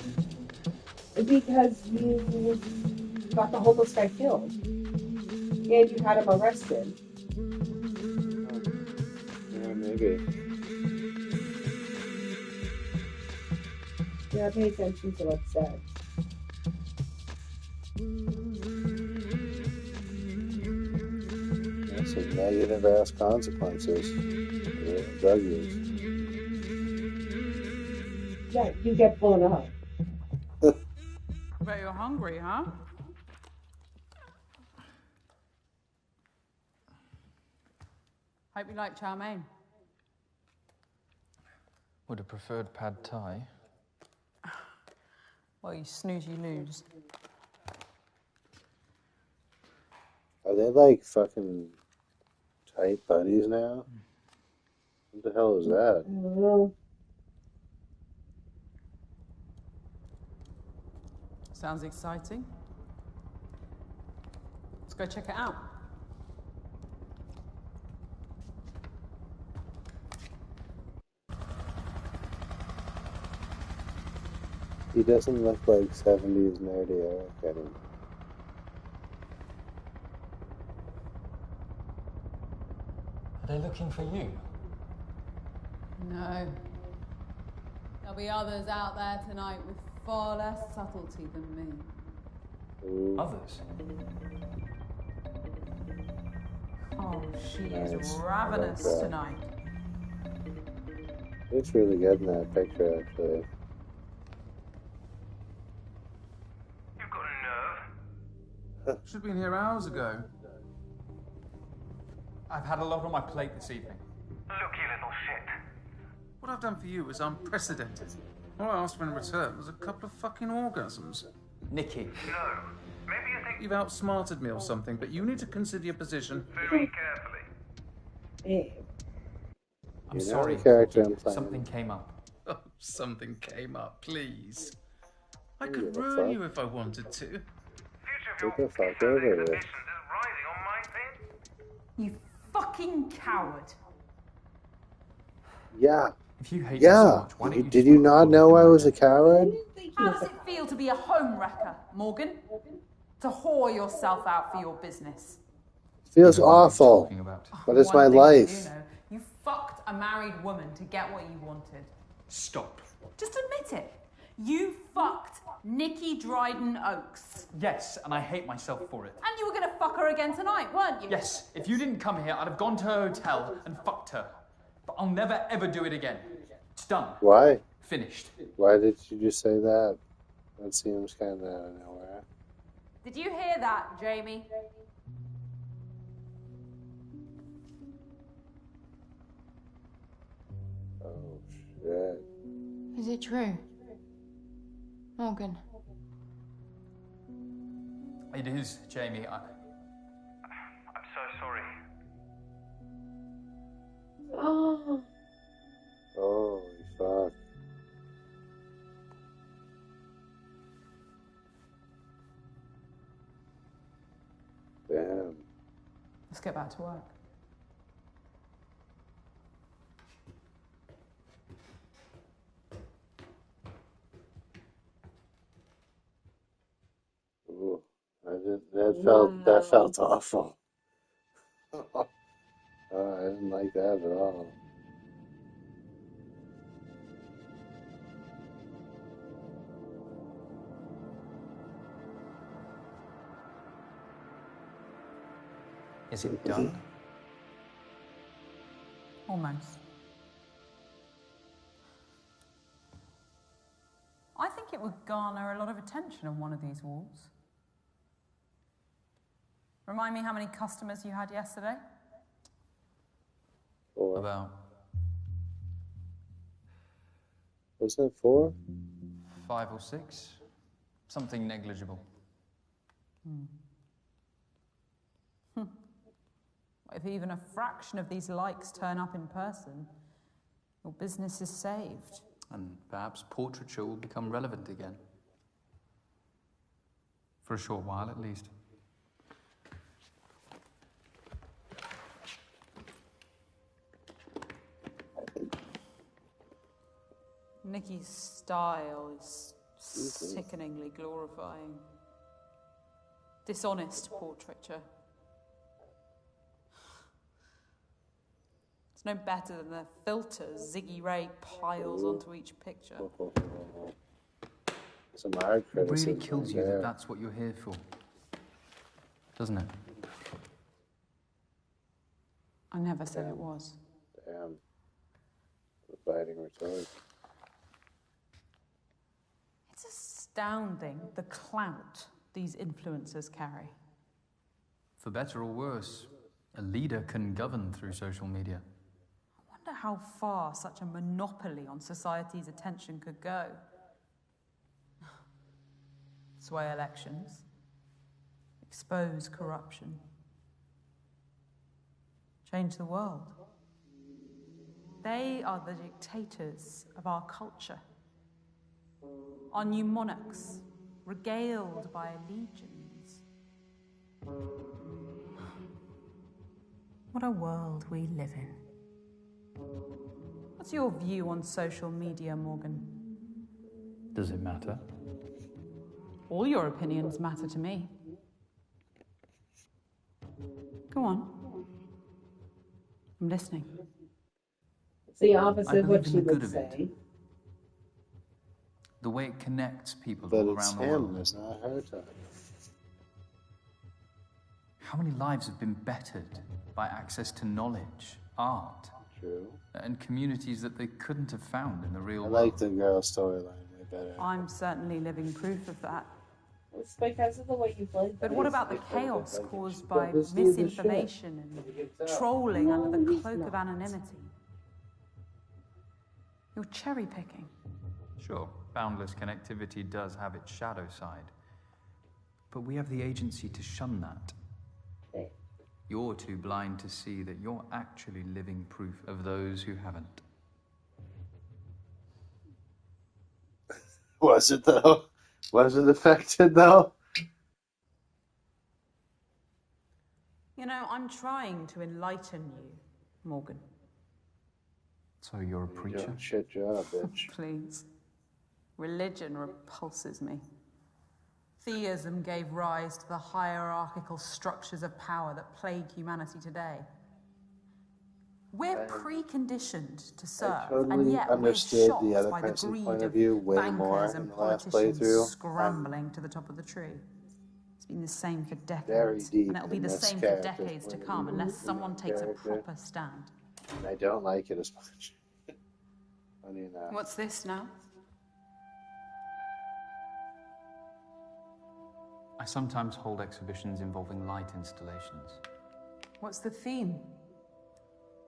Because you got the homeless guy killed. And you had him arrested. Yeah, maybe. Yeah, pay attention to what's said. That's some negative ass consequences. Drug use. Yeah, you get blown up. Bet you're hungry, huh? Hope you like chow mein. Would have preferred pad thai. Well, you snooze, you lose. Are they like fucking tight buddies now? What the hell is that? I don't know. Sounds exciting. Let's go check it out. He doesn't look like 70s nerdy Eric anymore. Are they looking for you? No. There'll be others out there tonight with far less subtlety than me. Others? Oh, she Nice. is ravenous I like that. tonight. Looks really good in that picture, actually. Should have been here hours ago. I've had a lot on my plate this evening. Look, you little shit. What I've done for you is unprecedented. All I asked for in return was a couple of fucking orgasms. Nikki. No. Maybe you think You've outsmarted me or something, but you need to consider your position. very carefully. I'm You know sorry. the character I'm playing. Something came up. Oh, something came up, please. I Who could gives a ruin fuck? you if I wanted to. Get the fuck over here. You fucking coward. Yeah. If you hate me so Yeah. much, why don't you Did you not know I was a coward? How does it feel to be a home wrecker, Morgan? To whore yourself out for your business? Feels awful. But it's my One thing I life. do know, you fucked a married woman to get what you wanted. Stop. Just admit it. You fucked Nikki Dryden Oakes. Yes, and I hate myself for it. And you were gonna fuck her again tonight, weren't you? Yes, if you didn't come here, I'd have gone to her hotel and fucked her. But I'll never ever do it again. It's done. Why? Finished. Why did you just say that? That seems kind of out of nowhere. Did you hear that, Jamie? Oh, shit. Is it true? Morgan. It is, Jamie. I'm so sorry. Oh. Holy fuck. Damn. Let's get back to work. Ooh, that felt awful. Oh, I didn't like that at all. Is it done? Almost. I think it would garner a lot of attention on one of these walls. Remind me how many customers you had yesterday? About Was that 4? 5 or 6. Something negligible. If even a fraction of these likes turn up in person, your business is saved. And perhaps portraiture will become relevant again. For a short while, at least. Nikki's style is sickeningly glorifying. Dishonest portraiture. It's no better than the filters Ziggy Ray piles onto each picture. Some hard It really criticism kills you there. that that's what you're here for, doesn't it? I never said it was. Damn. The biting retort. It's astounding the clout these influencers carry. For better or worse, a leader can govern through social media. I wonder how far such a monopoly on society's attention could go. Sway elections, expose corruption, change the world. They are the dictators of our culture. Our new monarchs, regaled by legions. What a world we live in. What's your view on social media, Morgan? Does it matter? All your opinions matter to me. Go on. I'm listening. It's the opposite of what believe in she the good would of it. say. The way it connects people But all it's around the him, world. it's not her time. How many lives have been bettered by access to knowledge, art, True. and communities that they couldn't have found in the real I world? like the girl storyline way better. I'm certainly living proof of that. It's because of the way you played But that. what about the chaos caused by This dude's a misinformation and trolling under the cloak of anonymity? You're cherry picking. Sure, boundless connectivity does have its shadow side. But we have the agency to shun that. You're too blind to see that you're actually living proof of those who haven't. Was it though? Was it affected though? You know, I'm trying to enlighten you, Morgan. So you're a preacher? Shit job, bitch. Please. Religion repulses me. Theism gave rise to the hierarchical structures of power that plague humanity today. We're preconditioned to serve, I totally and yet we're understood shocked the other by the person's greed point of of view way more bankers in and the last politicians playthrough. scrambling to the top of the tree. It's been the same for Very decades, deep and it'll be in the this same for character's decades to point of come view unless in someone that takes a character. proper stand. And I don't like it as much. Funny enough. What's this now? I sometimes hold exhibitions involving light installations. What's the theme?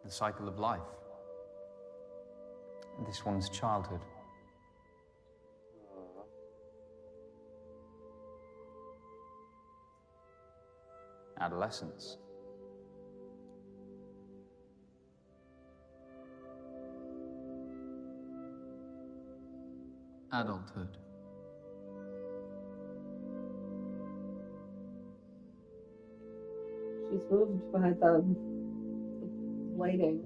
The cycle of life. This one's childhood. Adolescence. Adulthood. She's moved by the lighting.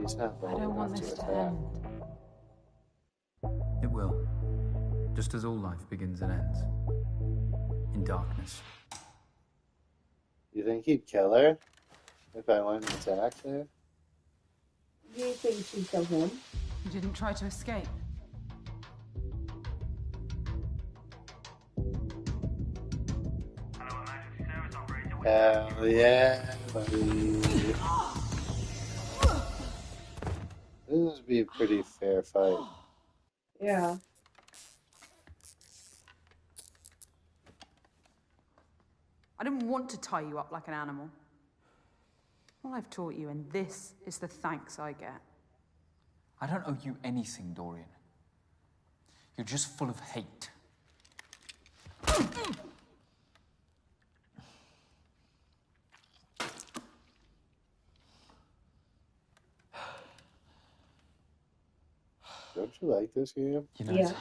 He's not I bold don't want enough this to to attack. end. It will. Just as all life begins and ends. In darkness. You think he'd kill her if I went and attacked her? Do you think she'd kill him? You didn't try to escape. Hell yeah, buddy. This would be a pretty fair fight. Yeah. I didn't want to tie you up like an animal. Well, I've taught you, and this is the thanks I get. I don't owe you anything, Dorian. You're just full of hate. Don't you like this game? You know, Yeah. it's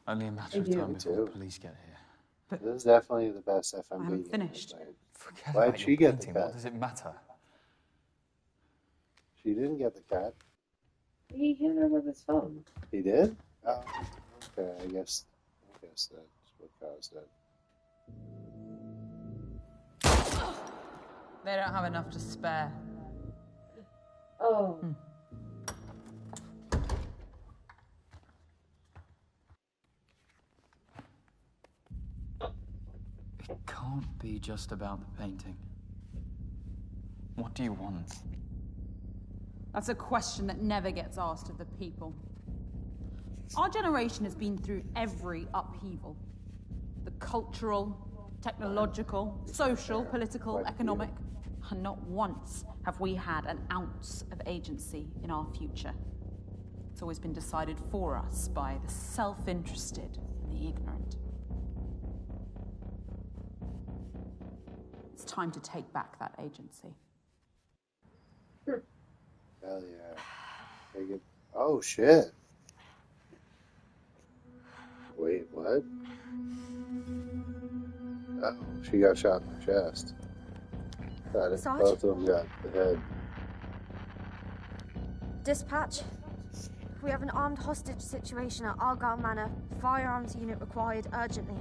only a matter I of do. time Me before too. the police get here. This is definitely the best FMV I haven't game finished. I've played. Forget Why'd about she your get the painting. cut? What does it matter? She didn't get the cut. He hit her with his phone. He did? Oh, okay. I guess that's what caused it. They don't have enough to spare. Oh. It can't be just about the painting. What do you want? That's a question that never gets asked of the people. Our generation has been through every upheaval. The cultural, technological, social, political, economic. And not once have we had an ounce of agency in our future. It's always been decided for us by the self-interested and the ignorant. It's time to take back that agency. Hell yeah. Take it. Oh shit. Wait, what? Oh, she got shot in the chest. Got it. Sarge? Both of them got the head. Dispatch. We have an armed hostage situation at Argyle Manor. Firearms unit required urgently.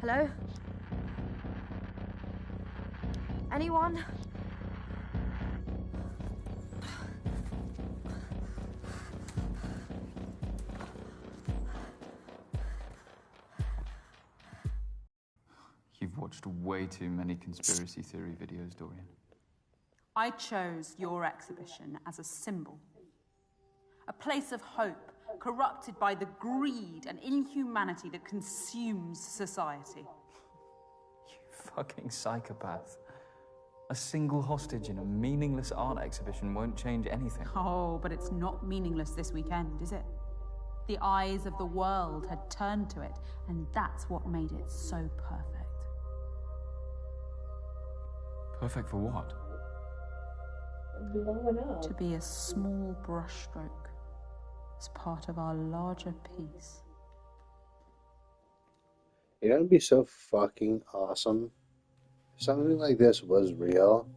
Hello? Anyone? You've watched way too many conspiracy theory videos, Dorian. I chose your exhibition as a symbol. A place of hope, corrupted by the greed and inhumanity that consumes society. Fucking psychopath. A single hostage in a meaningless art exhibition won't change anything. Oh, but it's not meaningless this weekend, is it? The eyes of the world had turned to it, and that's what made it so perfect. Perfect for what? Blowing up. To be a small brushstroke as part of our larger piece. You know, it'd be so fucking awesome if something like this was real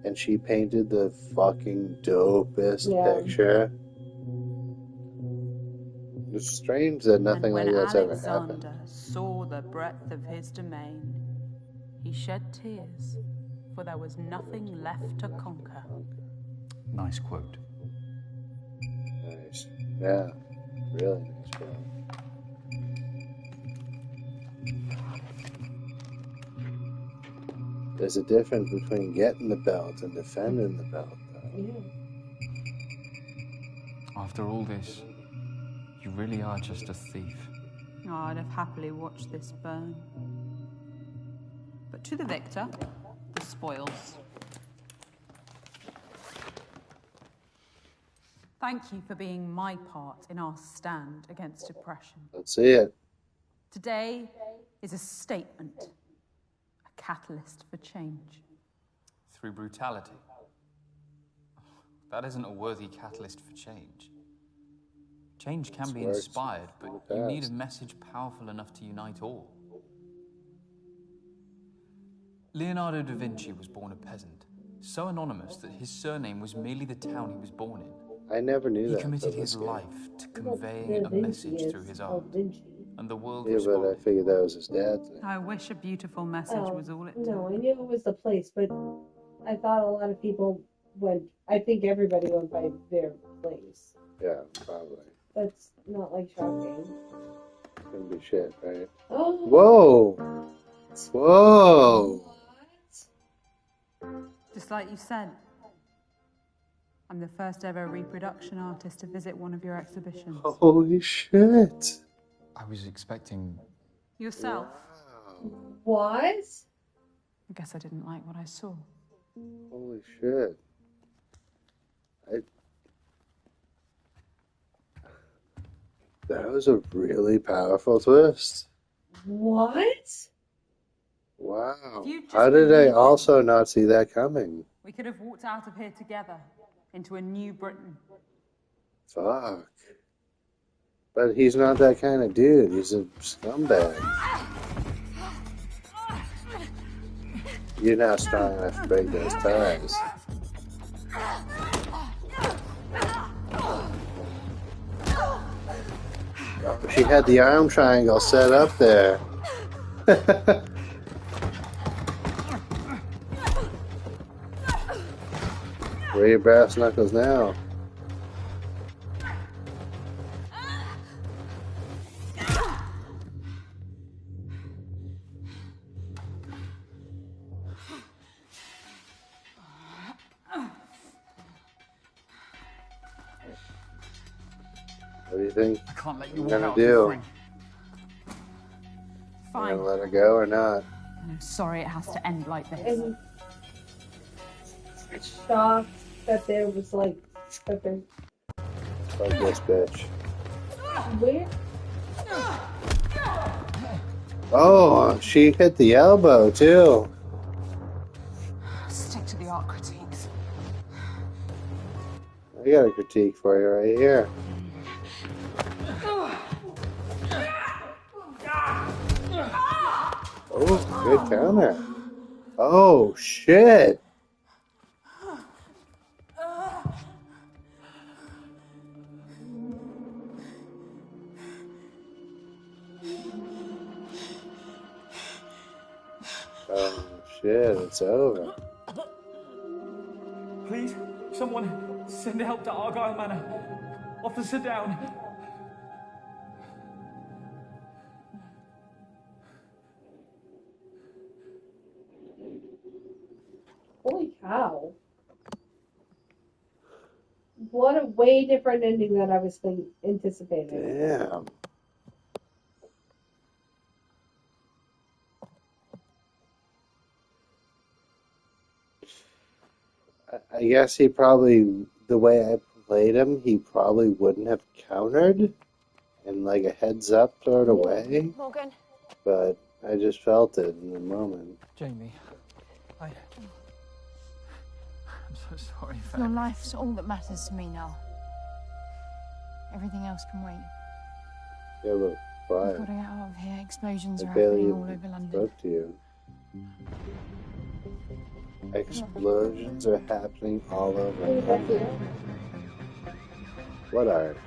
and she painted the fucking dopest picture. It's strange that nothing And like when that's ever happened. Alexander saw the breadth of his domain, he shed tears, for there was nothing left to conquer. Nice quote. Nice. Yeah. Really nice quote. There's a difference between getting the belt and defending the belt, though. Yeah. After all this, you really are just a thief. Oh, I'd have happily watched this burn. But to the victor, the spoils. Thank you for being my part in our stand against oppression. Let's see it. Today is a statement, a catalyst for change. Through brutality. That isn't a worthy catalyst for change. Change can be inspired, but you need a message powerful enough to unite all. Leonardo da Vinci was born a peasant, so anonymous that his surname was merely the town he was born in. I never knew that. He committed till his this game. life to conveying a message through his art, and the world Yeah, but I responded. figured that was his dad's name. I wish a beautiful message was all it took. No, I knew it was the place, but I thought a lot of people went. I think everybody went by their place. Yeah, probably. That's not like shocking. Couldn't be shit, right? Oh. Whoa! Whoa! Just like you said, I'm the first ever reproduction artist to visit one of your exhibitions. Holy shit! I was expecting... Yourself? What? I guess I didn't like what I saw. Holy shit. That was a really powerful twist. What? Wow. You just How did I believe also not see that coming? We could have walked out of here together into a new Britain. Fuck. But he's not that kind of dude. He's a scumbag. You're not strong enough to break those ties. Oh, she had the arm triangle set up there. Where are your brass knuckles now? What do you think I can't let you you're walk gonna out of the do? frame. You Fine. gonna let her go or not? I'm sorry it has to end like this. And shocked that there was like that there. Fuck this bitch. Where? Oh, she hit the elbow too. Stick to the art critiques. I got a critique for you right here. Oh, good counter. Oh, shit. Oh, shit, it's over. Please, someone send help to Argyle Manor. Officer down. Holy cow! What a way different ending than I was anticipating. Damn. I guess he probably, the way I played him, he probably wouldn't have countered in like a heads up sort of way. Morgan. But I just felt it in the moment. Jamie, I'm so sorry for... Your life's all that matters to me now. Everything else can wait. Yeah, look, We've quiet. got to get out of here. Explosions I are barely happening all even over London. spoke to you. Explosions are happening all over London. What art?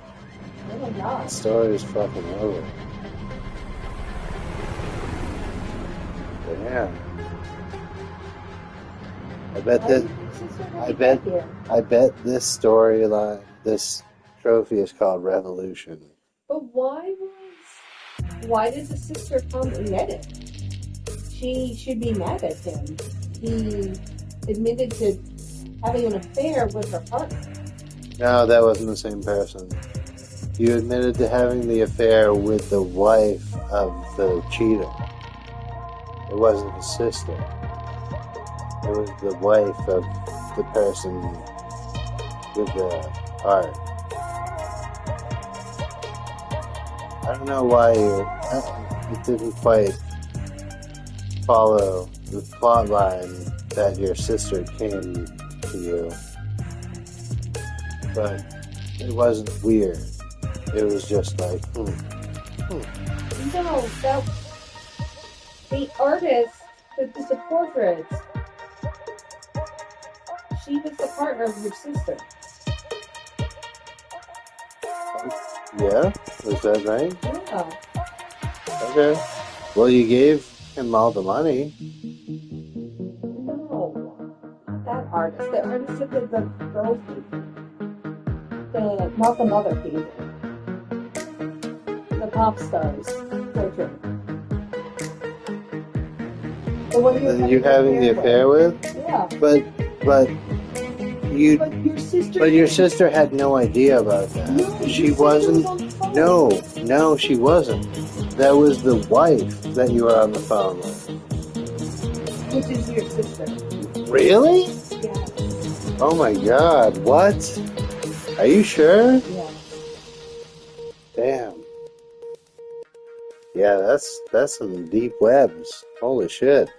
Oh my god. The story is fucking over. Damn. I bet this storyline, this trophy is called Revolution. But why did the sister come and get it? She should be mad at him. He admitted to having an affair with her partner. No, that wasn't the same person. You admitted to having the affair with the wife of the cheater. It wasn't his sister. It was the wife of the person with the art. I don't know why it didn't quite follow the plot line that your sister came to you. But it wasn't weird. It was just like, No, that the artist that did the portraits. She was the partner of your sister. Yeah? Was that right? Yeah. Okay. Well, you gave him all the money. No, that artist. The artist that did the girl painted. Not the mother painted. The pop star's portrait. The one You're having the affair with? Yeah. But your sister had no idea about that. No, She wasn't. No, she wasn't. That was the wife that you were on the phone with. Which is your sister. Really? Yeah. Oh my God! What? Are you sure? Yeah. Damn. Yeah, that's some deep webs. Holy shit.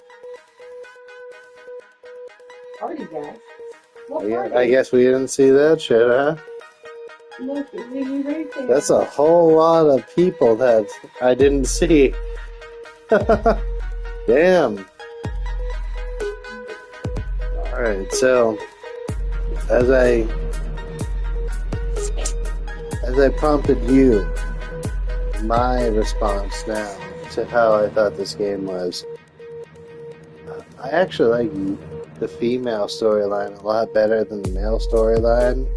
Party guy. What I party? guess we didn't see that shit, huh? Look, you right there. That's a whole lot of people that I didn't see. Damn. Alright, so as I prompted you, my response now to how I thought this game was, I actually like the female storyline a lot better than the male storyline.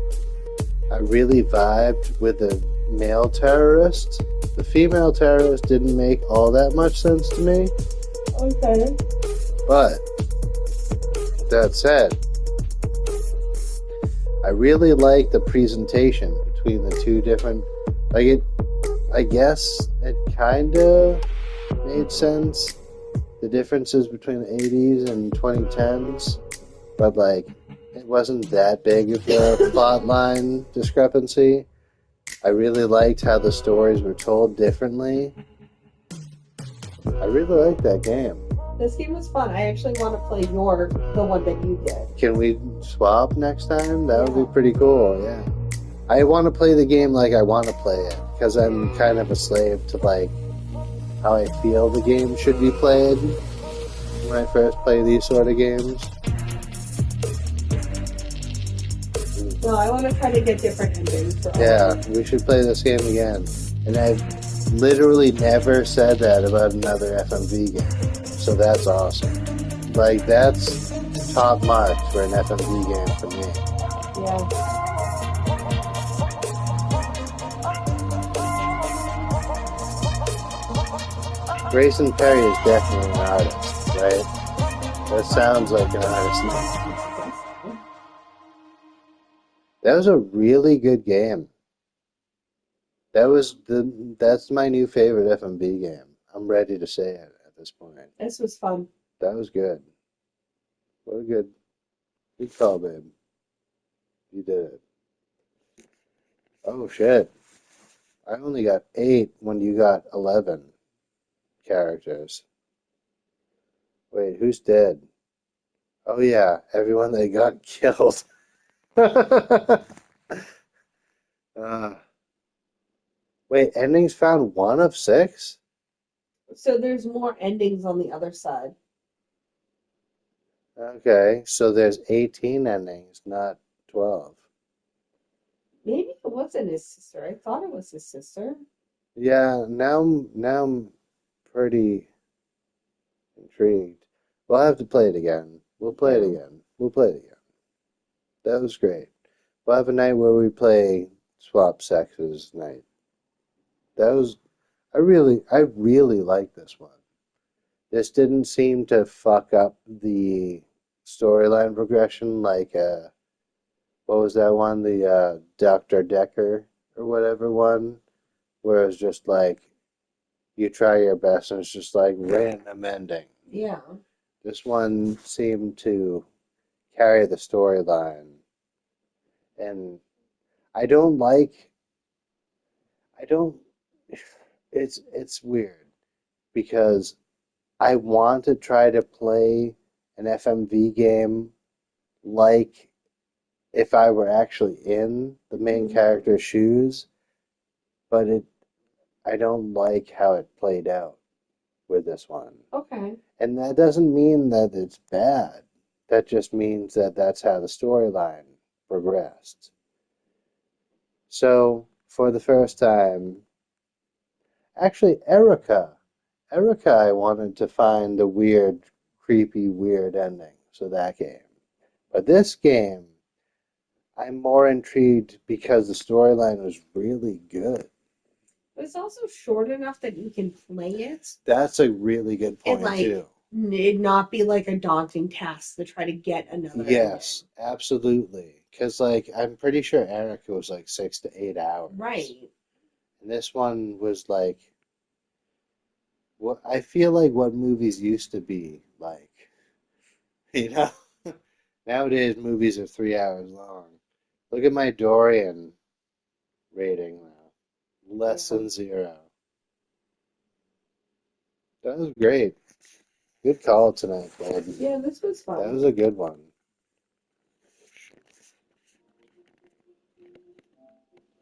I really vibed with the male terrorist. The female terrorist didn't make all that much sense to me. Okay. But that said, I really like the presentation between the two different. I guess it kind of made sense. The differences between the 80s and 2010s, but it wasn't that big of a plot line discrepancy. I really liked how the stories were told differently. I really liked that game. This game was fun. I actually want to play the one that you did. Can we swap next time? That would be pretty cool, yeah. I want to play the game like I want to play it, because I'm kind of a slave to how I feel the game should be played when I first play these sort of games. No, I want to try to get different endings for all Yeah, of them. we should play this game again. And I've literally never said that about another FMV game. So that's awesome. That's top marks for an FMV game for me. Yeah. Grayson Perry is definitely an artist, right? That sounds like an artist name. That was a really good game. That's my new favorite FMV game. I'm ready to say it at this point. This was fun. That was good. What a good call, babe. You did it. Oh shit. I only got 8 when you got 11 characters. Wait, who's dead? Oh yeah, everyone that got killed. Wait, endings found 1 of 6? So there's more endings on the other side. Okay, so there's 18 endings, not 12. Maybe it wasn't his sister. I thought it was his sister. Yeah, now I'm pretty intrigued. We'll have to play it again. We'll play it again. We'll play it again. That was great. We'll have a night where we play swap sexes night. I really like this one. This didn't seem to fuck up the storyline progression like what was that one? The Dr. Decker or whatever one, where it was just you try your best and it's just random ending. Yeah. This one seemed to carry the storyline, and it's weird because I want to try to play an FMV game like if I were actually in the main character's shoes, but I don't like how it played out with this one. Okay. And that doesn't mean that it's bad. That just means that that's how the storyline progressed. So, for the first time, actually, Erica, I wanted to find the weird, creepy, weird ending. So that game. But this game, I'm more intrigued because the storyline was really good. But it's also short enough that you can play it That's a really good and point too. it not be like a daunting task to try to get another. Yes, absolutely. Because I'm pretty sure Erica was 6 to 8 hours. Right. And this one was what I feel like what movies used to be like. You know, nowadays movies are 3 hours long. Look at my Dorian rating now, less than 0. That was great. Good call tonight, babe. Yeah, this was fun. That was a good one.